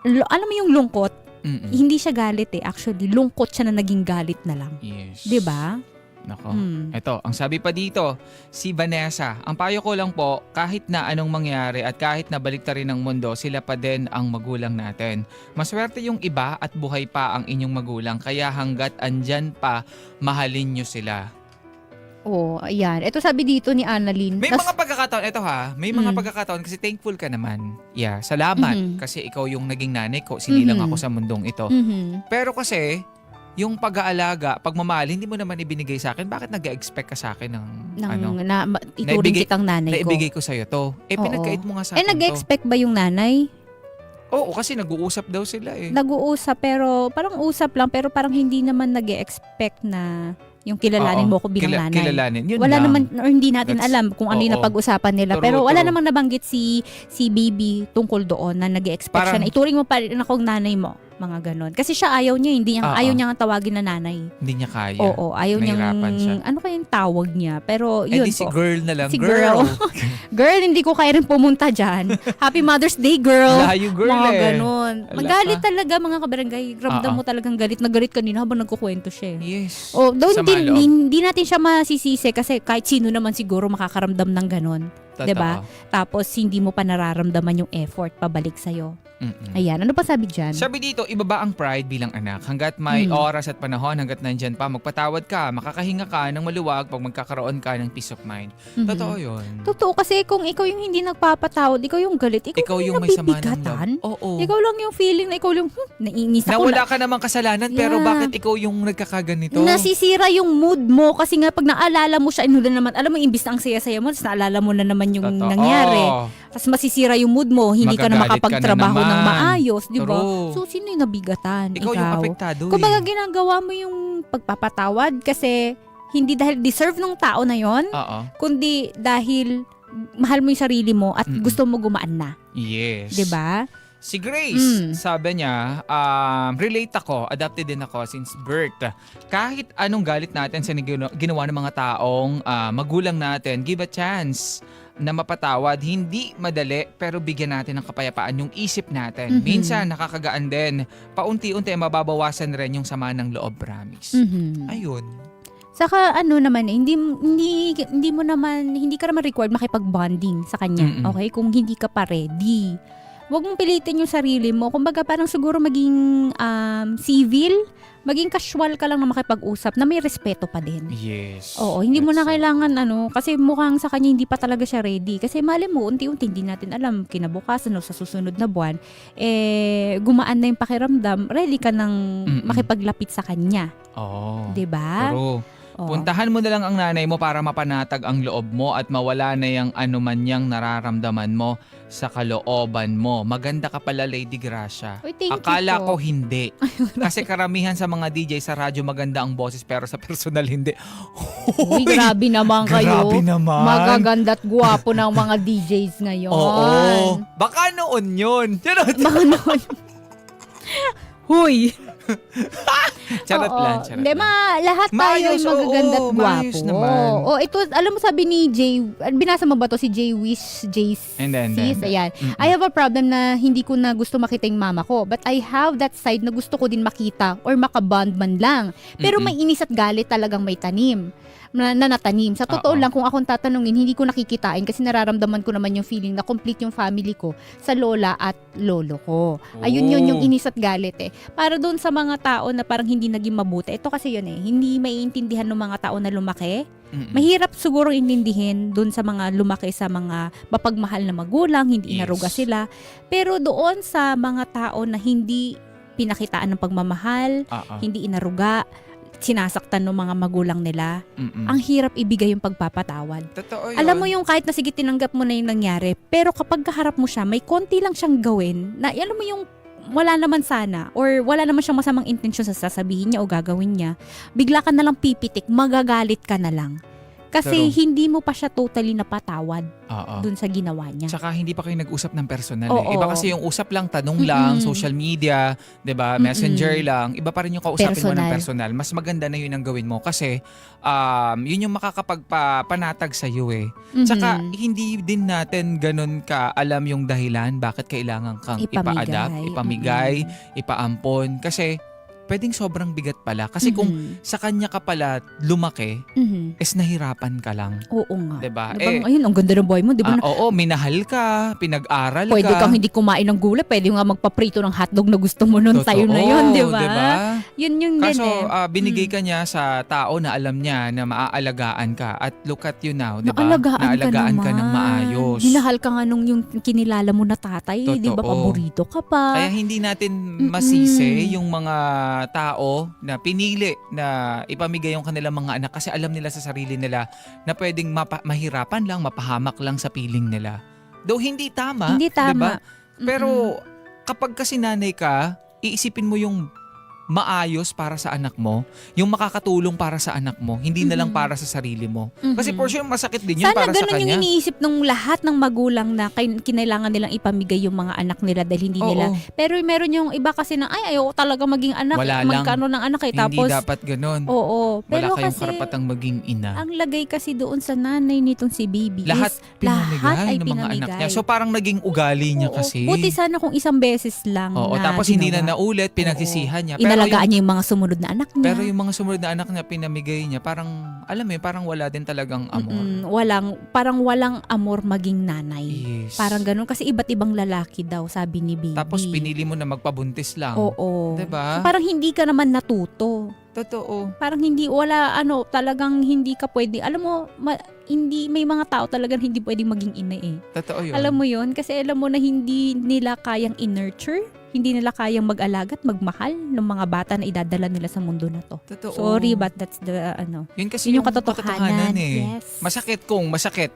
S9: alam mo yung lungkot? Hindi siya galit Actually, lungkot siya na naging galit na lang.
S11: Yes.
S9: 'Di ba?
S11: Nako. Ito, ang sabi pa dito, si Vanessa, ang payo ko lang po, kahit na anong mangyari at kahit na baliktarin ng mundo, sila pa din ang magulang natin. Maswerte yung iba at buhay pa ang inyong magulang, kaya hanggat andyan pa, mahalin nyo sila.
S9: Ayan. Ito sabi dito ni Annalyn.
S11: May mga pagkakataon, may mga pagkakataon kasi thankful ka naman. Yeah, salamat kasi ikaw yung naging nanay ko, sinilang ako sa mundong ito. Pero kasi, yung pag-aalaga, pagmamahal, hindi mo naman ibinigay sa akin. Bakit nag-expect ka sa akin ng
S9: ituring kitang nanay ko?
S11: Naibigay ko sa'yo to. Pinagkait mo nga sa akin to.
S9: Nag-expect ba yung nanay?
S11: Oo, kasi nag-uusap daw sila
S9: Nag-uusap, pero parang usap lang, pero parang hindi naman nag-expect na yung kilalanin mo ko bilang nanay.
S11: Kilalanin. Yun
S9: wala
S11: lang.
S9: naman, or hindi natin alam kung ano yung napag-usapan nila.
S11: True,
S9: pero wala
S11: true.
S9: namang nabanggit si baby tungkol doon na nag-expect siya na ituring mo pa rin akong nanay mo. Mga ganon. Kasi siya ayaw niya, ayaw niya nga tawagin na nanay.
S11: Hindi niya kaya.
S9: Oo, ayaw niyang,
S11: Nahirapan siya.
S9: ano kayang tawag niya? Pero yun
S11: si
S9: po.
S11: girl na lang.
S9: Si girl. Girl, hindi ko kaya rin pumunta dyan. Happy Mother's Day, girl.
S11: Layo girl
S9: mga ganon.
S11: Wala
S9: Magalit
S11: pa.
S9: talaga mga kabarangay. Ramdam mo talagang galit na galit kanina habang nagkukwento siya.
S11: Yes.
S9: Doon
S11: Sama loob.
S9: hindi natin siya masisisi kasi kahit sino naman siguro makakaramdam ng ganon.
S11: Totoo.
S9: 'Di ba? Tapos hindi mo pa nararamdaman yung effort pabalik sa'yo. Ayan, ano pa sabi dyan?
S11: Sabi dito, ibaba ang pride bilang anak. Hanggat may oras at panahon, hanggat nandyan pa, magpatawad ka, makakahinga ka ng maluwag pag magkakaroon ka ng peace of mind. Totoo yun.
S9: Totoo, kasi kung ikaw yung hindi nagpapatawad, ikaw yung galit, ikaw yung
S11: may sama ng
S9: nabibigatan.
S11: loob. Oo.
S9: Ikaw lang yung feeling na ikaw yung, naiinis
S11: Na
S9: ako
S11: wala ka namang kasalanan, pero bakit ikaw yung nagkakaganito?
S9: nasisira yung mood mo kasi nga pag naalala mo siya, naman, alam mo, imbis na ang saya-saya mo, tapos naalala mo na naman naman yung
S11: Totoo.
S9: nangyari. Tapos masisira yung mood mo, hindi ka na
S11: Magagalit ka na
S9: makapagtrabaho ng
S11: naman.
S9: maayos, di ba?
S11: True.
S9: So, sino yung nabigatan?
S11: Ikaw yung apektado
S9: Kumbaga, ginagawa mo yung pagpapatawad kasi hindi dahil deserve ng tao na yon,
S11: Oo.
S9: kundi dahil mahal mo yung sarili mo at gusto mo gumaan na.
S11: Yes.
S9: Di ba?
S11: Si Grace, sabi niya, relate ako, adopted din ako since birth. Kahit anong galit natin sa ginawa ng mga taong magulang natin, give a chance na mapatawad. Hindi madali, pero bigyan natin ng kapayapaan yung isip natin. Minsan, nakakagaan din. Paunti-unti, mababawasan rin yung sama ng loob, promise. Ayun.
S9: Saka naman hindi ka naman required makipag-bonding sa kanya, okay? Kung hindi ka pa ready. Huwag mong pilitin yung sarili mo. Kumbaga parang siguro maging civil, maging casual ka lang na makipag-usap na may respeto pa din.
S11: Yes.
S9: Oo, hindi mo na kailangan kasi mukhang sa kanya hindi pa talaga siya ready. Kasi mali mo, unti-unti hindi natin alam kinabukasan o sa susunod na buwan, gumaan na yung pakiramdam, ready ka nang makipaglapit sa kanya.
S11: Oo.
S9: 'Di ba?
S11: Pero
S9: Oo.
S11: puntahan mo na lang ang nanay mo para mapanatag ang loob mo at mawala na yung anuman niyang nararamdaman mo sa kalooban mo. Maganda ka pala, Lady Gracia.
S9: Uy, thank you
S11: Akala
S9: po.
S11: ko hindi. Kasi karamihan sa mga DJ sa radyo maganda ang boses pero sa personal hindi.
S9: Uy, grabe naman kayo.
S11: Grabe naman.
S9: Magaganda't guwapo ng mga DJs ngayon.
S11: Oo. Baka noon yun. Charot.
S9: Baka noon. Huy.
S11: Charot
S9: Oo.
S11: lang. Charot
S9: Hindi,
S11: lang.
S9: lahat tayo
S11: Maayos,
S9: ay magaganda't
S11: oo,
S9: guwapo.
S11: maayos naman.
S9: Oh, ito, alam mo sabi ni Jay, binasa mo ba to si Jay Wish,
S11: Hindi.
S9: ayan. I have a problem na hindi ko na gusto makita yung mama ko, but I have that side na gusto ko din makita or makabond man lang. Pero may inis at galit talagang may tanim. Na natanim. Sa totoo lang, kung akong tatanungin, hindi ko nakikitain kasi nararamdaman ko naman yung feeling na complete yung family ko sa lola at lolo ko. Ayun yun yung inis at galit Para doon sa mga tao na parang hindi naging mabuti. Ito kasi yun hindi maiintindihan ng mga tao na lumaki. Mahirap siguro intindihin doon sa mga lumaki sa mga mapagmahal na magulang, hindi inaruga sila. Pero doon sa mga tao na hindi pinakitaan ng pagmamahal, hindi inaruga, sinasaktan ng mga magulang nila, ang hirap ibigay yung pagpapatawad.
S11: Totoo yun.
S9: Alam mo yung kahit na sige tinanggap mo na yung nangyari, pero kapag kaharap mo siya, may konti lang siyang gawin na alam mo yung wala naman sana or wala naman siyang masamang intensyon sa sasabihin niya o gagawin niya, bigla ka na lang pipitik, magagalit ka na lang. Kasi hindi mo pa siya totally napatawad dun sa ginawa niya.
S11: Tsaka hindi pa kayo nag-usap ng personal.
S9: Oo.
S11: Iba kasi yung usap lang, tanong lang, social media, 'di ba? Messenger lang. Iba pa rin yung kausapin mo ng personal. Mas maganda na yun ang gawin mo kasi yun yung makakapagpanatag sa iyo Tsaka hindi din natin ganun ka alam yung dahilan bakit kailangan kang ipa-adapt, ipamigay, ipaampon kasi pwedeng sobrang bigat pala. Kasi kung sa kanya ka pala lumaki, is nahirapan ka lang.
S9: Oo nga.
S11: Diba?
S9: Ayun, ang ganda ng buhay mo, di ba?
S11: Oo, minahal ka, pinag-aral
S9: Pwede
S11: ka.
S9: kang hindi kumain ng gulay, pwede nga magpaprito ng hotdog na gusto mo noon tayo na yun, di ba?
S11: Diba?
S9: Yun yung
S11: Kaso, binigay ka niya sa tao na alam niya na maaalagaan ka. At look at you now, di ba? Naalagaan ka ng maayos.
S9: Minahal ka nga nung yung kinilala mo na tatay, di ba? Paborito ka pa.
S11: Kaya hindi natin masisi yung mga tao na pinili na ipamigay yung kanilang mga anak kasi alam nila sa sarili nila na pwedeng mahirapan lang, mapahamak lang sa piling nila. Though hindi tama.
S9: Hindi tama.
S11: Diba? Pero kapag kasi nanay ka, iisipin mo yung maayos para sa anak mo, yung makakatulong para sa anak mo, hindi na lang para sa sarili mo. Kasi for sure masakit din yun
S9: sana
S11: para sa kanya.
S9: Sana ganun yung iniisip ng lahat ng magulang na kinailangan nilang ipamigay yung mga anak nila dahil hindi nila. Pero meron yung iba kasi na ayaw talaga maging anak, magkano ng anak
S11: Hindi dapat ganun.
S9: Oo. Pero
S11: wala kayong
S9: kasi
S11: karapatang maging ina.
S9: ang lagay kasi doon sa nanay nitong si baby
S11: Lahat
S9: is
S11: pinamigay
S9: ay
S11: ng mga anak
S9: pinamigay.
S11: niya. So parang naging ugali niya kasi.
S9: Buti sana kung isang beses lang na
S11: tapos hindi na
S9: ginawa.
S11: naulit, pinagsisihan niya.
S9: Inalagaan niya yung mga sumunod na anak niya.
S11: Pero yung mga sumunod na anak niya, pinamigay niya, parang, alam mo parang wala din talagang amor.
S9: Parang walang amor maging nanay.
S11: Yes.
S9: Parang ganun. Kasi iba't ibang lalaki daw, sabi ni baby.
S11: Tapos pinili mo na magpabuntis lang.
S9: Oo.
S11: Diba?
S9: So, parang hindi ka naman natuto.
S11: Totoo.
S9: Parang hindi, talagang hindi ka pwede. Alam mo, hindi may mga tao talagang hindi pwedeng maging ina eh.
S11: Totoo yun.
S9: Alam mo yun? Kasi alam mo na hindi nila kayang i-nurture, hindi nila kayang mag-alaga at magmahal ng mga bata na idadala nila sa mundo na to.
S11: Totoo.
S9: Sorry, but that's the
S11: Yun kasi
S9: yun
S11: yung katotohanan eh.
S9: Yes.
S11: Masakit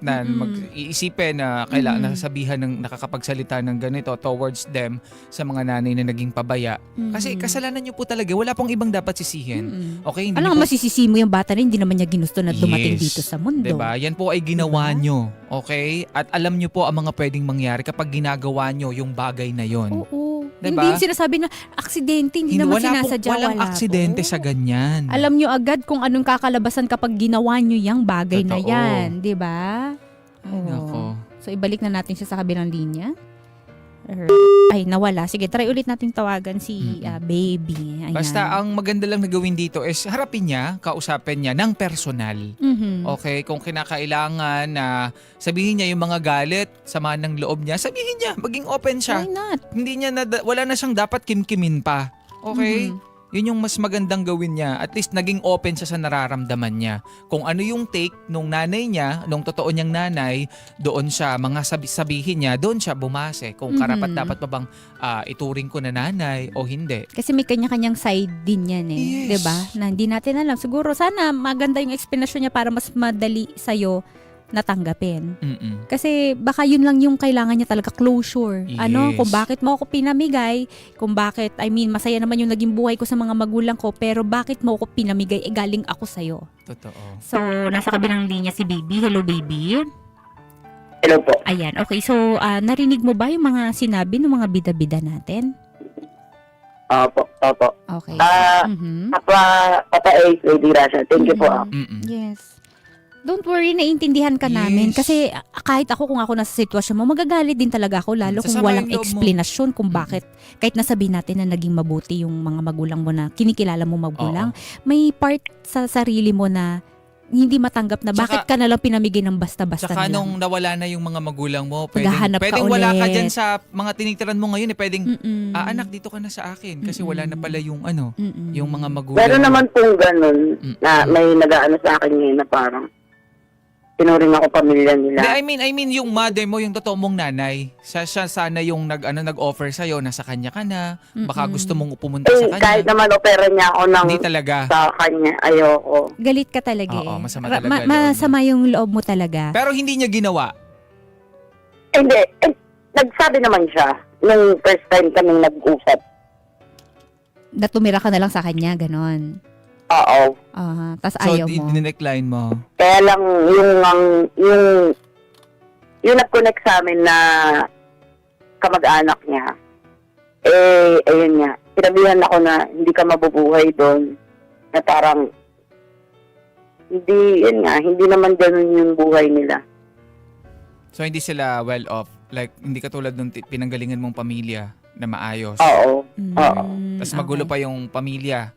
S11: na mag-iisipin na kailangan nasasabihan ng nakakapagsalita ng ganito towards them sa mga nanay na naging pabaya. Kasi kasalanan niyo po talaga. Wala pong ibang dapat sisihin. Okay? Hindi
S9: Alam
S11: niyo
S9: mo,
S11: po-
S9: masisisi mo yung bata na hindi naman niya ginusto na dumating
S11: Yes.
S9: dito sa mundo.
S11: Diba? Yan po ay ginawa nyo. Okay? At alam nyo po ang mga pwedeng mangyari kapag ginagawa nyo yung bagay na yon.
S9: Oo.
S11: Diba?
S9: Hindi yung sinasabi na aksidente, hindi naman sinasadya.
S11: Walang
S9: wala
S11: aksidente
S9: po.
S11: sa ganyan.
S9: Alam nyo agad kung anong kakalabasan kapag ginawa nyo yung bagay na
S11: Totoo.
S9: yan. Di ba?
S11: Ay, nako.
S9: So, ibalik na natin siya sa kabilang linya. Ay, nawala. Sige, try ulit nating tawagan si baby. Ayan.
S11: Basta ang maganda lang na gawin dito is harapin niya, kausapin niya ng personal.
S9: Mhm.
S11: Okay? Kung kinakailangan na sabihin niya yung mga galit, sama ng loob niya, sabihin niya, maging open siya.
S9: Why not?
S11: Hindi niya wala na siyang dapat kimkimin pa. Okay?
S9: Mhm.
S11: Yun yung mas magandang gawin niya. At least naging open siya sa nararamdaman niya. Kung ano yung take nung nanay niya, nung totoo niyang nanay, doon siya, mga sabihin niya, doon siya bumase. Kung karapat dapat pa bang ituring ko na nanay o hindi.
S9: Kasi may kanya-kanyang side din yan eh.
S11: Yes.
S9: 'Di ba? Na hindi natin alam. Siguro sana maganda yung explanation niya para mas madali sa'yo natanggapin.
S11: Mm-mm.
S9: Kasi baka yun lang yung kailangan niya talaga, closure. Ano,
S11: Yes.
S9: kung bakit mo ako pinamigay, kung bakit, masaya naman yung naging buhay ko sa mga magulang ko, pero bakit mo ako pinamigay, galing ako sa'yo.
S11: Totoo.
S9: So, nasa kabilang linya si baby. Hello, baby.
S10: Hello po.
S9: Ayan, okay. So, narinig mo ba yung mga sinabi ng mga bida-bida natin?
S10: Opo.
S9: Okay. Mhm.
S10: Papa Ace, Lady Rasha. Thank you po.
S11: Mm-mm.
S9: Yes. Don't worry, naiintindihan ka namin.
S11: Yes.
S9: Kasi kahit ako, kung ako nasa sitwasyon mo, magagalit din talaga ako, lalo kung
S11: Sasama
S9: walang
S11: yung loob mo.
S9: explanation kung bakit. Kahit nasabihin natin na naging mabuti yung mga magulang mo na kinikilala mo magulang, may part sa sarili mo na hindi matanggap na bakit ka nalang pinamigay ng basta-basta
S11: Tsaka
S9: na lang.
S11: nung nawala na yung mga magulang mo,
S9: Maghahanap ka
S11: pwedeng wala ka
S9: ulit.
S11: dyan sa mga tinitiran mo ngayon. Pwedeng,
S9: Mm-mm.
S11: anak, dito ka na sa akin. Kasi wala na pala yung
S9: Mm-mm.
S11: yung mga magulang
S10: Pero
S11: mo.
S10: naman pong ganun na may nag-aano sa akin ngayon na parang tinuring ako pamilya nila.
S11: Hindi, I mean yung mother mo, yung totoo mong nanay. Siya sana yung nag-offer sa'yo, nasa kanya ka na. Baka gusto mong pumunta sa kanya.
S10: Kahit naman opera niya ako ng
S11: Hindi talaga.
S10: sa kanya, ayoko.
S9: Galit ka talaga
S11: Oo,
S9: eh.
S11: masama talaga loob mo.
S9: masama yung loob mo talaga.
S11: Pero hindi niya ginawa.
S10: Hindi, nagsabi naman siya nung first time kaming nag-usap.
S9: Na tumira ka na lang sa kanya, ganon.
S10: Oo.
S9: Tas
S11: So,
S9: ayaw mo.
S11: dinecline mo.
S10: Kaya lang yung nag-connect sa amin na kamag-anak niya, ayun nga, sinabihan ako na hindi ka mabubuhay doon, na parang, hindi naman ganun yung buhay nila.
S11: So, hindi sila well off. Like, hindi katulad nung pinanggalingan mong pamilya na maayos.
S10: Oo.
S9: Mm,
S10: Oo.
S11: Tapos magulo
S9: okay.
S11: pa yung pamilya.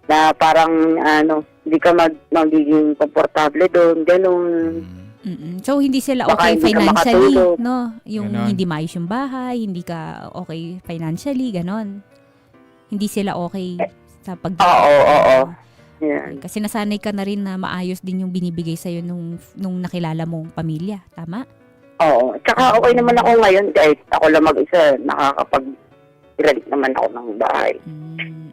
S10: Na parang, hindi ka magiging komportable doon, ganun.
S9: Mm-mm. So, hindi sila
S10: Baka
S9: okay
S10: hindi ka
S9: financially,
S10: makatulog.
S9: no? Yung
S11: Ganon.
S9: hindi maayos yung bahay, hindi ka okay financially, ganon. Hindi sila okay sa pag...
S10: Oo. Yan.
S9: Kasi nasanay ka na rin na maayos din yung binibigay sa'yo nung nakilala mong pamilya. Tama?
S10: Oo. Tsaka okay naman ako ngayon kahit ako lang mag-isa, nakakapag-iralik naman ako ng bahay.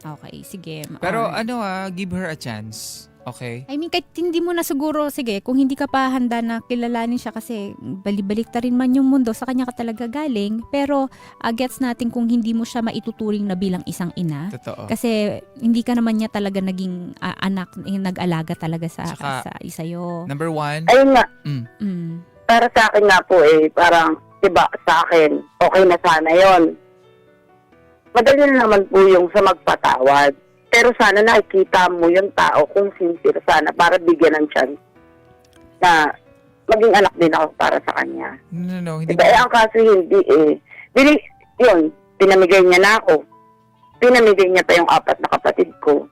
S9: Okay, sige.
S11: Pero
S9: Alright.
S11: give her a chance. Okay?
S9: I mean, kahit hindi mo na siguro, sige, kung hindi ka pa handa na kilalanin siya kasi balibalik ta rin man yung mundo, sa kanya ka talaga galing. Pero, gets natin kung hindi mo siya maituturing na bilang isang ina.
S11: Totoo.
S9: Kasi, hindi ka naman niya talaga naging anak, nag-alaga talaga
S11: Tsaka,
S9: sa sa'yo.
S11: Number one,
S10: Ayun nga, para sa akin nga po parang, diba, sa akin, okay na sana yon. Madali na naman po yung sa magpatawad. Pero sana nakikita mo yung tao kung sincere sana para bigyan ng chance na maging anak din ako para sa kanya.
S11: no, hindi
S10: Diba? Ang kaso hindi yun, pinamigay niya na ako. Pinamigay niya pa yung 4 na kapatid ko.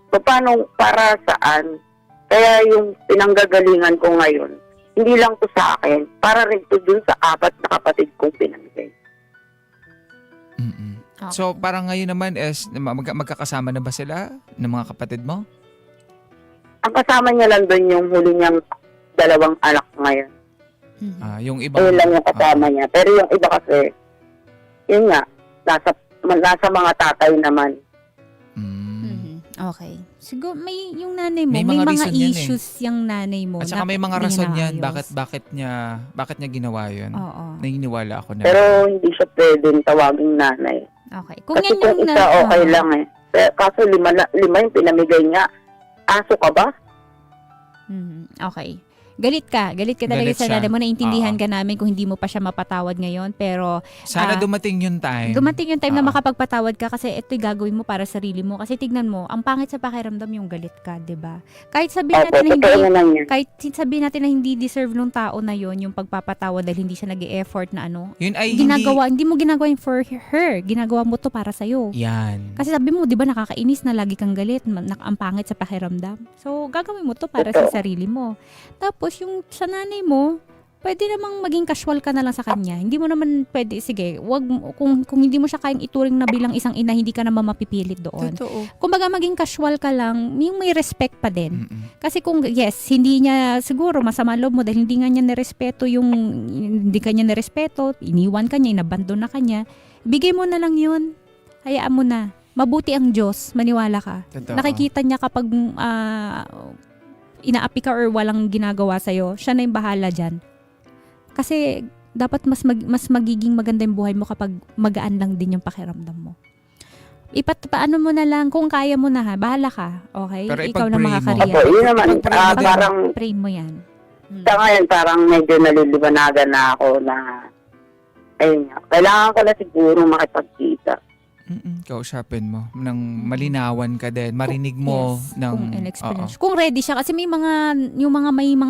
S10: So, paano, para saan? Kaya yung pinanggagalingan ko ngayon, hindi lang to sa akin, para rin to dun sa 4 na kapatid kong pinamigay.
S9: Okay.
S11: So, parang ngayon naman is, magkakasama na ba sila ng mga kapatid mo?
S10: ang kasama niya lang doon yung huli niyang 2 anak ngayon.
S11: Yung ibang...
S10: Ayun lang yung kasama niya. Pero yung iba kasi, yun nga, nasa mga tatay naman.
S9: Okay. Siguro may yung nanay mo,
S11: May
S9: may
S11: mga
S9: mga
S11: reason yan eh.
S9: issues yung nanay mo.
S11: At saka may mga rason yan, bakit niya ginawa yun.
S9: Oo.
S11: Naniniwala ako na.
S10: Pero hindi siya pwedeng tawaging nanay.
S9: Okay. Kung
S10: Kasi
S9: yan
S10: kung
S9: yung
S10: isa, okay lang eh. Pero, kaso 5 yung pinamigay niya. Aso ka ba?
S9: Okay. Galit ka talaga
S11: Galit
S9: sa
S11: siya.
S9: nanay mo. Naintindihan
S11: Oo.
S9: ka namin kung hindi mo pa siya mapatawad ngayon. Pero
S11: Sana dumating yung time.
S9: dumating yung time na
S11: Oo.
S9: makapagpatawad ka kasi ito'y gagawin mo para sa sarili mo. Kasi tignan mo, ang pangit sa pakiramdam yung galit ka, 'di ba? Kahit sabihin
S10: Opo,
S9: natin na
S10: totoo
S9: hindi
S10: naman yan.
S9: kahit sabihin natin na hindi deserve nung tao na yon yung pagpapatawad dahil hindi siya nag-e-effort na
S11: Yun ay
S9: hindi mo ginagawa yung for her. Ginagawa mo to para sa'yo.
S11: Yan.
S9: Kasi sabi mo, di ba nakakainis na lagi kang galit, ang pangit sa pakiramdam. So, gagawin mo to para sa sarili mo. Tapos, yung sa nanay mo, pwede namang maging casual ka na lang sa kanya. Hindi mo naman pwede, sige, kung hindi mo siya kayang ituring na bilang isang ina, hindi ka naman mapipilit doon.
S11: Totoo.
S9: Kumbaga, maging casual ka lang, yung may respect pa din. Kasi kung, yes, hindi niya, siguro, masama loob mo dahil hindi nga niya nirespeto hindi ka niya nirespeto, iniwan ka niya, inabandon na ka niya, bigay mo na lang yun. Hayaan mo na. Mabuti ang Diyos, maniwala ka.
S11: Totoo.
S9: Nakikita niya kapag inaapi ka or walang ginagawa sa'yo, siya na yung bahala dyan. Kasi dapat mas magiging maganda yung buhay mo kapag magaan lang din yung pakiramdam mo. Paano mo na lang, kung kaya mo na ha, bahala ka. Okay?
S11: Pero
S9: Ikaw na
S11: ipag-pray mo.
S9: makakariyan.
S10: Opo, yun naman.
S11: Ipag-pray mo din.
S10: Parang
S9: Pray mo yan.
S10: sa ngayon, parang medyo nalilibanagan na ako na ayun nga. Kailangan ko na siguro makipagkita.
S11: Kausapin mo. Nang malinawan ka din. Marinig mo
S9: Yes,
S11: ng...
S9: kung in-experience. Kung ready siya, kasi may mga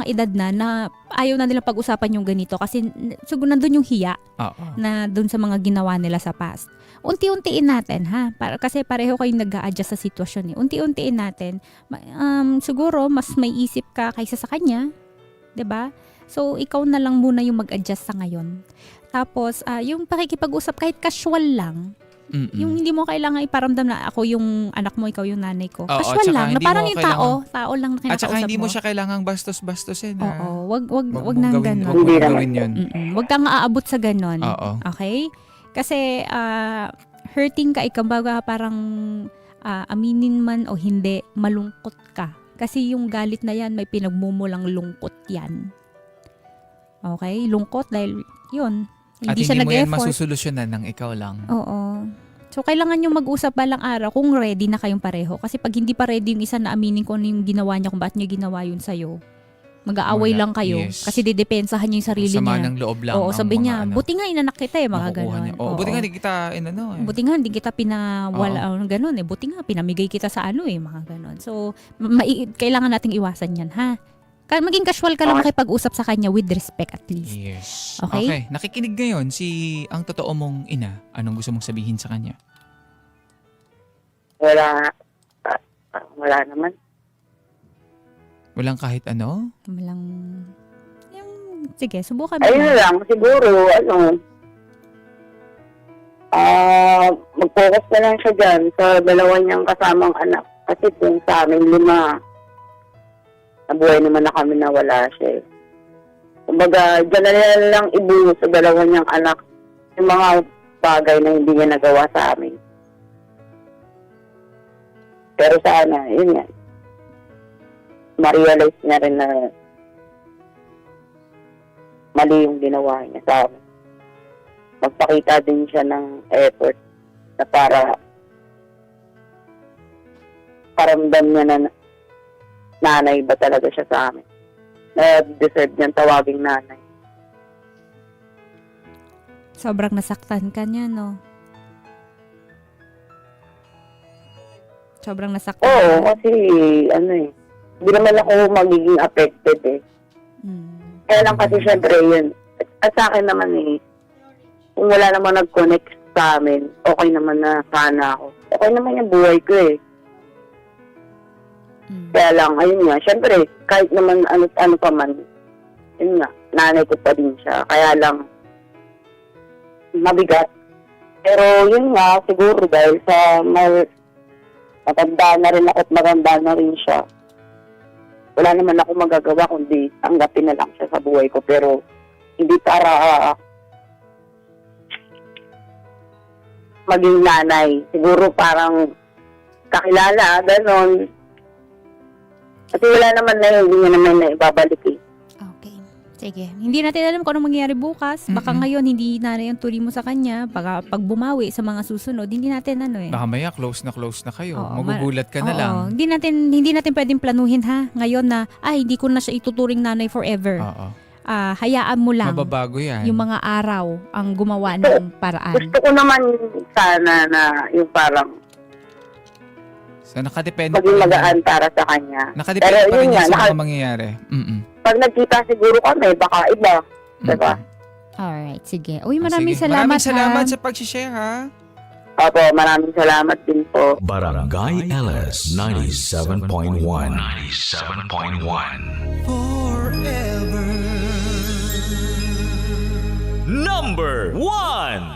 S9: edad na ayaw na nila pag-usapan yung ganito kasi siguro nandun yung hiya
S11: Oo.
S9: na dun sa mga ginawa nila sa past. Unti-untiin natin ha, kasi pareho kayong nag-a-adjust sa sitwasyon eh. Unti-untiin natin. Siguro mas may isip ka kaysa sa kanya, 'di ba? So ikaw na lang muna yung mag-adjust sa ngayon. Tapos yung pakikipag-usap kahit casual lang. Yung hindi mo kailangan iparamdam na ako yung anak mo, ikaw yung nanay ko.
S11: Oo,
S9: Casual lang, na
S11: hindi
S9: parang
S11: mo
S9: yung
S11: kailangan-
S9: tao lang na kinakausap mo.
S11: At saka hindi mo siya kailangang bastos-bastosin.
S9: Oo, wag
S11: Wag
S9: nang
S11: mong gawin,
S9: ganun.
S11: wag mong
S10: Hindi
S11: gawin yun.
S9: Wag kang aabot sa ganon.
S11: Oo.
S9: Okay? Kasi hurting ka, ikaw parang aminin man o hindi, malungkot ka. Kasi yung galit na yan, may pinagmumulang lungkot yan. Okay? Lungkot dahil yun,
S11: At
S9: hindi siya
S11: hindi mo yan
S9: nag-effort.
S11: masusolusyonan ng ikaw lang.
S9: Oo. So, kailangan yung mag-usap balang araw kung ready na kayong pareho. Kasi pag hindi pa ready yung isa na aminin ko ano yung ginawa niya, kung bakit niya ginawa yun sa'yo, mag-aaway
S11: Wala.
S9: lang kayo.
S11: Yes.
S9: Kasi didepensahan niya yung sarili
S11: Sama
S9: niya.
S11: ng loob lang.
S9: Oo,
S11: ang
S9: sabi
S11: mga
S9: niya,
S11: anak.
S9: buti nga inanak kita eh, mga
S11: Makukuha
S9: ganon.
S11: niya. Oo, buti nga hindi kita
S9: Buti nga hindi kita ganon eh. Buti nga pinamigay kita sa mga ganon. So, kailangan nating iwasan yan, ha? Maging casual ka lang makipag-usap sa kanya with respect at least.
S11: Yes.
S9: Okay?
S11: Nakikinig ngayon ang totoo mong ina. Anong gusto mong sabihin sa kanya?
S10: Wala naman.
S11: Walang kahit ano?
S9: Sige, subukan mo.
S10: Ayun lang, siguro, mag-focus na lang siya dyan sa 2 niyang kasamang anak. Kasi kung sa amin 5, nabuhay naman na kami na wala siya. Kumbaga, dyan na lang ibuhos sa 2 niyang anak yung mga bagay na hindi niya nagawa sa amin. Pero sana, yun nga, ma-realize niya rin na mali yung ginawa niya sa amin. Magpakita din siya ng effort na para paramdam niya na nanay ba talaga siya sa amin. Na deserve niyang tawaging nanay.
S9: Sobrang nasaktan ka niya, no? Sobrang nasaktan
S10: Oo,
S9: ka.
S10: kasi hindi naman ako magiging affected eh. Kaya lang kasi syempre yun. At sa akin naman kung wala naman nag-connect sa amin, okay naman na sana ako. Okay naman yung buhay ko eh. Kaya lang, ayun nga, syempre, kahit naman ano pa man, yun nga, nanay ko pa din siya. Kaya lang, mabigat. Pero yun nga, siguro dahil sa matanda na rin ako at maganda na rin siya. wala naman ako magagawa kundi tanggapin na lang siya sa buhay ko. Pero hindi para maging nanay. Siguro parang kakilala, ganon. Kasi wala naman na hindi niya naman na ibabalik eh.
S9: Okay. Sige. Hindi natin alam kung anong mangyayari bukas. Baka ngayon hindi na yung turi mo sa kanya. Baka pag bumawi sa mga susunod, hindi natin
S11: Baka maya close na kayo.
S9: Oo,
S11: Magugulat ka na
S9: Oo.
S11: lang.
S9: Hindi natin pwedeng planuhin ha. Ngayon na, hindi ko na siya ituturing nanay forever.
S11: Oo.
S9: Hayaan mo lang.
S11: Mababago yan.
S9: Yung mga araw ang gumawa ng paraan.
S10: Gusto ko naman sana na yung parang
S11: So nakadepende
S10: maging
S11: pa rin.
S10: magaan para sa kanya.
S11: Nakadepende
S10: Pero
S11: pa rin
S10: yun
S11: yan
S10: nga,
S11: sa mga mangyayari.
S10: pag nagkita siguro kami, baka iba. Diba?
S9: Alright, sige. Uy, maraming
S11: Sige.
S9: salamat
S11: Maraming salamat
S9: ha.
S11: sa pag-share ha.
S10: Opo, maraming salamat din po.
S1: Barangay LS 97.1. 97.1. Number 1.